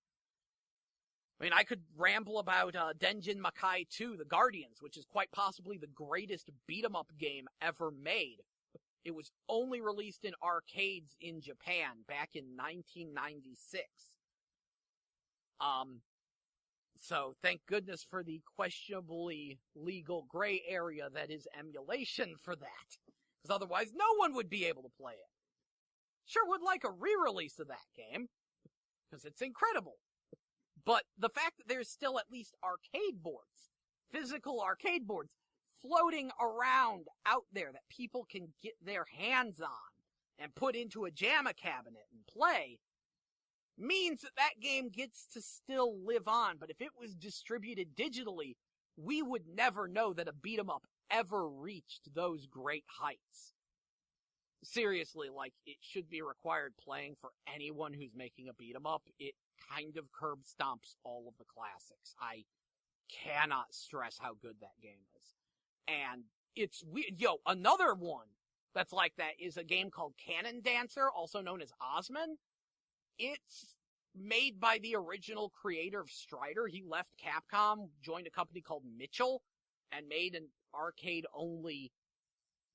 I mean, I could ramble about Denjin Makai 2, The Guardians, which is quite possibly the greatest beat-em-up game ever made. It was only released in arcades in Japan back in 1996. So thank goodness for the questionably legal gray area that is emulation for that. Because otherwise, no one would be able to play it. Sure would like a re-release of that game, because it's incredible. But the fact that there's still at least arcade boards, physical arcade boards, floating around out there that people can get their hands on and put into a JAMA cabinet and play, means that that game gets to still live on. But if it was distributed digitally, we would never know that a beat-em-up ever reached those great heights. seriously, like, it should be required playing for anyone who's making a beat-em-up. It kind of curb stomps all of the classics. I cannot stress how good that game is. And it's weird. Another one that's like that is a game called Cannon Dancer, also known as Osman. It's made by the original creator of Strider. He left Capcom, joined a company called Mitchell, and made an arcade-only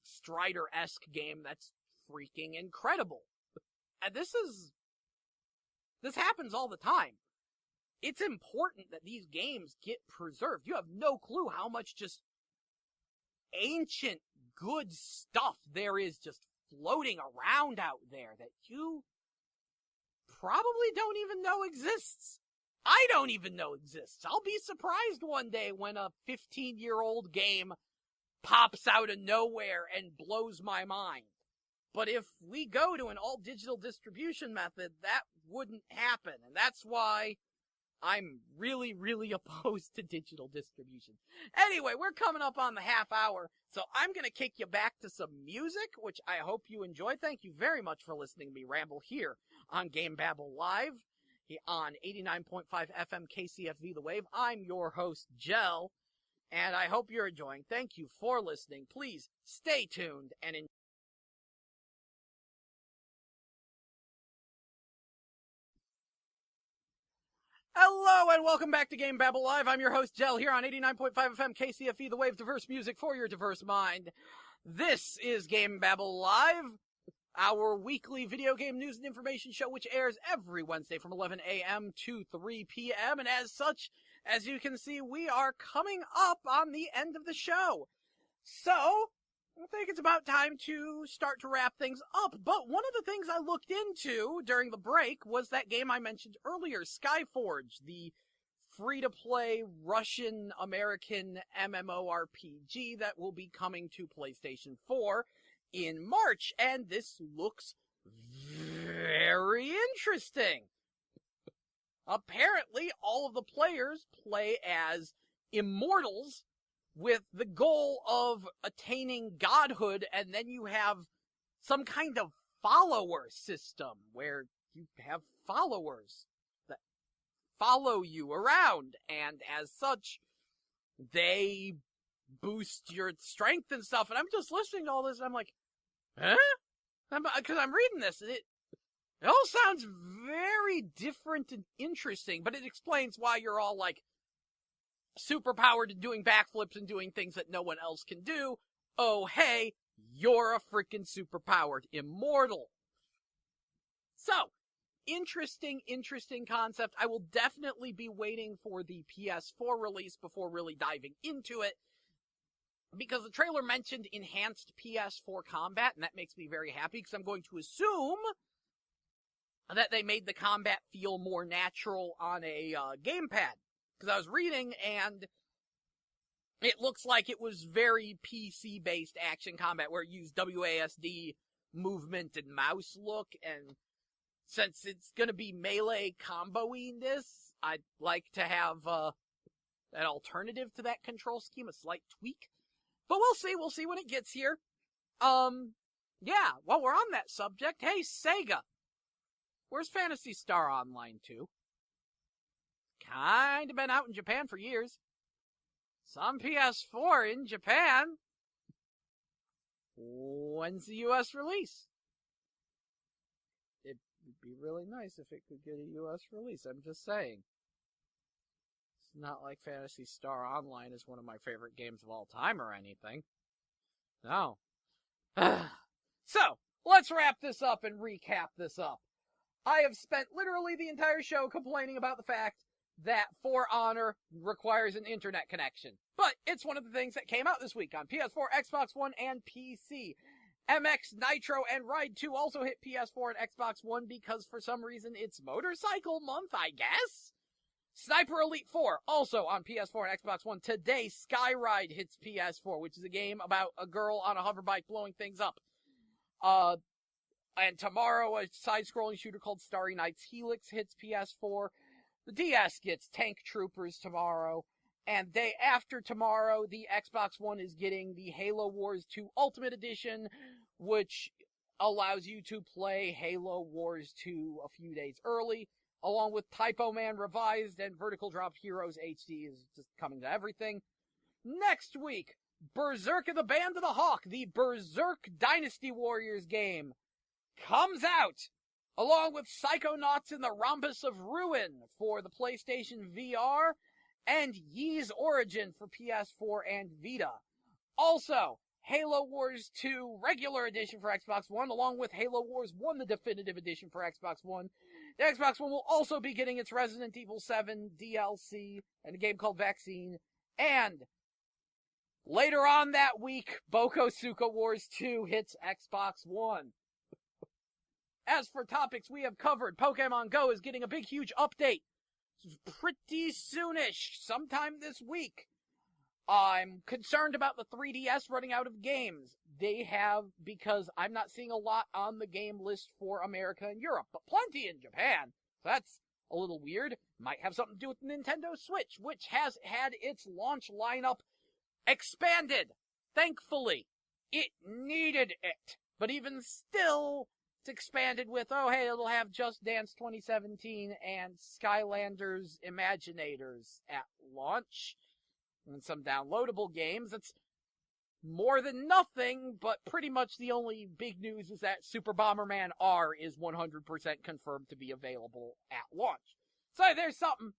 Strider-esque game that's freaking incredible. And this happens all the time. It's important that these games get preserved. You have no clue how much just ancient good stuff there is just floating around out there that you probably don't even know exists. I don't even know exists. I'll be surprised one day when a 15-year-old game pops out of nowhere and blows my mind. But if we go to an all-digital distribution method, that wouldn't happen. And that's why I'm really, really opposed to digital distribution. Anyway, we're coming up on the half hour, so I'm going to kick you back to some music, which I hope you enjoy. Thank you very much for listening to me ramble here on GameBabble Live on 89.5 FM KCFV The Wave. I'm your host, Jell, and I hope you're enjoying. Thank you for listening. Please stay tuned and enjoy. Hello and welcome back to GameBabble Live. I'm your host, Jell, here on 89.5 FM KCFE, the wave diverse music for your diverse mind. This is GameBabble Live, our weekly video game news and information show, which airs every Wednesday from 11 a.m. to 3 p.m. And as such, as you can see, we are coming up on the end of the show. So, I think it's about time to start to wrap things up. But one of the things I looked into during the break was that game I mentioned earlier, Skyforge, the free-to-play Russian-American MMORPG that will be coming to PlayStation 4 in March. And this looks very interesting. Apparently, all of the players play as immortals with the goal of attaining godhood, and then you have some kind of follower system where you have followers that follow you around, and as such, they boost your strength and stuff. And I'm just listening to all this, and I'm like, huh? Because I'm reading this, and it all sounds very different and interesting, but it explains why you're all like, superpowered and doing backflips and doing things that no one else can do. Oh, hey, you're a freaking superpowered immortal. So, interesting concept. I will definitely be waiting for the PS4 release before really diving into it, because the trailer mentioned enhanced PS4 combat, and that makes me very happy, because I'm going to assume that they made the combat feel more natural on a gamepad. Because I was reading, and it looks like it was very PC-based action combat, where it used WASD movement and mouse look, and since it's gonna be melee comboing this, I'd like to have an alternative to that control scheme, a slight tweak. But we'll see when it gets here. Yeah, while we're on that subject, hey, Sega! Where's Phantasy Star Online 2? Kinda been out in Japan for years. Some PS4 in Japan. When's the US release? It'd be really nice if it could get a US release, I'm just saying. It's not like Phantasy Star Online is one of my favorite games of all time or anything. No. So, let's wrap this up and recap this up. I have spent literally the entire show complaining about the fact that For Honor requires an internet connection. But it's one of the things that came out this week on PS4, Xbox One, and PC. MX Nitro and Ride 2 also hit PS4 and Xbox One because for some reason it's motorcycle month, I guess? Sniper Elite 4, also on PS4 and Xbox One. Today, Skyride hits PS4, which is a game about a girl on a hoverbike blowing things up. And tomorrow, a side-scrolling shooter called Starry Nights Helix hits PS4. The DS gets Tank Troopers tomorrow, and day after tomorrow, the Xbox One is getting the Halo Wars 2 Ultimate Edition, which allows you to play Halo Wars 2 a few days early, along with Typo Man Revised and Vertical Drop Heroes HD is just coming to everything. Next week, Berserk of the Band of the Hawk, the Berserk Dynasty Warriors game, comes out, along with Psychonauts in the Rhombus of Ruin for the PlayStation VR, and Ys Origin for PS4 and Vita. Also, Halo Wars 2 Regular Edition for Xbox One, along with Halo Wars 1, the Definitive Edition for Xbox One. The Xbox One will also be getting its Resident Evil 7 DLC and a game called Vaccine. And later on that week, Bokosuka Wars 2 hits Xbox One. As for topics we have covered, Pokemon Go is getting a big, huge update. Pretty soonish, sometime this week. I'm concerned about the 3DS running out of games. They have, because I'm not seeing a lot on the game list for America and Europe, but plenty in Japan. So that's a little weird. Might have something to do with Nintendo Switch, which has had its launch lineup expanded. Thankfully, it needed it. But even still, it's expanded with, oh hey, it'll have Just Dance 2017 and Skylanders Imaginators at launch. And some downloadable games. It's more than nothing, but pretty much the only big news is that Super Bomberman R is 100% confirmed to be available at launch. So there's something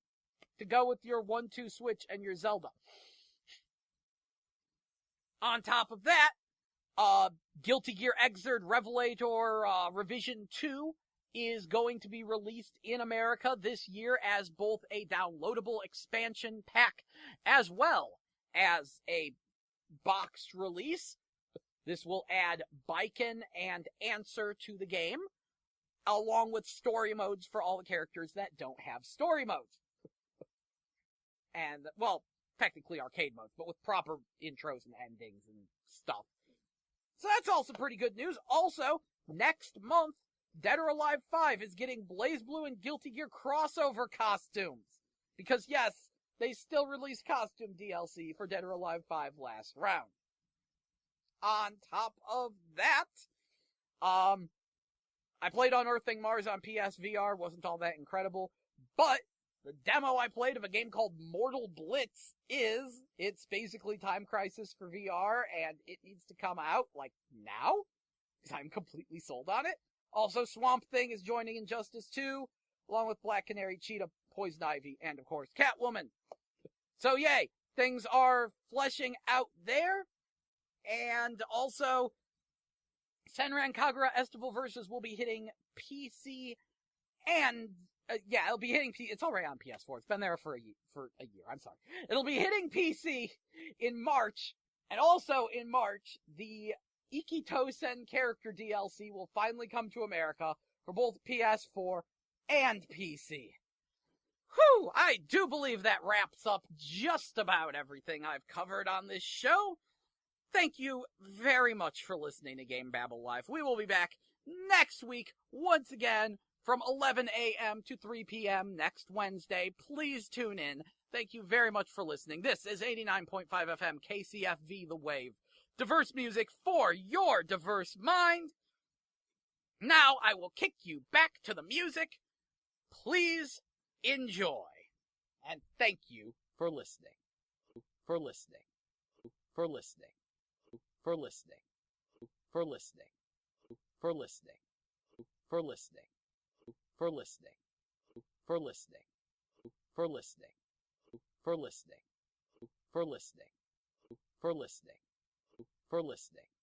to go with your 1-2 Switch and your Zelda. On top of that, Guilty Gear Xrd Revelator Revision 2 is going to be released in America this year as both a downloadable expansion pack as well as a boxed release. This will add Baiken and Answer to the game, along with story modes for all the characters that don't have story modes. And, well, technically arcade modes, but with proper intros and endings and stuff. So that's also pretty good news. Also, next month, Dead or Alive 5 is getting BlazBlue and Guilty Gear crossover costumes. Because yes, they still released costume DLC for Dead or Alive 5 last round. On top of that, I played Unearthing Mars on PSVR, wasn't all that incredible, but the demo I played of a game called Mortal Blitz it's basically Time Crisis for VR, and it needs to come out, like, now, because I'm completely sold on it. Also, Swamp Thing is joining Injustice 2, along with Black Canary, Cheetah, Poison Ivy, and, of course, Catwoman. So, yay! Things are fleshing out there. And also, Senran Kagura Estival Versus will be hitting PC and... it'll be hitting it's already on PS4. It's been there for a year. I'm sorry. It'll be hitting PC in March. And also in March, the Ikitosen character DLC will finally come to America for both PS4 and PC. Whew! I do believe that wraps up just about everything I've covered on this show. Thank you very much for listening to GameBabble Live. We will be back next week, once again, from 11 a.m. to 3 p.m. next Wednesday. Please tune in. Thank you very much for listening. This is 89.5 FM KCFV The Wave. Diverse music for your diverse mind. Now I will kick you back to the music. Please enjoy. And thank you for listening. For listening. For listening. For listening. For listening. For listening. For listening. For listening. For listening. For listening. For listening. For listening. For listening. For listening.